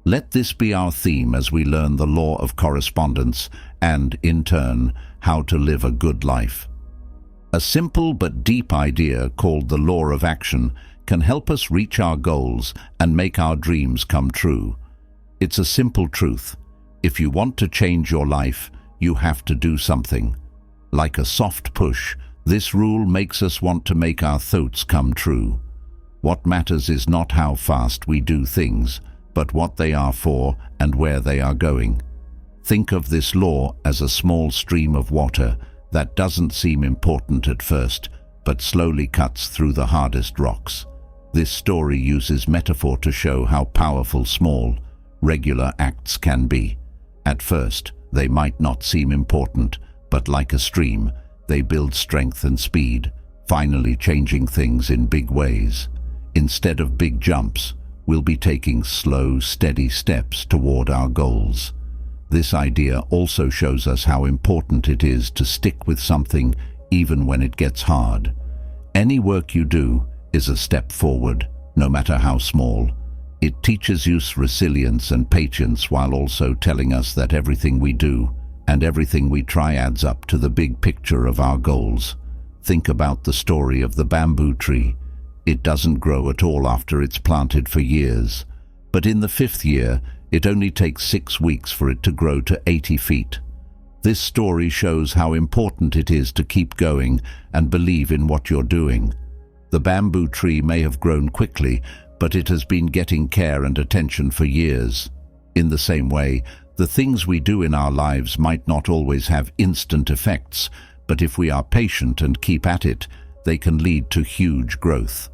Let this be our theme as we learn the law of correspondence and, in turn, how to live a good life. A simple but deep idea called the law of action can help us reach our goals and make our dreams come true. It's a simple truth. If you want to change your life, you have to do something. Like a soft push, this rule makes us want to make our thoughts come true. What matters is not how fast we do things, but what they are for and where they are going. Think of this law as a small stream of water that doesn't seem important at first, but slowly cuts through the hardest rocks. This story uses metaphor to show how powerful small, regular acts can be. At first, they might not seem important, but like a stream, they build strength and speed, finally changing things in big ways. Instead of big jumps, we'll be taking slow, steady steps toward our goals. This idea also shows us how important it is to stick with something even when it gets hard. Any work you do is a step forward, no matter how small. It teaches us resilience and patience while also telling us that everything we do and everything we try adds up to the big picture of our goals. Think about the story of the bamboo tree. It doesn't grow at all after it's planted for years, but in the 5th year, it only takes 6 weeks for it to grow to 80 feet. This story shows how important it is to keep going and believe in what you're doing. The bamboo tree may have grown quickly, but it has been getting care and attention for years. In the same way, the things we do in our lives might not always have instant effects, but if we are patient and keep at it, they can lead to huge growth.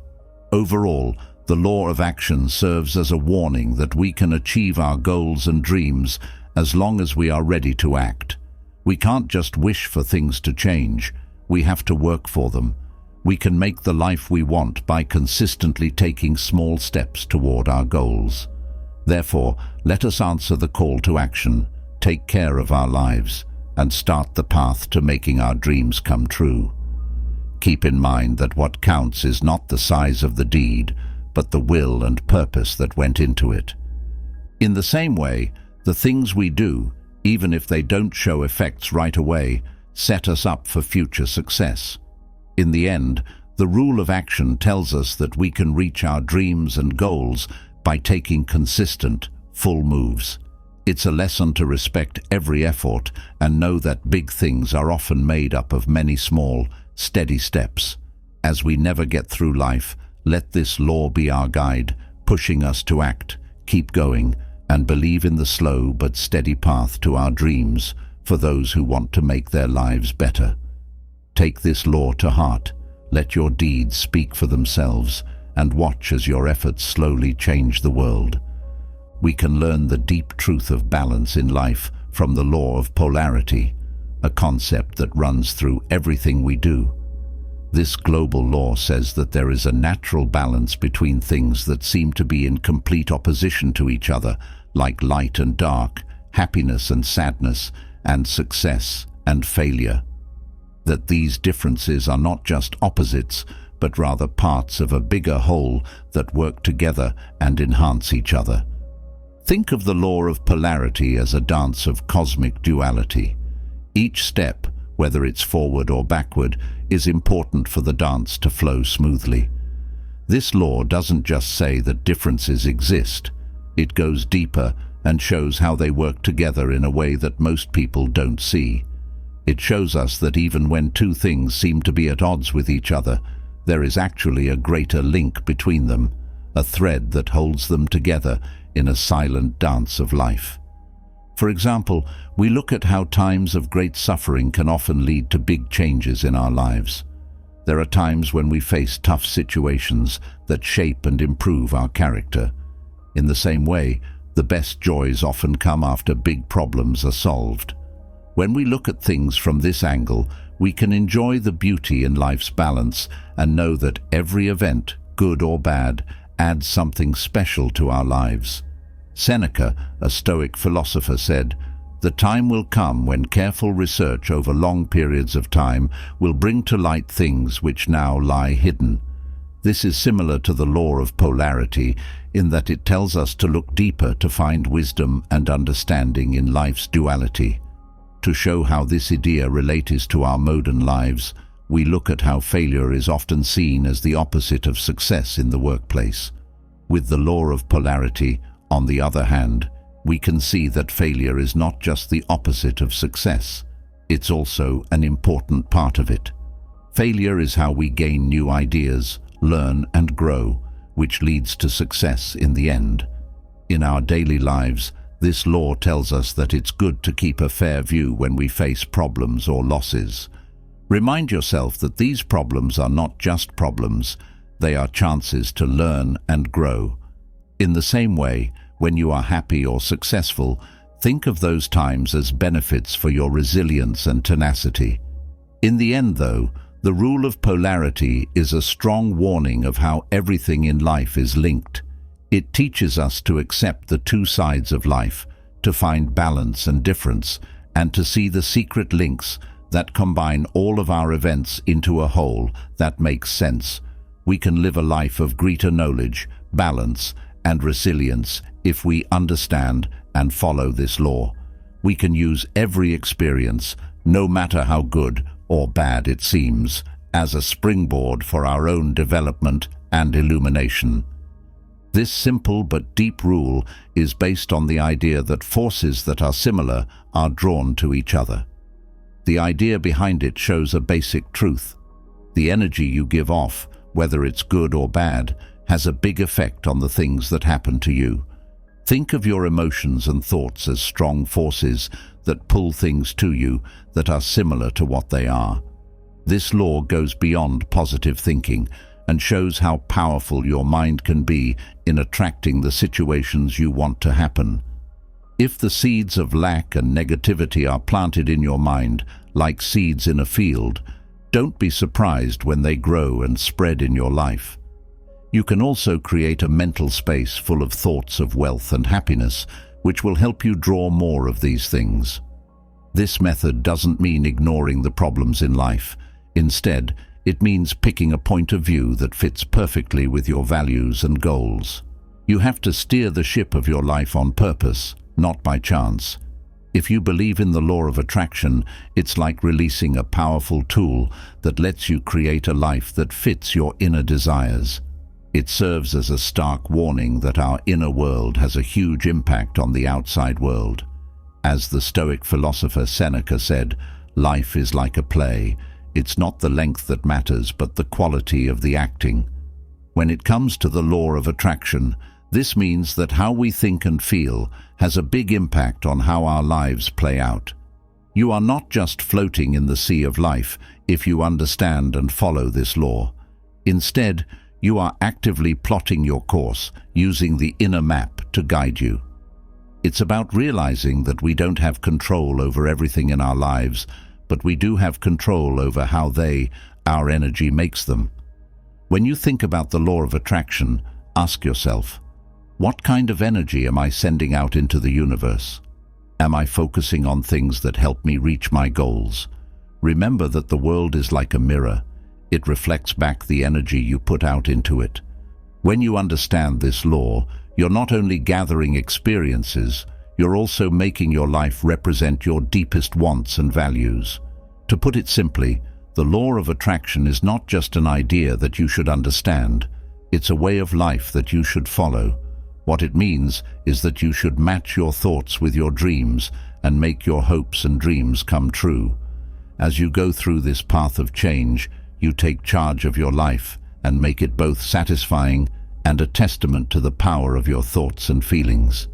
Overall, the law of action serves as a warning that we can achieve our goals and dreams as long as we are ready to act. We can't just wish for things to change. We have to work for them. We can make the life we want by consistently taking small steps toward our goals. Therefore, let us answer the call to action, take care of our lives, and start the path to making our dreams come true. Keep in mind that what counts is not the size of the deed, but the will and purpose that went into it. In the same way, the things we do, even if they don't show effects right away, set us up for future success. In the end, the rule of action tells us that we can reach our dreams and goals by taking consistent, full moves. It's a lesson to respect every effort and know that big things are often made up of many small, steady steps. As we never get through life, let this law be our guide, pushing us to act, keep going, and believe in the slow but steady path to our dreams for those who want to make their lives better. Take this law to heart, let your deeds speak for themselves, and watch as your efforts slowly change the world. We can learn the deep truth of balance in life from the law of polarity, a concept that runs through everything we do. This global law says that there is a natural balance between things that seem to be in complete opposition to each other, like light and dark, happiness and sadness, and success and failure. That these differences are not just opposites, but rather parts of a bigger whole that work together and enhance each other. Think of the law of polarity as a dance of cosmic duality. Each step, whether it's forward or backward, is important for the dance to flow smoothly. This law doesn't just say that differences exist. It goes deeper and shows how they work together in a way that most people don't see. It shows us that even when two things seem to be at odds with each other, there is actually a greater link between them, a thread that holds them together in a silent dance of life. For example, we look at how times of great suffering can often lead to big changes in our lives. There are times when we face tough situations that shape and improve our character. In the same way, the best joys often come after big problems are solved. When we look at things from this angle, we can enjoy the beauty in life's balance and know that every event, good or bad, adds something special to our lives. Seneca, a Stoic philosopher, said, "The time will come when careful research over long periods of time will bring to light things which now lie hidden." This is similar to the law of polarity in that it tells us to look deeper to find wisdom and understanding in life's duality. To show how this idea relates to our modern lives, we look at how failure is often seen as the opposite of success in the workplace. With the law of polarity, on the other hand, we can see that failure is not just the opposite of success, it's also an important part of it. Failure is how we gain new ideas, learn and grow, which leads to success in the end. In our daily lives, this law tells us that it's good to keep a fair view when we face problems or losses. Remind yourself that these problems are not just problems, they are chances to learn and grow. In the same way, when you are happy or successful, think of those times as benefits for your resilience and tenacity. In the end, though, the rule of polarity is a strong warning of how everything in life is linked. It teaches us to accept the two sides of life, to find balance and difference, and to see the secret links that combine all of our events into a whole that makes sense. We can live a life of greater knowledge, balance, and resilience if we understand and follow this law. We can use every experience, no matter how good or bad it seems, as a springboard for our own development and illumination. This simple but deep rule is based on the idea that forces that are similar are drawn to each other. The idea behind it shows a basic truth. The energy you give off, whether it's good or bad, has a big effect on the things that happen to you. Think of your emotions and thoughts as strong forces that pull things to you that are similar to what they are. This law goes beyond positive thinking and shows how powerful your mind can be in attracting the situations you want to happen. If the seeds of lack and negativity are planted in your mind, like seeds in a field, don't be surprised when they grow and spread in your life. You can also create a mental space full of thoughts of wealth and happiness, which will help you draw more of these things. This method doesn't mean ignoring the problems in life. Instead, it means picking a point of view that fits perfectly with your values and goals. You have to steer the ship of your life on purpose, not by chance. If you believe in the law of attraction, it's like releasing a powerful tool that lets you create a life that fits your inner desires. It serves as a stark warning that our inner world has a huge impact on the outside world. As the Stoic philosopher Seneca said, life is like a play. It's not the length that matters, but the quality of the acting. When it comes to the law of attraction, this means that how we think and feel has a big impact on how our lives play out. You are not just floating in the sea of life if you understand and follow this law. Instead, you are actively plotting your course, using the inner map to guide you. It's about realizing that we don't have control over everything in our lives, but we do have control over how our energy makes them. When you think about the law of attraction, ask yourself, what kind of energy am I sending out into the universe? Am I focusing on things that help me reach my goals? Remember that the world is like a mirror. It reflects back the energy you put out into it. When you understand this law, you're not only gathering experiences, you're also making your life represent your deepest wants and values. To put it simply, the law of attraction is not just an idea that you should understand. It's a way of life that you should follow. What it means is that you should match your thoughts with your dreams and make your hopes and dreams come true. As you go through this path of change, you take charge of your life and make it both satisfying and a testament to the power of your thoughts and feelings.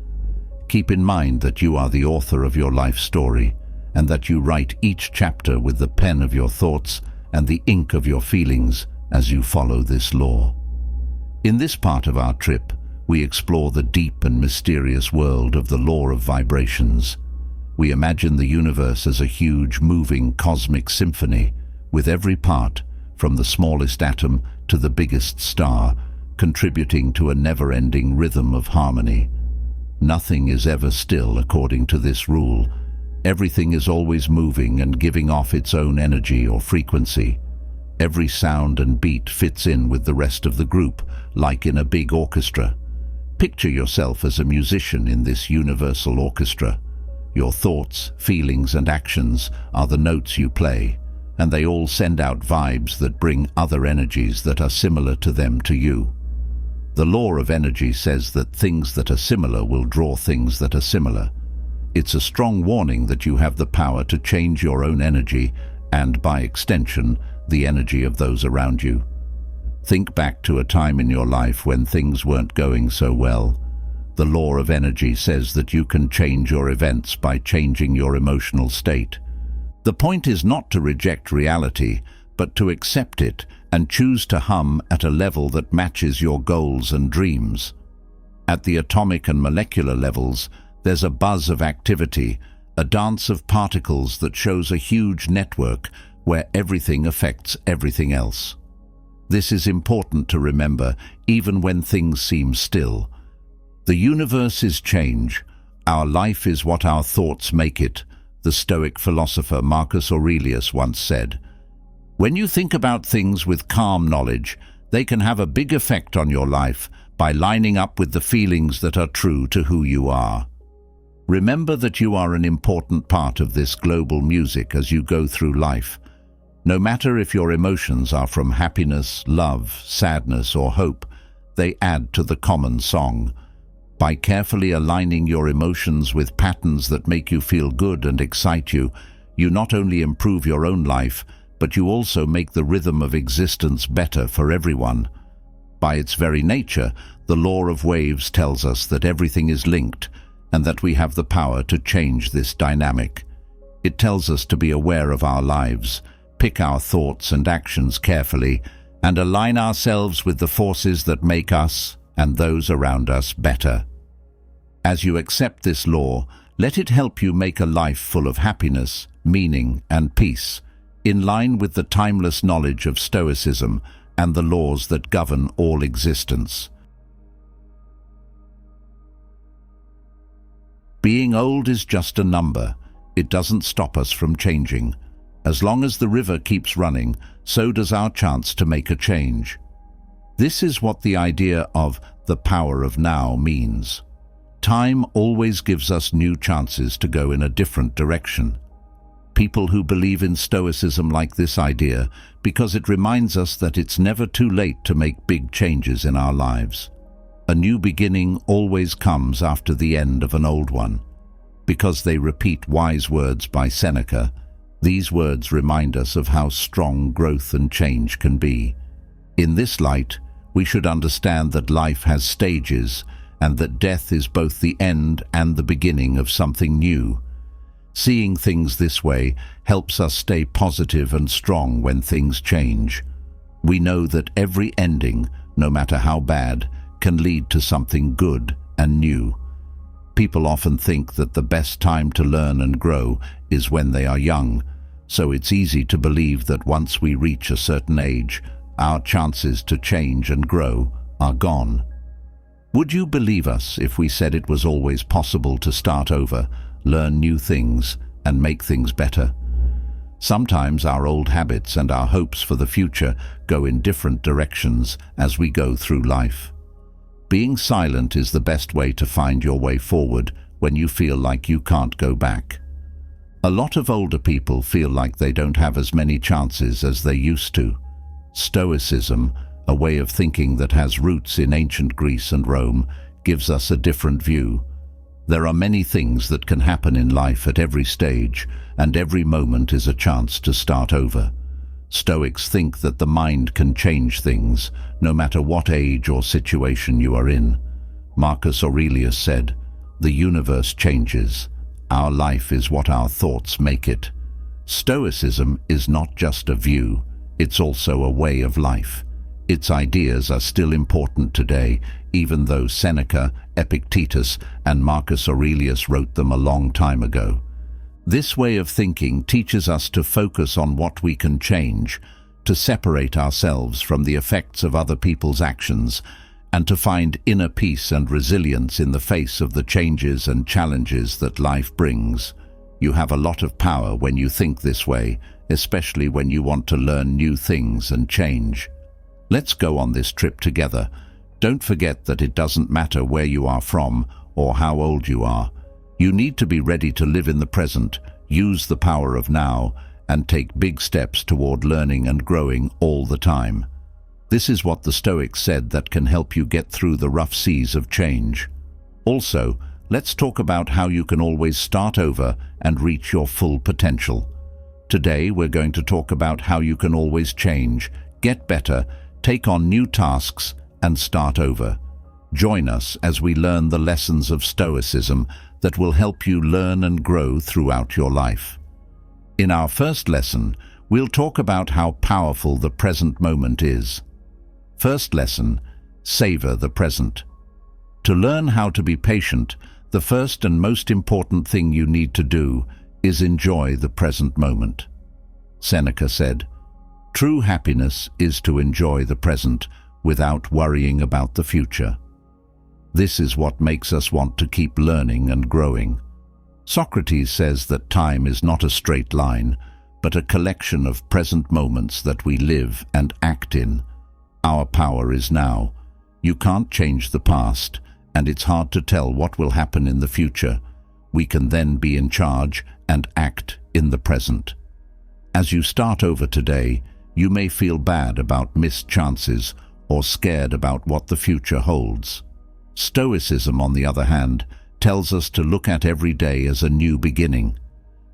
Keep in mind that you are the author of your life story, and that you write each chapter with the pen of your thoughts and the ink of your feelings as you follow this law. In this part of our trip, we explore the deep and mysterious world of the law of vibrations. We imagine the universe as a huge, moving, cosmic symphony, with every part, from the smallest atom to the biggest star, contributing to a never-ending rhythm of harmony. Nothing is ever still according to this rule. Everything is always moving and giving off its own energy or frequency. Every sound and beat fits in with the rest of the group, like in a big orchestra. Picture yourself as a musician in this universal orchestra. Your thoughts, feelings, and actions are the notes you play, and they all send out vibes that bring other energies that are similar to them to you. The law of energy says that things that are similar will draw things that are similar. It's a strong warning that you have the power to change your own energy and, by extension, the energy of those around you. Think back to a time in your life when things weren't going so well. The law of energy says that you can change your events by changing your emotional state. The point is not to reject reality, but to accept it and choose to hum at a level that matches your goals and dreams. At the atomic and molecular levels, there's a buzz of activity, a dance of particles that shows a huge network where everything affects everything else. This is important to remember even when things seem still. The universe is change. Our life is what our thoughts make it, the Stoic philosopher Marcus Aurelius once said. When you think about things with calm knowledge, they can have a big effect on your life by lining up with the feelings that are true to who you are. Remember that you are an important part of this global music as you go through life. No matter if your emotions are from happiness, love, sadness, or hope, they add to the common song. By carefully aligning your emotions with patterns that make you feel good and excite you, you not only improve your own life, but you also make the rhythm of existence better for everyone. By its very nature, the law of waves tells us that everything is linked and that we have the power to change this dynamic. It tells us to be aware of our lives, pick our thoughts and actions carefully, and align ourselves with the forces that make us and those around us better. As you accept this law, let it help you make a life full of happiness, meaning, and peace, in line with the timeless knowledge of Stoicism and the laws that govern all existence. Being old is just a number. It doesn't stop us from changing. As long as the river keeps running, so does our chance to make a change. This is what the idea of the power of now means. Time always gives us new chances to go in a different direction. People who believe in Stoicism like this idea because it reminds us that it's never too late to make big changes in our lives. A new beginning always comes after the end of an old one. Because they repeat wise words by Seneca, these words remind us of how strong growth and change can be. In this light, we should understand that life has stages and that death is both the end and the beginning of something new. Seeing things this way helps us stay positive and strong when things change. We know that every ending, no matter how bad, can lead to something good and new. People often think that the best time to learn and grow is when they are young, so it's easy to believe that once we reach a certain age, our chances to change and grow are gone. Would you believe us if we said it was always possible to start over, learn new things, and make things better? Sometimes our old habits and our hopes for the future go in different directions as we go through life. Being silent is the best way to find your way forward when you feel like you can't go back. A lot of older people feel like they don't have as many chances as they used to. Stoicism, a way of thinking that has roots in ancient Greece and Rome, gives us a different view. There are many things that can happen in life at every stage, and every moment is a chance to start over. Stoics think that the mind can change things, no matter what age or situation you are in. Marcus Aurelius said, "The universe changes. Our life is what our thoughts make it." Stoicism is not just a view, it's also a way of life. Its ideas are still important today, even though Seneca, Epictetus, and Marcus Aurelius wrote them a long time ago. This way of thinking teaches us to focus on what we can change, to separate ourselves from the effects of other people's actions, and to find inner peace and resilience in the face of the changes and challenges that life brings. You have a lot of power when you think this way, especially when you want to learn new things and change. Let's go on this trip together. Don't forget that it doesn't matter where you are from or how old you are. You need to be ready to live in the present, use the power of now, and take big steps toward learning and growing all the time. This is what the Stoics said that can help you get through the rough seas of change. Also, let's talk about how you can always start over and reach your full potential. Today, we're going to talk about how you can always change, get better, take on new tasks, and start over. Join us as we learn the lessons of Stoicism that will help you learn and grow throughout your life. In our first lesson, we'll talk about how powerful the present moment is. First lesson, savor the present. To learn how to be patient, the first and most important thing you need to do is enjoy the present moment. Seneca said, "True happiness is to enjoy the present without worrying about the future." This is what makes us want to keep learning and growing. Socrates says that time is not a straight line, but a collection of present moments that we live and act in. Our power is now. You can't change the past, and it's hard to tell what will happen in the future. We can then be in charge and act in the present. As you start over today, you may feel bad about missed chances or scared about what the future holds. Stoicism, on the other hand, tells us to look at every day as a new beginning.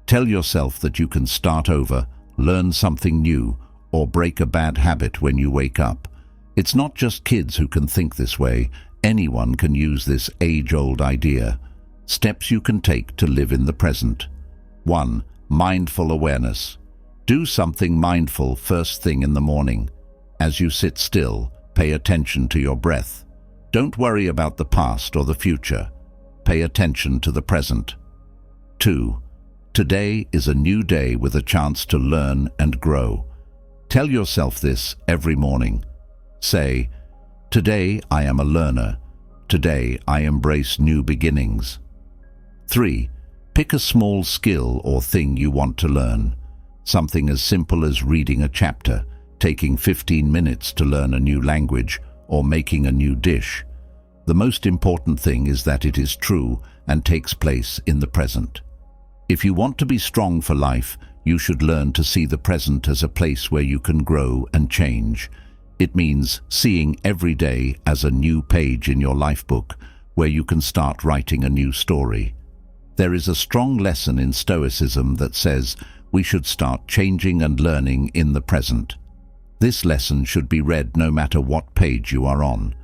Tell yourself that you can start over, learn something new, or break a bad habit when you wake up. It's not just kids who can think this way. Anyone can use this age-old idea. Steps you can take to live in the present. 1. Mindful awareness. Do something mindful first thing in the morning. As you sit still, pay attention to your breath. Don't worry about the past or the future. Pay attention to the present. 2. Today is a new day with a chance to learn and grow. Tell yourself this every morning. Say, "Today I am a learner. Today I embrace new beginnings." 3. Pick a small skill or thing you want to learn. Something as simple as reading a chapter, taking 15 minutes to learn a new language, or making a new dish. The most important thing is that it is true and takes place in the present. If you want to be strong for life, you should learn to see the present as a place where you can grow and change. It means seeing every day as a new page in your life book, where you can start writing a new story. There is a strong lesson in Stoicism that says we should start changing and learning in the present. This lesson should be read no matter what page you are on.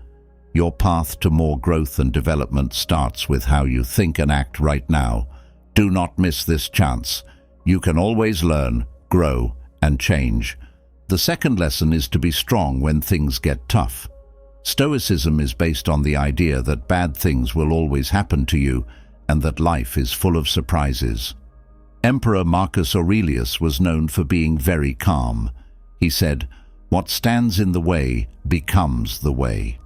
Your path to more growth and development starts with how you think and act right now. Do not miss this chance. You can always learn, grow, and change. The second lesson is to be strong when things get tough. Stoicism is based on the idea that bad things will always happen to you and that life is full of surprises. Emperor Marcus Aurelius was known for being very calm. He said, "What stands in the way becomes the way."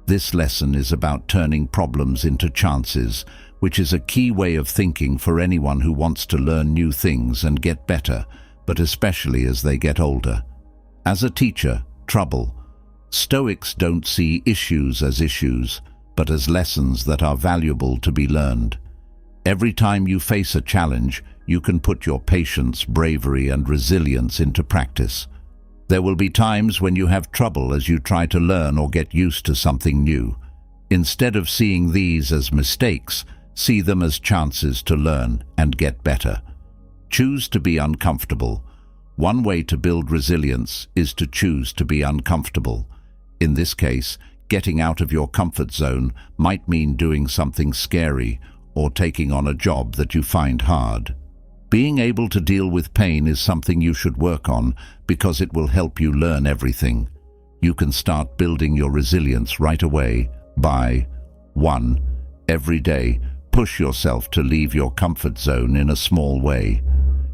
This lesson is about turning problems into chances, which is a key way of thinking for anyone who wants to learn new things and get better, but especially as they get older. As a teacher, trouble. Stoics don't see issues as issues, but as lessons that are valuable to be learned. Every time you face a challenge, you can put your patience, bravery, and resilience into practice. There will be times when you have trouble as you try to learn or get used to something new. Instead of seeing these as mistakes, see them as chances to learn and get better. Choose to be uncomfortable. One way to build resilience is to choose to be uncomfortable. In this case, getting out of your comfort zone might mean doing something scary or taking on a job that you find hard. Being able to deal with pain is something you should work on because it will help you learn everything. You can start building your resilience right away by 1. Every day, push yourself to leave your comfort zone in a small way.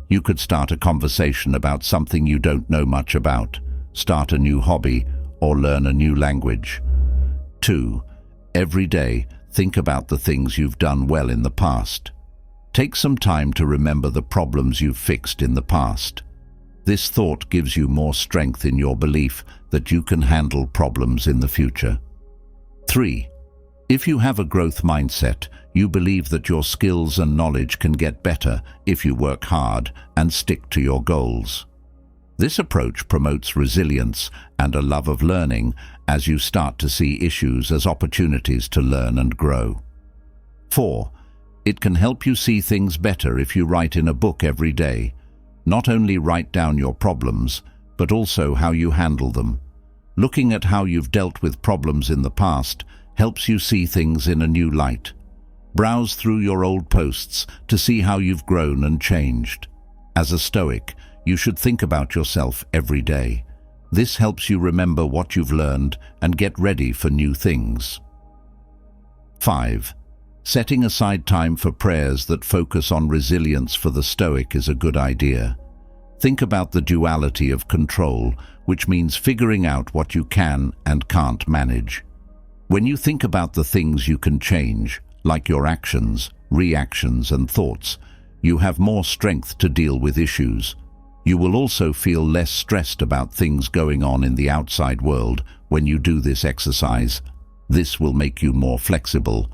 You could start a conversation about something you don't know much about, start a new hobby, or learn a new language. 2. Every day, think about the things you've done well in the past. Take some time to remember the problems you've fixed in the past. This thought gives you more strength in your belief that you can handle problems in the future. 3. If you have a growth mindset, you believe that your skills and knowledge can get better if you work hard and stick to your goals. This approach promotes resilience and a love of learning as you start to see issues as opportunities to learn and grow. 4. It can help you see things better if you write in a book every day. Not only write down your problems, but also how you handle them. Looking at how you've dealt with problems in the past helps you see things in a new light. Browse through your old posts to see how you've grown and changed. As a Stoic, you should think about yourself every day. This helps you remember what you've learned and get ready for new things. 5. Setting aside time for prayers that focus on resilience for the Stoic is a good idea. Think about the duality of control, which means figuring out what you can and can't manage. When you think about the things you can change, like your actions, reactions, and thoughts, you have more strength to deal with issues. You will also feel less stressed about things going on in the outside world when you do this exercise. This will make you more flexible.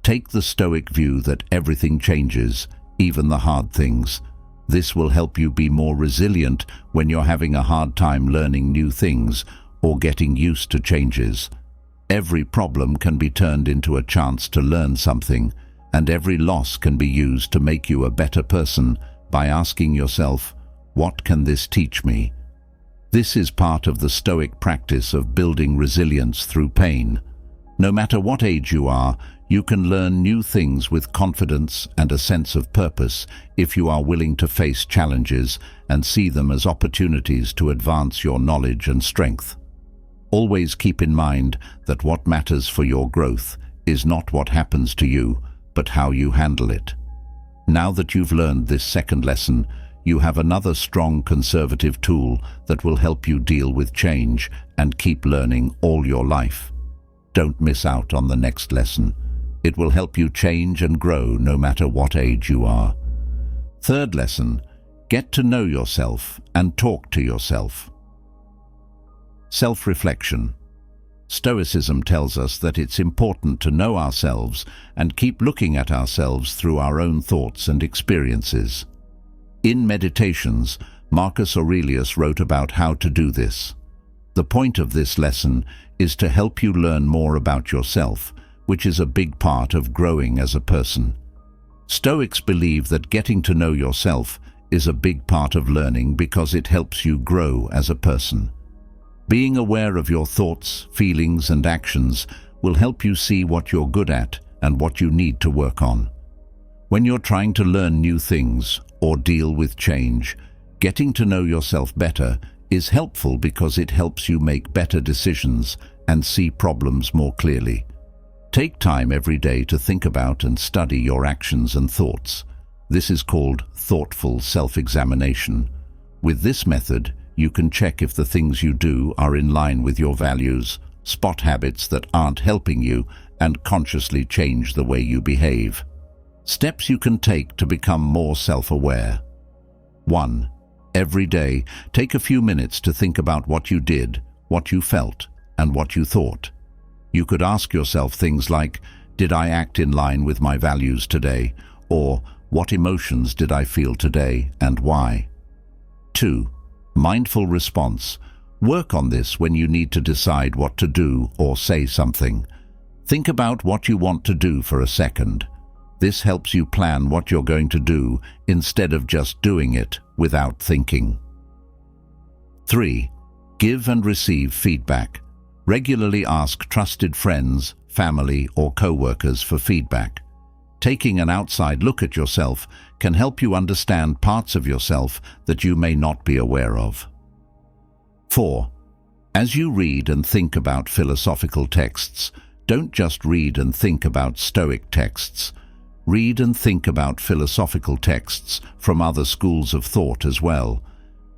Take the Stoic view that everything changes, even the hard things. This will help you be more resilient when you're having a hard time learning new things or getting used to changes. Every problem can be turned into a chance to learn something, and every loss can be used to make you a better person by asking yourself, what can this teach me? This is part of the Stoic practice of building resilience through pain. No matter what age you are, you can learn new things with confidence and a sense of purpose if you are willing to face challenges and see them as opportunities to advance your knowledge and strength. Always keep in mind that what matters for your growth is not what happens to you, but how you handle it. Now that you've learned this second lesson, you have another strong conservative tool that will help you deal with change and keep learning all your life. Don't miss out on the next lesson. It will help you change and grow no matter what age you are. Third lesson, get to know yourself and talk to yourself. Self-reflection. Stoicism tells us that it's important to know ourselves and keep looking at ourselves through our own thoughts and experiences. In Meditations, Marcus Aurelius wrote about how to do this. The point of this lesson is to help you learn more about yourself, which is a big part of growing as a person. Stoics believe that getting to know yourself is a big part of learning because it helps you grow as a person. Being aware of your thoughts, feelings, and actions will help you see what you're good at and what you need to work on. When you're trying to learn new things or deal with change, getting to know yourself better is helpful because it helps you make better decisions and see problems more clearly. Take time every day to think about and study your actions and thoughts. This is called thoughtful self-examination. With this method, you can check if the things you do are in line with your values, spot habits that aren't helping you, and consciously change the way you behave. Steps you can take to become more self-aware. 1. Every day, take a few minutes to think about what you did, what you felt, and what you thought. You could ask yourself things like, did I act in line with my values today? Or, what emotions did I feel today and why? 2. Mindful response. Work on this when you need to decide what to do or say something. Think about what you want to do for a second. This helps you plan what you're going to do instead of just doing it without thinking. 3. Give and receive feedback. Regularly ask trusted friends, family, or co-workers for feedback. Taking an outside look at yourself can help you understand parts of yourself that you may not be aware of. 4. As you read and think about philosophical texts, don't just read and think about Stoic texts. Read and think about philosophical texts from other schools of thought as well.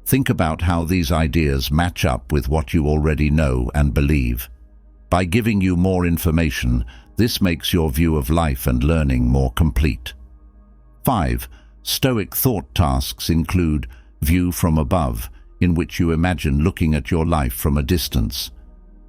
Think about how these ideas match up with what you already know and believe. By giving you more information, this makes your view of life and learning more complete. 5. Stoic thought tasks include view from above, in which you imagine looking at your life from a distance.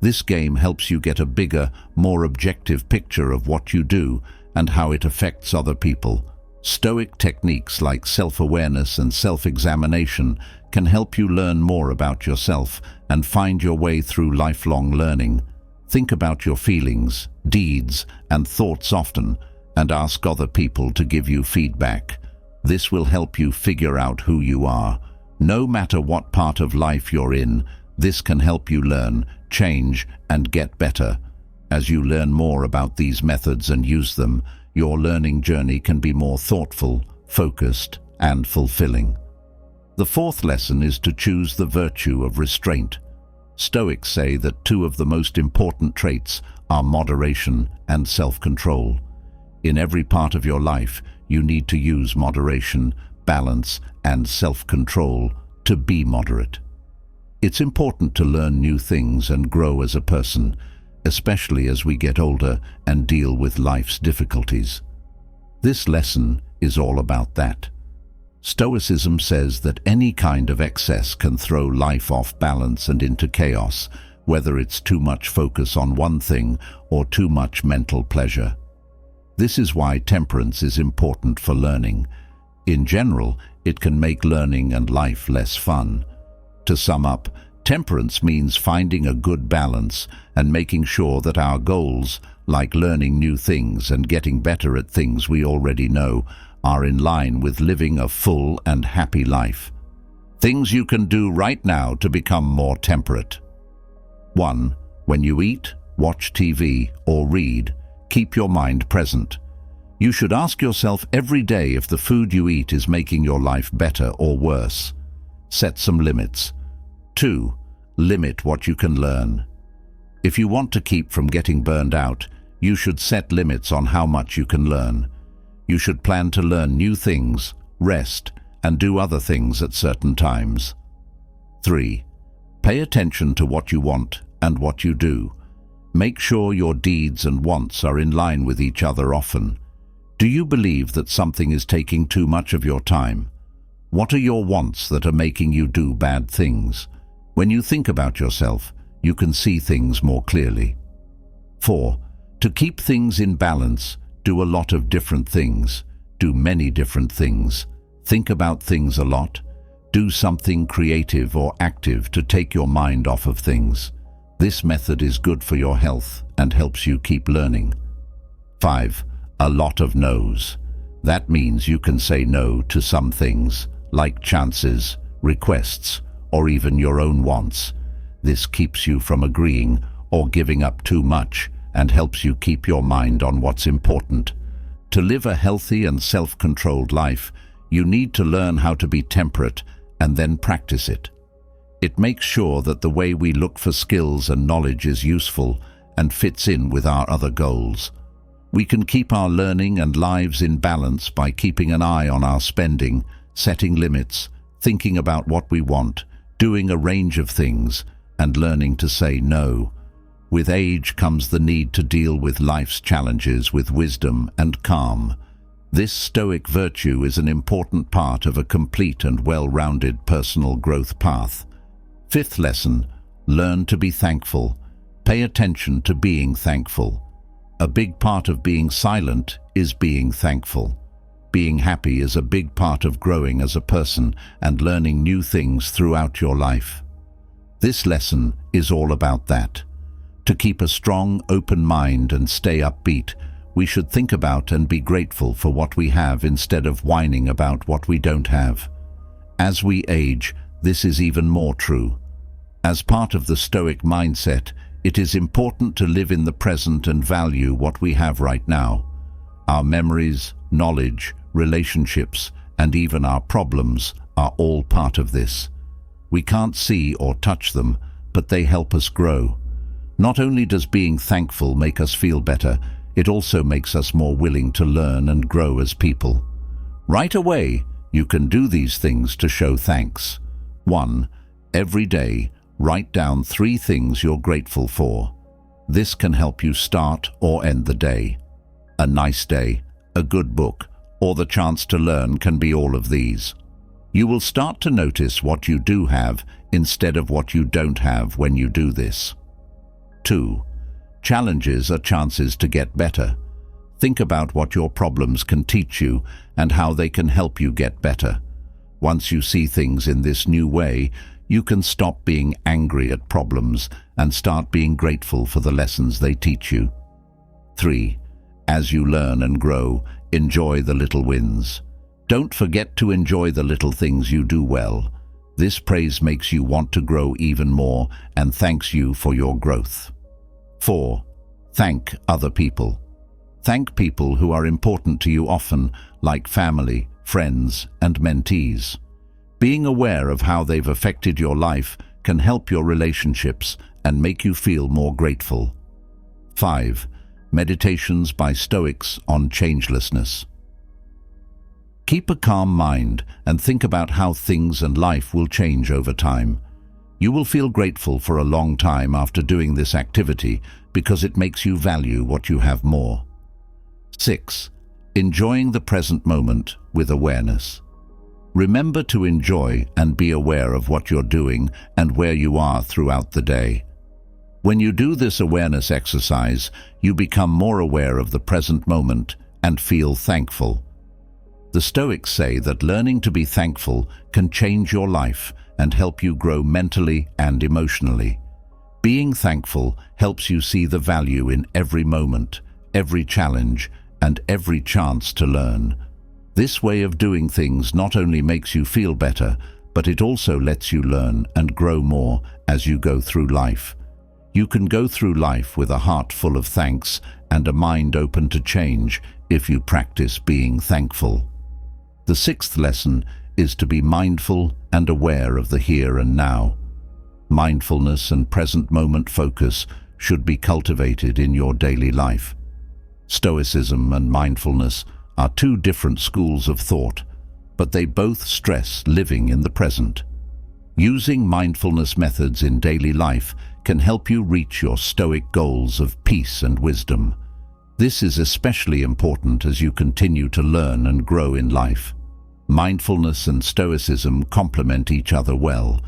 This game helps you get a bigger, more objective picture of what you do and how it affects other people. Stoic techniques like self-awareness and self-examination can help you learn more about yourself and find your way through lifelong learning. Think about your feelings, deeds, and thoughts often, and ask other people to give you feedback. This will help you figure out who you are. No matter what part of life you're in, This can help you learn, change, and get better. As you learn more about these methods and use them, your learning journey can be more thoughtful, focused, and fulfilling. The fourth lesson is to choose the virtue of restraint. Stoics say that two of the most important traits are moderation and self-control. In every part of your life, you need to use moderation, balance, and self-control to be moderate. It's important to learn new things and grow as a person, especially as we get older and deal with life's difficulties. This lesson is all about that. Stoicism says that any kind of excess can throw life off balance and into chaos, whether it's too much focus on one thing or too much mental pleasure. This is why temperance is important for learning. In general, it can make learning and life less fun. To sum up, temperance means finding a good balance and making sure that our goals, like learning new things and getting better at things we already know, are in line with living a full and happy life. Things you can do right now to become more temperate. 1. When you eat, watch TV, or read, keep your mind present. You should ask yourself every day if the food you eat is making your life better or worse. Set some limits. 2. Limit what you can learn. If you want to keep from getting burned out, you should set limits on how much you can learn. You should plan to learn new things, rest, and do other things at certain times. 3. Pay attention to what you want and what you do. Make sure your deeds and wants are in line with each other often. Do you believe that something is taking too much of your time? What are your wants that are making you do bad things? When you think about yourself, you can see things more clearly. 4. To keep things in balance, do a lot of different things. Do many different things. Think about things a lot. Do something creative or active to take your mind off of things. This method is good for your health and helps you keep learning. 5. A lot of no's. That means you can say no to some things, like chances, requests, or even your own wants. This keeps you from agreeing or giving up too much and helps you keep your mind on what's important. To live a healthy and self-controlled life, you need to learn how to be temperate and then practice it. It makes sure that the way we look for skills and knowledge is useful and fits in with our other goals. We can keep our learning and lives in balance by keeping an eye on our spending, setting limits, thinking about what we want, doing a range of things, and learning to say no. With age comes the need to deal with life's challenges with wisdom and calm. This Stoic virtue is an important part of a complete and well-rounded personal growth path. 5th lesson, learn to be thankful. Pay attention to being thankful. A big part of being silent is being thankful. Being happy is a big part of growing as a person and learning new things throughout your life. This lesson is all about that. To keep a strong, open mind and stay upbeat, we should think about and be grateful for what we have instead of whining about what we don't have. As we age, this is even more true. As part of the Stoic mindset, it is important to live in the present and value what we have right now. Our memories, knowledge, relationships, and even our problems are all part of this. We can't see or touch them, but they help us grow. Not only does being thankful make us feel better, it also makes us more willing to learn and grow as people. Right away, you can do these things to show thanks. 1. Every day, write down 3 things you're grateful for. This can help you start or end the day. A nice day, a good book, or the chance to learn can be all of these. You will start to notice what you do have instead of what you don't have when you do this. 2. Challenges are chances to get better. Think about what your problems can teach you and how they can help you get better. Once you see things in this new way, you can stop being angry at problems and start being grateful for the lessons they teach you. 3. As you learn and grow, enjoy the little wins. Don't forget to enjoy the little things you do well. This praise makes you want to grow even more and thanks you for your growth. 4. Thank other people. Thank people who are important to you often, like family, friends, and mentees. Being aware of how they've affected your life can help your relationships and make you feel more grateful. 5. Meditations by Stoics on changelessness. Keep a calm mind and think about how things and life will change over time. You will feel grateful for a long time after doing this activity because it makes you value what you have more. 6. Enjoying the present moment with awareness. Remember to enjoy and be aware of what you're doing and where you are throughout the day. When you do this awareness exercise, you become more aware of the present moment and feel thankful. The Stoics say that learning to be thankful can change your life and help you grow mentally and emotionally. Being thankful helps you see the value in every moment, every challenge, and every chance to learn. This way of doing things not only makes you feel better, but it also lets you learn and grow more as you go through life. You can go through life with a heart full of thanks and a mind open to change if you practice being thankful. The 6th lesson is to be mindful and aware of the here and now. Mindfulness and present moment focus should be cultivated in your daily life. Stoicism and mindfulness are two different schools of thought, but they both stress living in the present. Using mindfulness methods in daily life can help you reach your Stoic goals of peace and wisdom. This is especially important as you continue to learn and grow in life. Mindfulness and Stoicism complement each other well.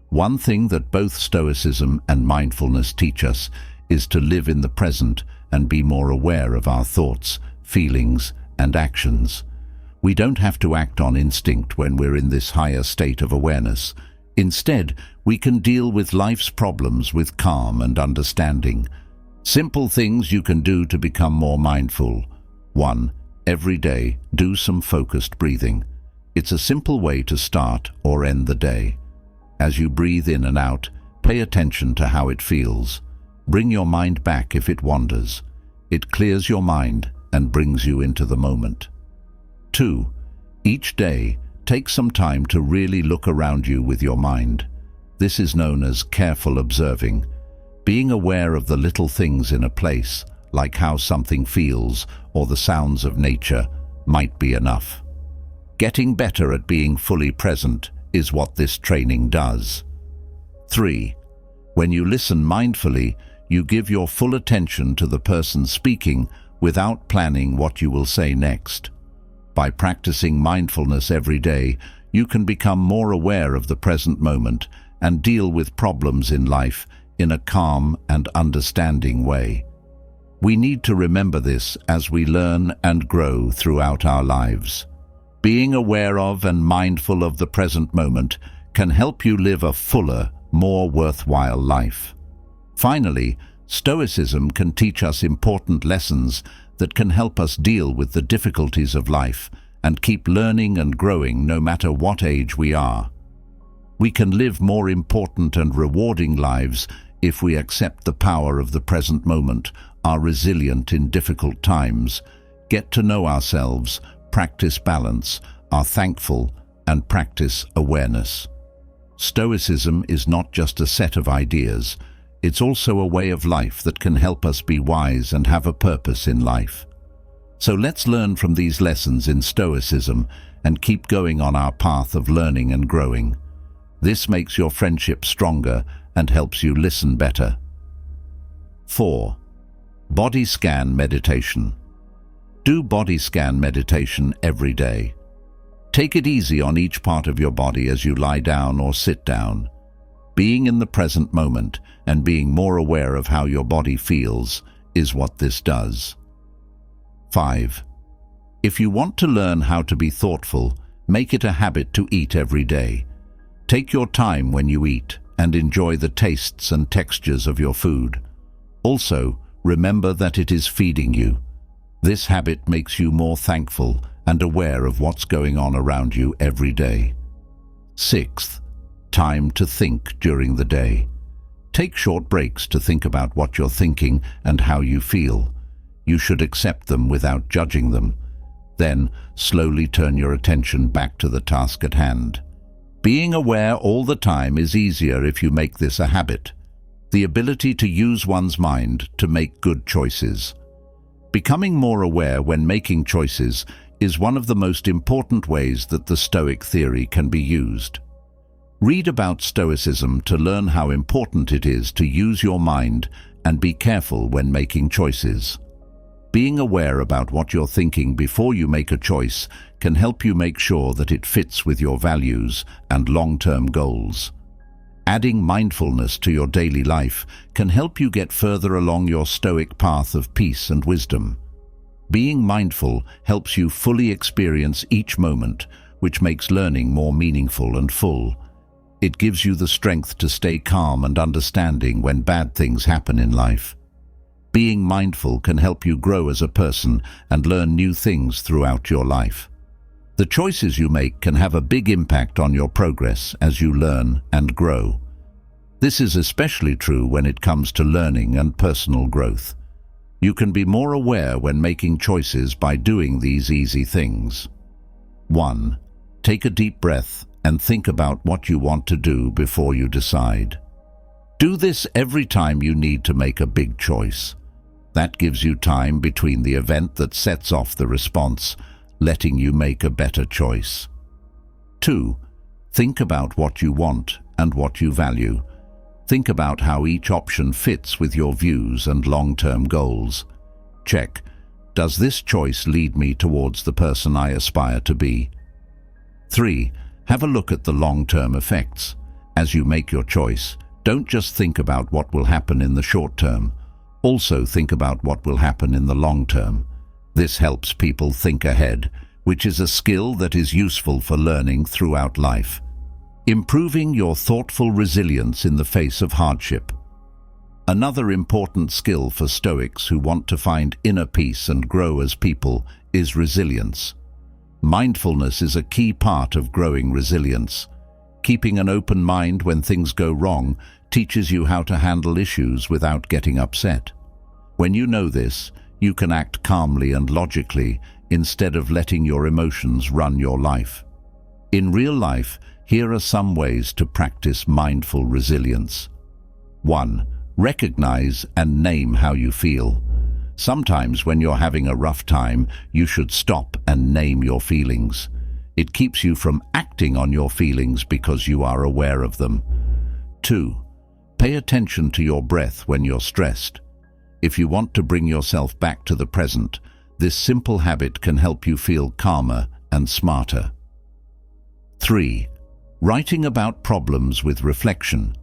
One thing that both Stoicism and mindfulness teach us is to live in the present and be more aware of our thoughts, feelings, and actions. We don't have to act on instinct when we're in this higher state of awareness. Instead, we can deal with life's problems with calm and understanding. Simple things you can do to become more mindful. 1. Every day, do some focused breathing. It's a simple way to start or end the day. As you breathe in and out, pay attention to how it feels. Bring your mind back if it wanders. It clears your mind and brings you into the moment. 2. Each day, take some time to really look around you with your mind. This is known as careful observing. Being aware of the little things in a place, like how something feels or the sounds of nature, might be enough. Getting better at being fully present is what this training does. 3. When you listen mindfully, you give your full attention to the person speaking without planning what you will say next. By practicing mindfulness every day, you can become more aware of the present moment and deal with problems in life in a calm and understanding way. We need to remember this as we learn and grow throughout our lives. Being aware of and mindful of the present moment can help you live a fuller, more worthwhile life. Finally, Stoicism can teach us important lessons that can help us deal with the difficulties of life and keep learning and growing no matter what age we are. We can live more important and rewarding lives if we accept the power of the present moment, are resilient in difficult times, get to know ourselves, practice balance, are thankful, and practice awareness. Stoicism is not just a set of ideas, it's also a way of life that can help us be wise and have a purpose in life. So let's learn from these lessons in Stoicism and keep going on our path of learning and growing. This makes your friendship stronger and helps you listen better. 4. Body scan meditation. Do body scan meditation every day. Take it easy on each part of your body as you lie down or sit down. Being in the present moment and being more aware of how your body feels is what this does. 5. If you want to learn how to be thoughtful, make it a habit to eat every day. Take your time when you eat and enjoy the tastes and textures of your food. Also, remember that it is feeding you. This habit makes you more thankful and aware of what's going on around you every day. 6th, time to think during the day. Take short breaks to think about what you're thinking and how you feel. You should accept them without judging them. Then, slowly turn your attention back to the task at hand. Being aware all the time is easier if you make this a habit. The ability to use one's mind to make good choices. Becoming more aware when making choices is one of the most important ways that the Stoic theory can be used. Read about Stoicism to learn how important it is to use your mind and be careful when making choices. Being aware about what you're thinking before you make a choice can help you make sure that it fits with your values and long-term goals. Adding mindfulness to your daily life can help you get further along your Stoic path of peace and wisdom. Being mindful helps you fully experience each moment, which makes learning more meaningful and full. It gives you the strength to stay calm and understanding when bad things happen in life. Being mindful can help you grow as a person and learn new things throughout your life. The choices you make can have a big impact on your progress as you learn and grow. This is especially true when it comes to learning and personal growth. You can be more aware when making choices by doing these easy things. 1. Take a deep breath and think about what you want to do before you decide. Do this every time you need to make a big choice. That gives you time between the event that sets off the response, letting you make a better choice. 2. Think about what you want and what you value. Think about how each option fits with your views and long-term goals. Check, does this choice lead me towards the person I aspire to be? 3. Have a look at the long-term effects. As you make your choice, don't just think about what will happen in the short term. Also think about what will happen in the long term. This helps people think ahead, which is a skill that is useful for learning throughout life. Improving your thoughtful resilience in the face of hardship. Another important skill for Stoics who want to find inner peace and grow as people is resilience. Mindfulness is a key part of growing resilience. Keeping an open mind when things go wrong teaches you how to handle issues without getting upset. When you know this, you can act calmly and logically instead of letting your emotions run your life. In real life, here are some ways to practice mindful resilience. 1. Recognize and name how you feel. Sometimes when you're having a rough time, you should stop and name your feelings. It keeps you from acting on your feelings because you are aware of them. 2. Pay attention to your breath when you're stressed. If you want to bring yourself back to the present, this simple habit can help you feel calmer and smarter. 3. Writing about problems with reflection.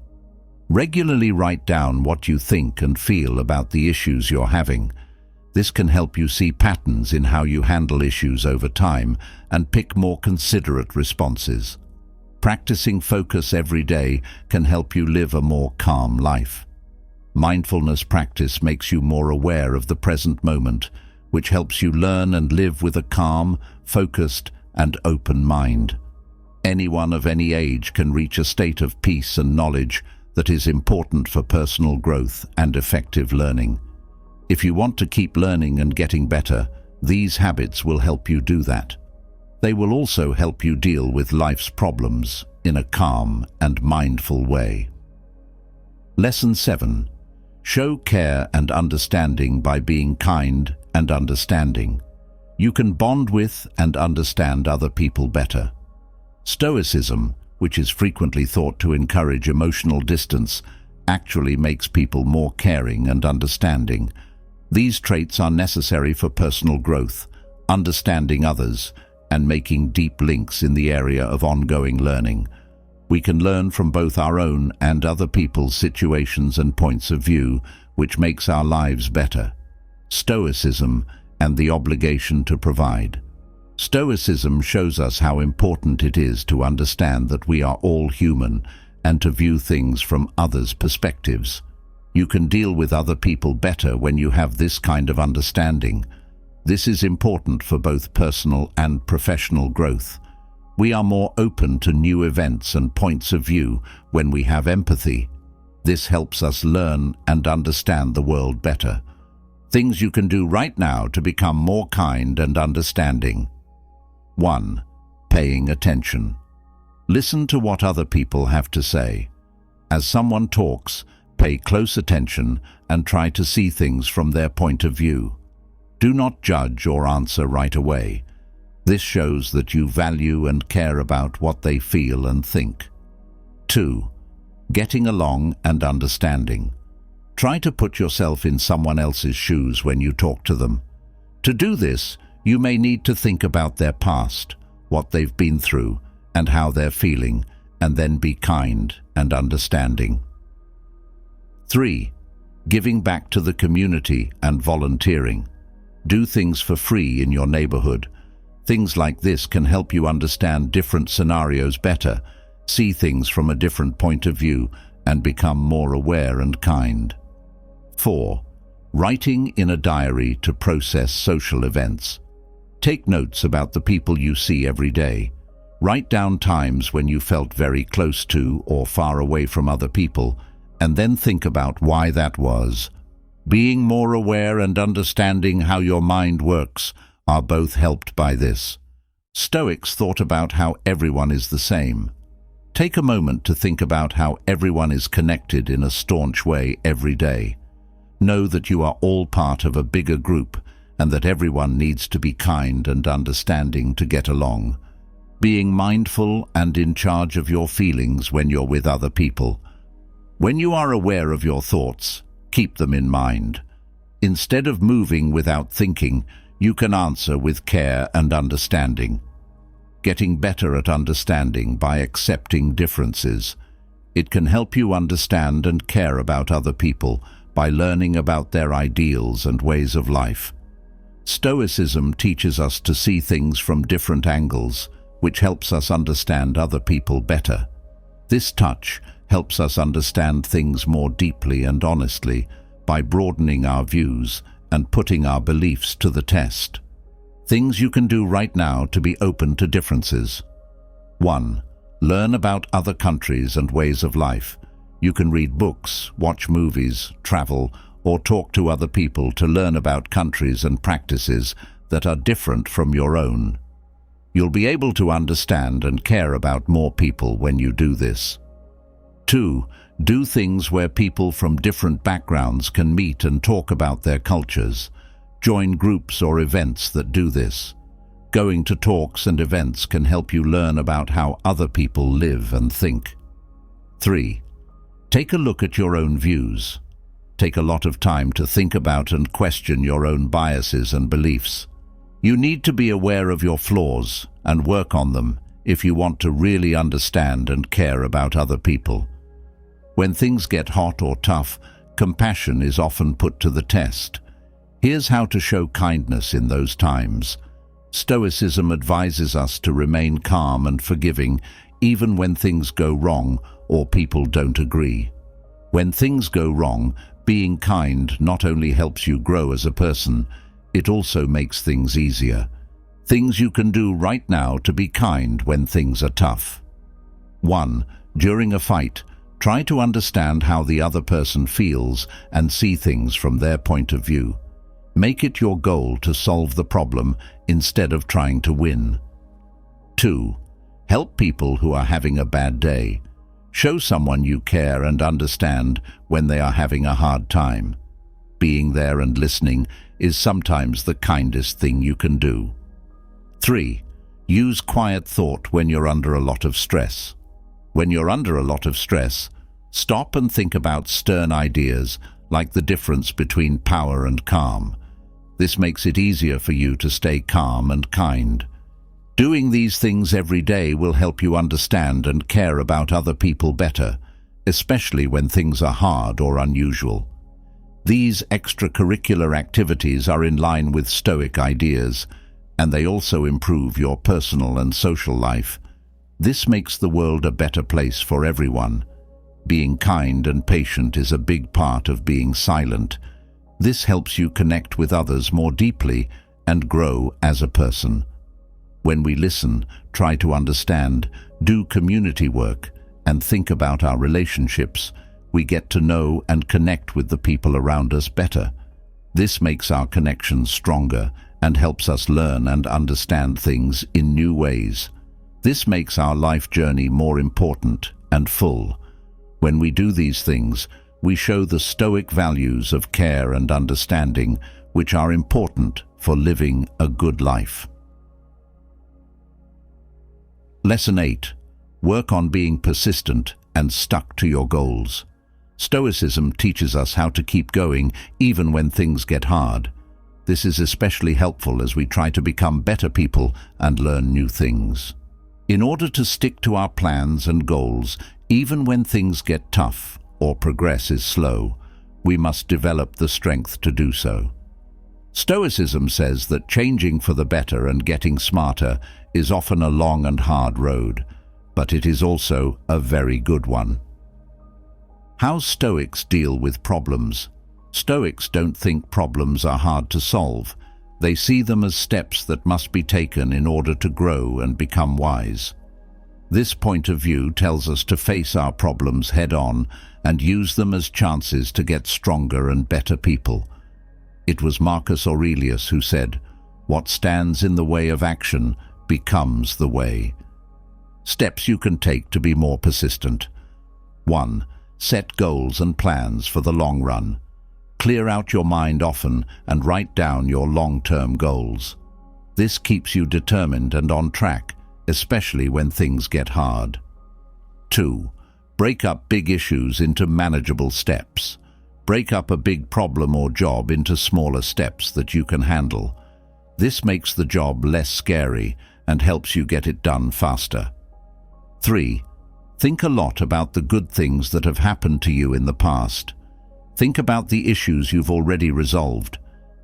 Regularly write down what you think and feel about the issues you're having. This can help you see patterns in how you handle issues over time and pick more considerate responses. Practicing focus every day can help you live a more calm life. Mindfulness practice makes you more aware of the present moment, which helps you learn and live with a calm, focused, and open mind. Anyone of any age can reach a state of peace and knowledge that is important for personal growth and effective learning. If you want to keep learning and getting better, these habits will help you do that. They will also help you deal with life's problems in a calm and mindful way. Lesson 7. Show care and understanding by being kind and understanding. You can bond with and understand other people better. Stoicism, which is frequently thought to encourage emotional distance, actually makes people more caring and understanding. These traits are necessary for personal growth, understanding others, and making deep links in the area of ongoing learning. We can learn from both our own and other people's situations and points of view, which makes our lives better. Stoicism and the obligation to provide. Stoicism shows us how important it is to understand that we are all human and to view things from others' perspectives. You can deal with other people better when you have this kind of understanding. This is important for both personal and professional growth. We are more open to new events and points of view when we have empathy. This helps us learn and understand the world better. Things you can do right now to become more kind and understanding. 1. Paying attention. Listen to what other people have to say. As someone talks, pay close attention and try to see things from their point of view. Do not judge or answer right away. This shows that you value and care about what they feel and think. 2. Getting along and understanding. Try to put yourself in someone else's shoes when you talk to them. To do this, you may need to think about their past, what they've been through, and how they're feeling, and then be kind and understanding. 3. Giving back to the community and volunteering. Do things for free in your neighborhood. Things like this can help you understand different scenarios better, see things from a different point of view, and become more aware and kind. 4. Writing in a diary to process social events. Take notes about the people you see every day. Write down times when you felt very close to or far away from other people, and then think about why that was. Being more aware and understanding how your mind works are both helped by this. Stoics thought about how everyone is the same. Take a moment to think about how everyone is connected in a staunch way every day. Know that you are all part of a bigger group and that everyone needs to be kind and understanding to get along. Being mindful and in charge of your feelings when you're with other people. When you are aware of your thoughts, keep them in mind. Instead of moving without thinking, you can answer with care and understanding. Getting better at understanding by accepting differences. It can help you understand and care about other people by learning about their ideals and ways of life. Stoicism teaches us to see things from different angles, which helps us understand other people better. This touch helps us understand things more deeply and honestly by broadening our views and putting our beliefs to the test. Things you can do right now to be open to differences. 1. Learn about other countries and ways of life. You can read books, watch movies, travel, or talk to other people to learn about countries and practices that are different from your own. You'll be able to understand and care about more people when you do this. 2. Do things where people from different backgrounds can meet and talk about their cultures. Join groups or events that do this. Going to talks and events can help you learn about how other people live and think. 3. Take a look at your own views. Take a lot of time to think about and question your own biases and beliefs. You need to be aware of your flaws and work on them if you want to really understand and care about other people. When things get hot or tough, compassion is often put to the test. Here's how to show kindness in those times. Stoicism advises us to remain calm and forgiving even when things go wrong or people don't agree. When things go wrong, being kind not only helps you grow as a person, it also makes things easier. Things you can do right now to be kind when things are tough. 1. During a fight, try to understand how the other person feels and see things from their point of view. Make it your goal to solve the problem instead of trying to win. 2. Help people who are having a bad day. Show someone you care and understand when they are having a hard time. Being there and listening is sometimes the kindest thing you can do. 3. Use quiet thought when you're under a lot of stress. When you're under a lot of stress, stop and think about stern ideas like the difference between power and calm. This makes it easier for you to stay calm and kind. Doing these things every day will help you understand and care about other people better, especially when things are hard or unusual. These extracurricular activities are in line with Stoic ideas, and they also improve your personal and social life. This makes the world a better place for everyone. Being kind and patient is a big part of being silent. This helps you connect with others more deeply and grow as a person. When we listen, try to understand, do community work, and think about our relationships, we get to know and connect with the people around us better. This makes our connections stronger and helps us learn and understand things in new ways. This makes our life journey more important and full. When we do these things, we show the Stoic values of care and understanding, which are important for living a good life. Lesson 8. Work on being persistent and stuck to your goals. Stoicism teaches us how to keep going even when things get hard. This is especially helpful as we try to become better people and learn new things. In order to stick to our plans and goals, even when things get tough or progress is slow, we must develop the strength to do so. Stoicism says that changing for the better and getting smarter is often a long and hard road, but it is also a very good one. How Stoics deal with problems. Stoics don't think problems are hard to solve. They see them as steps that must be taken in order to grow and become wise. This point of view tells us to face our problems head-on and use them as chances to get stronger and better people. It was Marcus Aurelius who said, "What stands in the way of action becomes the way." Steps you can take to be more persistent. 1. Set goals and plans for the long run. Clear out your mind often and write down your long-term goals. This keeps you determined and on track, especially when things get hard. 2. Break up big issues into manageable steps. Break up a big problem or job into smaller steps that you can handle. This makes the job less scary and helps you get it done faster. 3. Think a lot about the good things that have happened to you in the past. Think about the issues you've already resolved.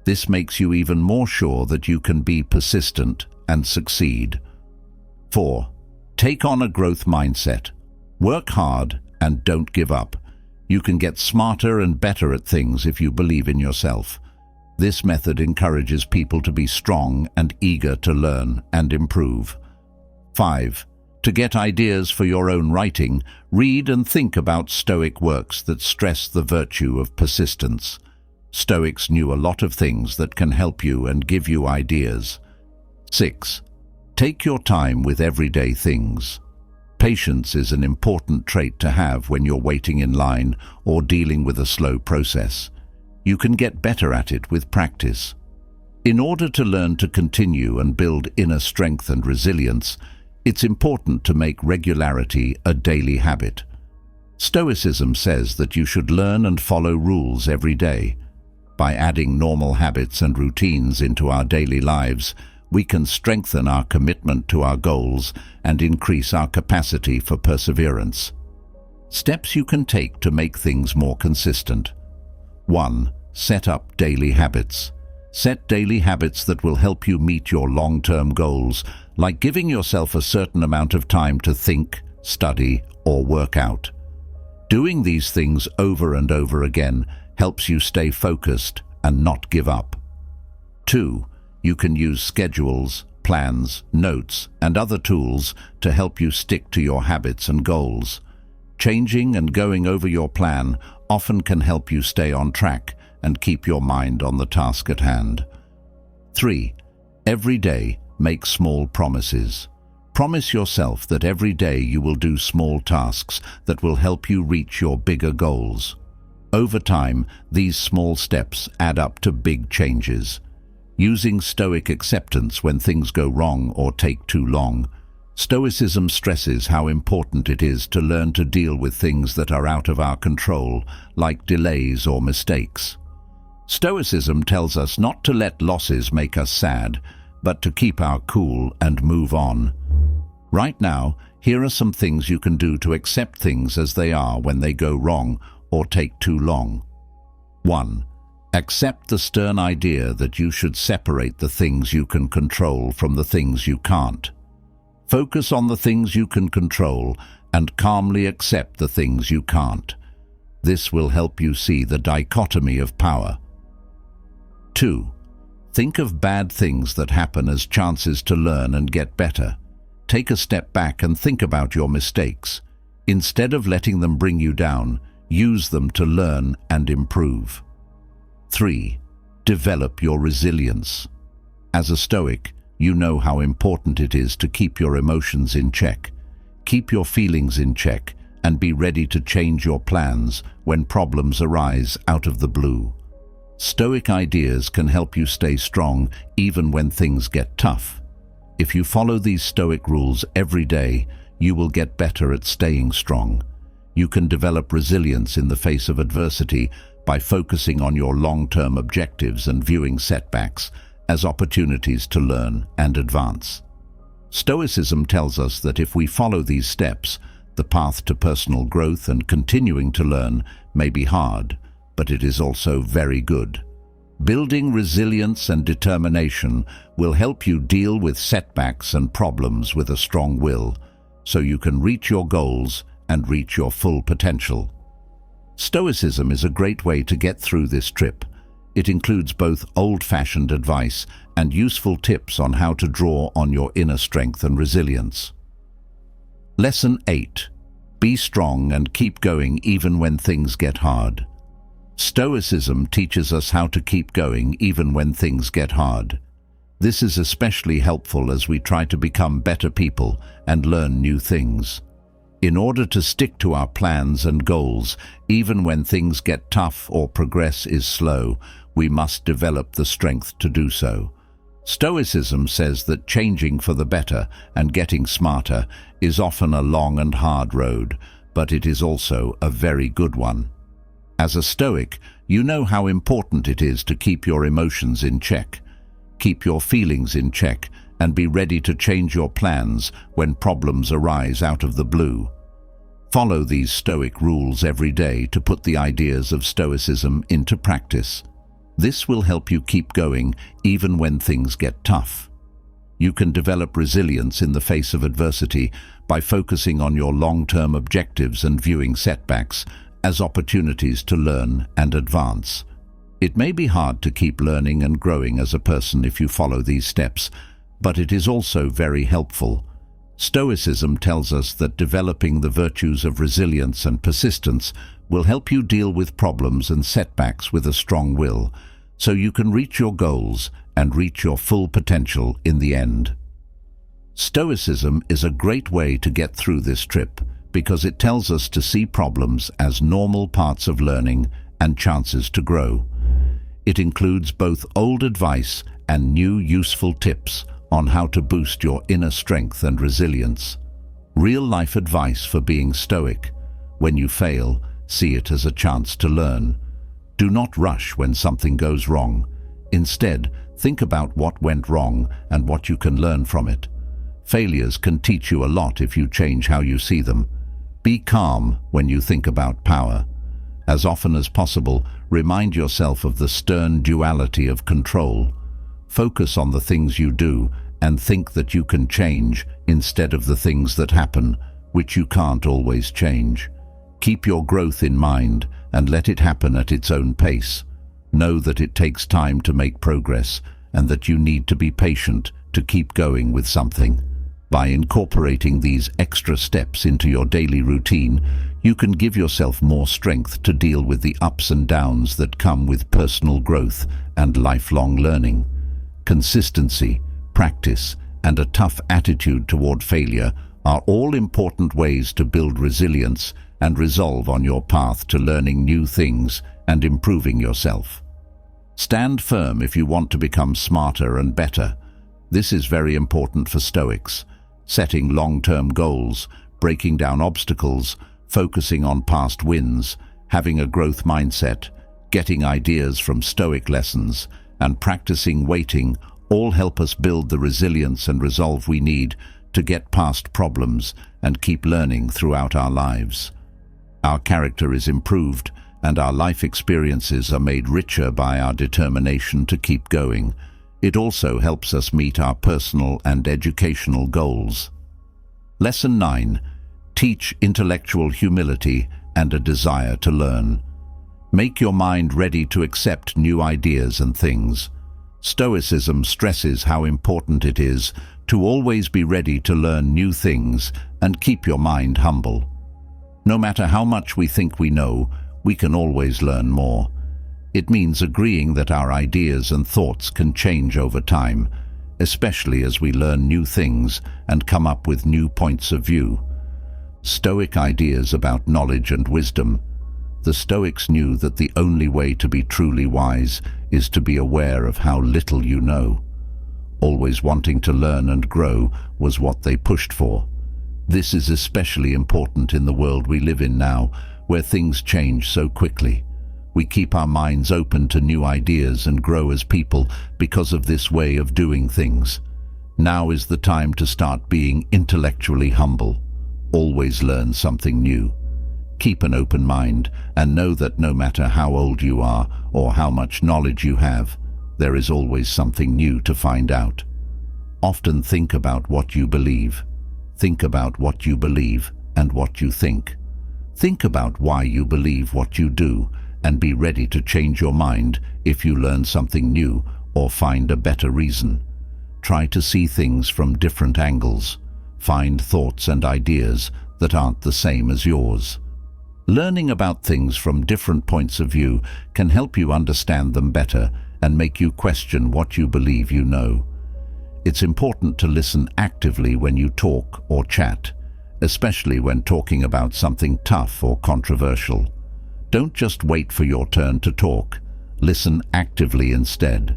This makes you even more sure that you can be persistent and succeed. 4. Take on a growth mindset. Work hard and don't give up. You can get smarter and better at things if you believe in yourself. This method encourages people to be strong and eager to learn and improve. 5. To get ideas for your own writing, read and think about Stoic works that stress the virtue of persistence. Stoics knew a lot of things that can help you and give you ideas. 6. Take your time with everyday things. Patience is an important trait to have when you're waiting in line or dealing with a slow process. You can get better at it with practice. In order to learn to continue and build inner strength and resilience, it's important to make regularity a daily habit. Stoicism says that you should learn and follow rules every day. By adding normal habits and routines into our daily lives, we can strengthen our commitment to our goals and increase our capacity for perseverance. Steps you can take to make things more consistent. 1. Set up daily habits. Set daily habits that will help you meet your long-term goals, like giving yourself a certain amount of time to think, study, or work out. Doing these things over and over again helps you stay focused and not give up. 2. You can use schedules, plans, notes, and other tools to help you stick to your habits and goals. Changing and going over your plan often can help you stay on track and keep your mind on the task at hand. 3. Every day, make small promises. Promise yourself that every day you will do small tasks that will help you reach your bigger goals. Over time, these small steps add up to big changes. Using Stoic acceptance when things go wrong or take too long. Stoicism stresses how important it is to learn to deal with things that are out of our control, like delays or mistakes. Stoicism tells us not to let losses make us sad, but to keep our cool and move on. Right now, here are some things you can do to accept things as they are when they go wrong or take too long. 1. Accept the stern idea that you should separate the things you can control from the things you can't. Focus on the things you can control and calmly accept the things you can't. This will help you see the dichotomy of power. 2. Think of bad things that happen as chances to learn and get better. Take a step back and think about your mistakes. Instead of letting them bring you down, use them to learn and improve. 3. Develop your resilience. As a Stoic, you know how important it is to keep your emotions in check. Keep your feelings in check and be ready to change your plans when problems arise out of the blue. Stoic ideas can help you stay strong even when things get tough. If you follow these Stoic rules every day, you will get better at staying strong. You can develop resilience in the face of adversity by focusing on your long-term objectives and viewing setbacks as opportunities to learn and advance. Stoicism tells us that if we follow these steps, the path to personal growth and continuing to learn may be hard, but it is also very good. Building resilience and determination will help you deal with setbacks and problems with a strong will, so you can reach your goals and reach your full potential. Stoicism is a great way to get through this trip. It includes both old-fashioned advice and useful tips on how to draw on your inner strength and resilience. Lesson 8. Be strong and keep going even when things get hard. Stoicism teaches us how to keep going even when things get hard. This is especially helpful as we try to become better people and learn new things. In order to stick to our plans and goals, even when things get tough or progress is slow, we must develop the strength to do so. Stoicism says that changing for the better and getting smarter is often a long and hard road, but it is also a very good one. As a Stoic, you know how important it is to keep your emotions in check. Keep your feelings in check and be ready to change your plans when problems arise out of the blue. Follow these Stoic rules every day to put the ideas of Stoicism into practice. This will help you keep going even when things get tough. You can develop resilience in the face of adversity by focusing on your long-term objectives and viewing setbacks as opportunities to learn and advance. It may be hard to keep learning and growing as a person if you follow these steps, but it is also very helpful. Stoicism tells us that developing the virtues of resilience and persistence will help you deal with problems and setbacks with a strong will, so you can reach your goals and reach your full potential in the end. Stoicism is a great way to get through this trip because it tells us to see problems as normal parts of learning and chances to grow. It includes both old advice and new useful tips on how to boost your inner strength and resilience. Real-life advice for being Stoic. When you fail, see it as a chance to learn. Do not rush when something goes wrong. Instead, think about what went wrong and what you can learn from it. Failures can teach you a lot if you change how you see them. Be calm when you think about power. As often as possible, remind yourself of the stern duality of control. Focus on the things you do and think that you can change instead of the things that happen, which you can't always change. Keep your growth in mind and let it happen at its own pace. Know that it takes time to make progress and that you need to be patient to keep going with something. By incorporating these extra steps into your daily routine, you can give yourself more strength to deal with the ups and downs that come with personal growth and lifelong learning. Consistency, practice, and a tough attitude toward failure are all important ways to build resilience and resolve on your path to learning new things and improving yourself. Stand firm if you want to become smarter and better. This is very important for Stoics. Setting long-term goals, breaking down obstacles, focusing on past wins, having a growth mindset, getting ideas from Stoic lessons, and practicing waiting all help us build the resilience and resolve we need to get past problems and keep learning throughout our lives. Our character is improved, and our life experiences are made richer by our determination to keep going. It also helps us meet our personal and educational goals. Lesson 9. Teach intellectual humility and a desire to learn. Make your mind ready to accept new ideas and things. Stoicism stresses how important it is to always be ready to learn new things and keep your mind humble. No matter how much we think we know, we can always learn more. It means agreeing that our ideas and thoughts can change over time, especially as we learn new things and come up with new points of view. Stoic ideas about knowledge and wisdom. The Stoics knew that the only way to be truly wise is to be aware of how little you know. Always wanting to learn and grow was what they pushed for. This is especially important in the world we live in now, where things change so quickly. We keep our minds open to new ideas and grow as people because of this way of doing things. Now is the time to start being intellectually humble. Always learn something new. Keep an open mind and know that no matter how old you are or how much knowledge you have, there is always something new to find out. Often think about what you believe. Think about what you believe and what you think. Think about why you believe what you do and be ready to change your mind if you learn something new or find a better reason. Try to see things from different angles. Find thoughts and ideas that aren't the same as yours. Learning about things from different points of view can help you understand them better and make you question what you believe you know. It's important to listen actively when you talk or chat, especially when talking about something tough or controversial. Don't just wait for your turn to talk. Listen actively instead.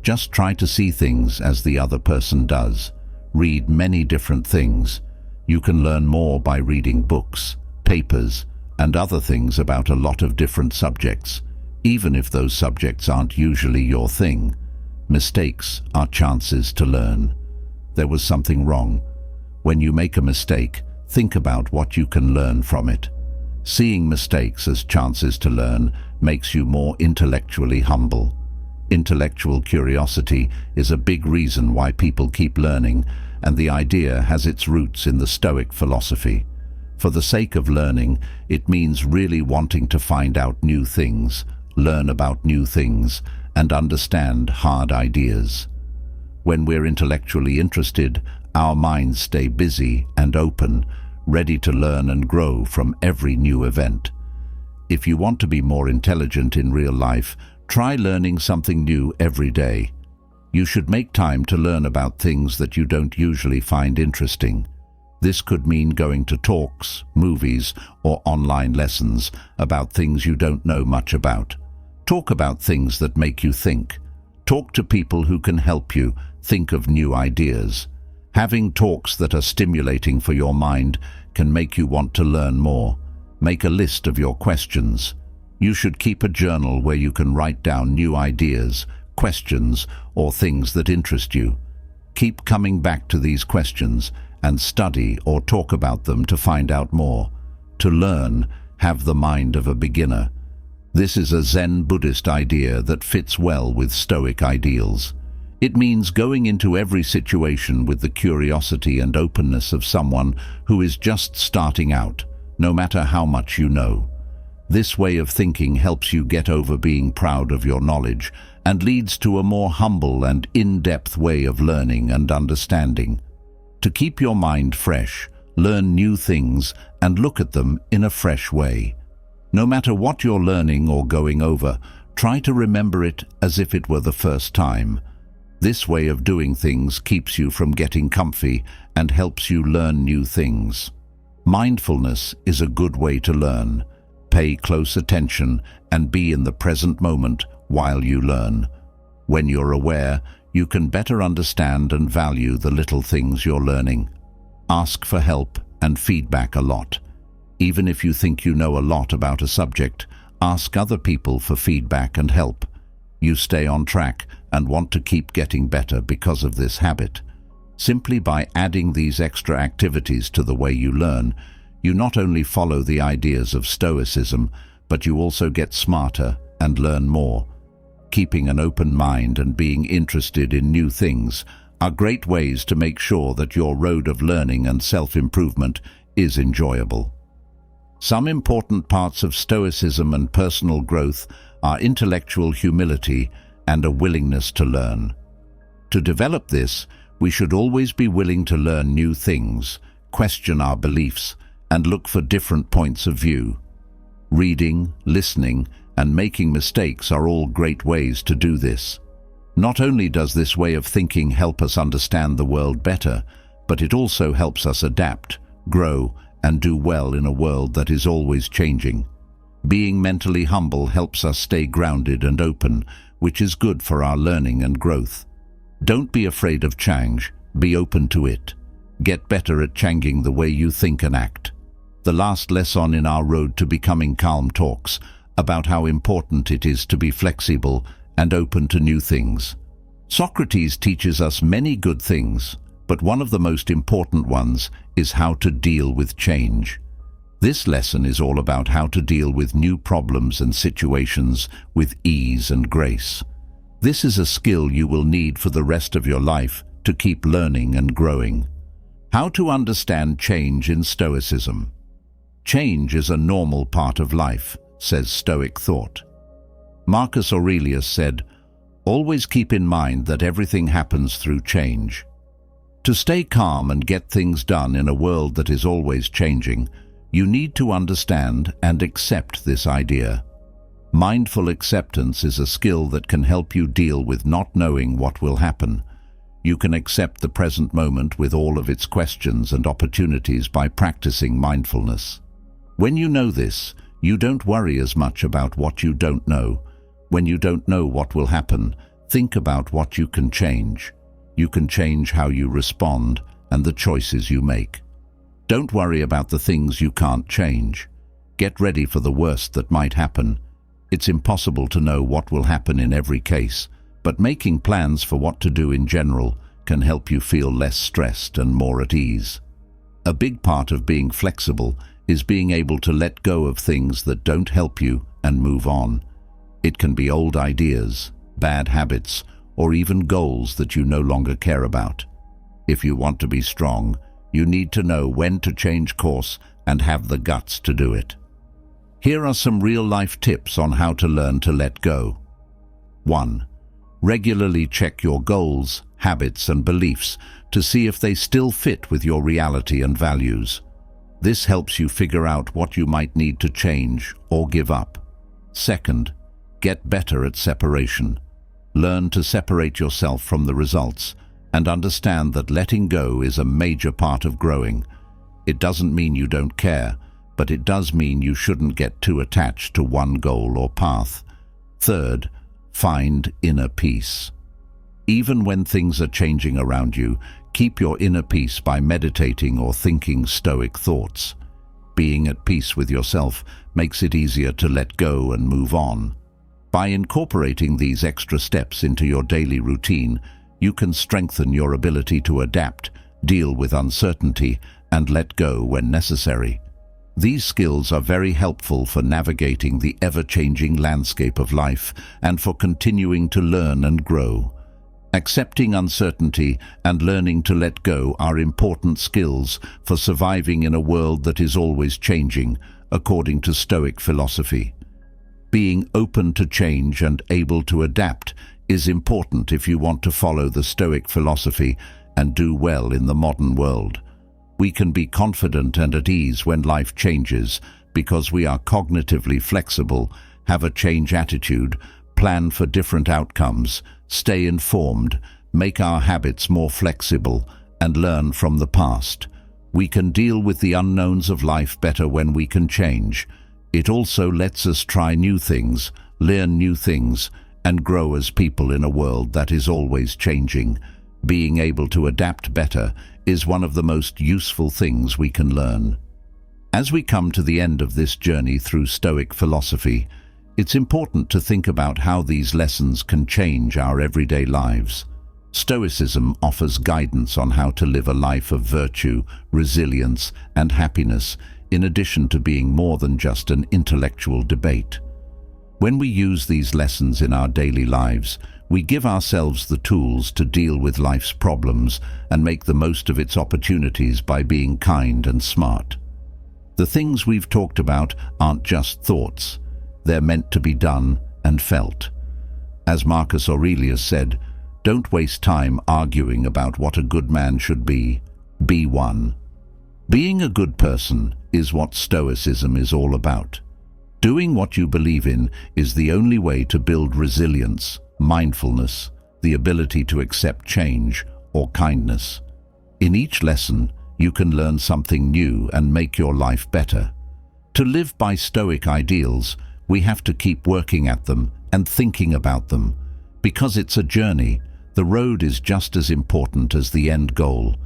Just try to see things as the other person does. Read many different things. You can learn more by reading books, papers, and other things about a lot of different subjects, even if those subjects aren't usually your thing. Mistakes are chances to learn. There was something wrong. When you make a mistake, think about what you can learn from it. Seeing mistakes as chances to learn makes you more intellectually humble. Intellectual curiosity is a big reason why people keep learning, and the idea has its roots in the Stoic philosophy. For the sake of learning, it means really wanting to find out new things, learn about new things, and understand hard ideas. When we're intellectually interested, our minds stay busy and open, ready to learn and grow from every new event. If you want to be more intelligent in real life, try learning something new every day. You should make time to learn about things that you don't usually find interesting. This could mean going to talks, movies, or online lessons about things you don't know much about. Talk about things that make you think. Talk to people who can help you think of new ideas. Having talks that are stimulating for your mind can make you want to learn more. Make a list of your questions. You should keep a journal where you can write down new ideas, questions, or things that interest you. Keep coming back to these questions and study or talk about them to find out more. To learn, have the mind of a beginner. This is a Zen Buddhist idea that fits well with Stoic ideals. It means going into every situation with the curiosity and openness of someone who is just starting out, no matter how much you know. This way of thinking helps you get over being proud of your knowledge and leads to a more humble and in-depth way of learning and understanding. To keep your mind fresh, learn new things and look at them in a fresh way. No matter what you're learning or going over, try to remember it as if it were the first time. This way of doing things keeps you from getting comfy and helps you learn new things. Mindfulness is a good way to learn. Pay close attention and be in the present moment while you learn. When you're aware, you can better understand and value the little things you're learning. Ask for help and feedback a lot. Even if you think you know a lot about a subject, ask other people for feedback and help. You stay on track and want to keep getting better because of this habit. Simply by adding these extra activities to the way you learn, you not only follow the ideas of Stoicism, but you also get smarter and learn more. Keeping an open mind and being interested in new things are great ways to make sure that your road of learning and self-improvement is enjoyable. Some important parts of Stoicism and personal growth are intellectual humility and a willingness to learn. To develop this, we should always be willing to learn new things, question our beliefs, and look for different points of view. Reading, listening, and making mistakes are all great ways to do this. Not only does this way of thinking help us understand the world better, but it also helps us adapt, grow, and do well in a world that is always changing. Being mentally humble helps us stay grounded and open, which is good for our learning and growth. Don't be afraid of change, be open to it. Get better at changing the way you think and act. The last lesson in our road to becoming calm talks about how important it is to be flexible and open to new things. Socrates teaches us many good things, but one of the most important ones is how to deal with change. This lesson is all about how to deal with new problems and situations with ease and grace. This is a skill you will need for the rest of your life to keep learning and growing. How to understand change in Stoicism. Change is a normal part of life, says Stoic thought. Marcus Aurelius said, "Always keep in mind that everything happens through change." To stay calm and get things done in a world that is always changing, you need to understand and accept this idea. Mindful acceptance is a skill that can help you deal with not knowing what will happen. You can accept the present moment with all of its questions and opportunities by practicing mindfulness. When you know this, you don't worry as much about what you don't know. When you don't know what will happen, think about what you can change. You can change how you respond and the choices you make. Don't worry about the things you can't change. Get ready for the worst that might happen. It's impossible to know what will happen in every case, but making plans for what to do in general can help you feel less stressed and more at ease. A big part of being flexible is being able to let go of things that don't help you and move on. It can be old ideas, bad habits, or even goals that you no longer care about. If you want to be strong, you need to know when to change course and have the guts to do it. Here are some real-life tips on how to learn to let go. 1. Regularly check your goals, habits, and beliefs to see if they still fit with your reality and values. This helps you figure out what you might need to change or give up. 2. Get better at separation. Learn to separate yourself from the results and understand that letting go is a major part of growing. It doesn't mean you don't care, but it does mean you shouldn't get too attached to one goal or path. 3. Find inner peace. Even when things are changing around you, keep your inner peace by meditating or thinking Stoic thoughts. Being at peace with yourself makes it easier to let go and move on. By incorporating these extra steps into your daily routine, you can strengthen your ability to adapt, deal with uncertainty, and let go when necessary. These skills are very helpful for navigating the ever-changing landscape of life and for continuing to learn and grow. Accepting uncertainty and learning to let go are important skills for surviving in a world that is always changing, according to Stoic philosophy. Being open to change and able to adapt is important if you want to follow the Stoic philosophy and do well in the modern world. We can be confident and at ease when life changes because we are cognitively flexible, have a change attitude, plan for different outcomes, stay informed, make our habits more flexible, and learn from the past. We can deal with the unknowns of life better when we can change. It also lets us try new things, learn new things, and grow as people in a world that is always changing. Being able to adapt better is one of the most useful things we can learn. As we come to the end of this journey through Stoic philosophy, it's important to think about how these lessons can change our everyday lives. Stoicism offers guidance on how to live a life of virtue, resilience, and happiness, in addition to being more than just an intellectual debate. When we use these lessons in our daily lives, we give ourselves the tools to deal with life's problems and make the most of its opportunities by being kind and smart. The things we've talked about aren't just thoughts. They're meant to be done and felt. As Marcus Aurelius said, "Don't waste time arguing about what a good man should be. Be one." Being a good person is what Stoicism is all about. Doing what you believe in is the only way to build resilience, mindfulness, the ability to accept change, or kindness. In each lesson, you can learn something new and make your life better. To live by Stoic ideals, we have to keep working at them and thinking about them. Because it's a journey, the road is just as important as the end goal.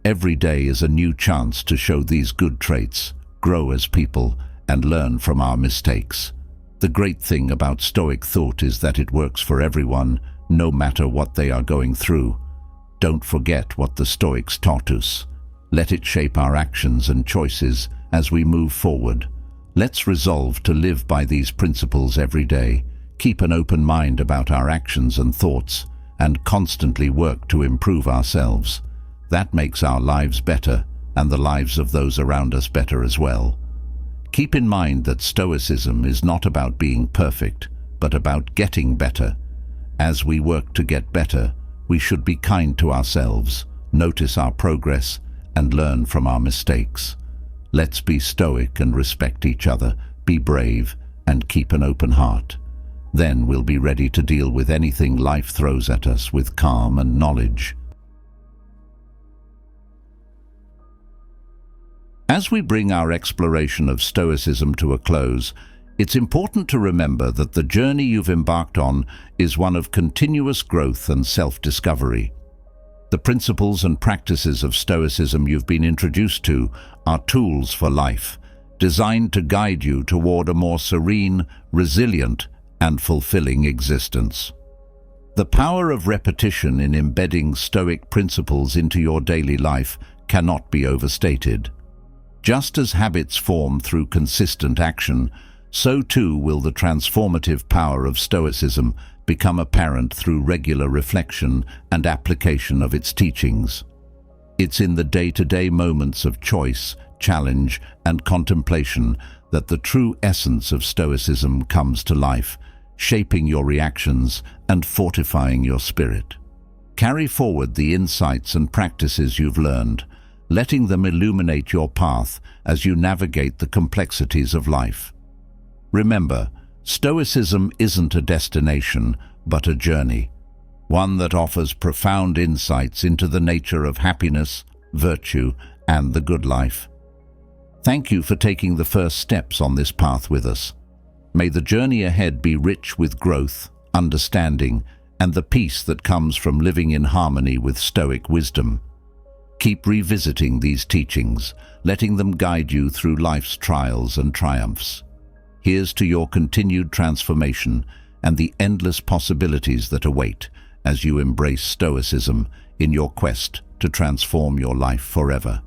Every day is a new chance to show these good traits, grow as people, and learn from our mistakes. The great thing about Stoic thought is that it works for everyone, no matter what they are going through. Don't forget what the Stoics taught us. Let it shape our actions and choices as we move forward. Let's resolve to live by these principles every day, keep an open mind about our actions and thoughts, and constantly work to improve ourselves. That makes our lives better, and the lives of those around us better as well. Keep in mind that Stoicism is not about being perfect, but about getting better. As we work to get better, we should be kind to ourselves, notice our progress, and learn from our mistakes. Let's be stoic and respect each other, be brave, and keep an open heart. Then we'll be ready to deal with anything life throws at us with calm and knowledge. As we bring our exploration of Stoicism to a close, it's important to remember that the journey you've embarked on is one of continuous growth and self-discovery. The principles and practices of Stoicism you've been introduced to are tools for life, designed to guide you toward a more serene, resilient, and fulfilling existence. The power of repetition in embedding Stoic principles into your daily life cannot be overstated. Just as habits form through consistent action, so too will the transformative power of Stoicism become apparent through regular reflection and application of its teachings. It's in the day-to-day moments of choice, challenge, and contemplation that the true essence of Stoicism comes to life, shaping your reactions and fortifying your spirit. Carry forward the insights and practices you've learned, letting them illuminate your path as you navigate the complexities of life. Remember, Stoicism isn't a destination, but a journey, one that offers profound insights into the nature of happiness, virtue, and the good life. Thank you for taking the first steps on this path with us. May the journey ahead be rich with growth, understanding, and the peace that comes from living in harmony with Stoic wisdom. Keep revisiting these teachings, letting them guide you through life's trials and triumphs. Here's to your continued transformation and the endless possibilities that await as you embrace Stoicism in your quest to transform your life forever.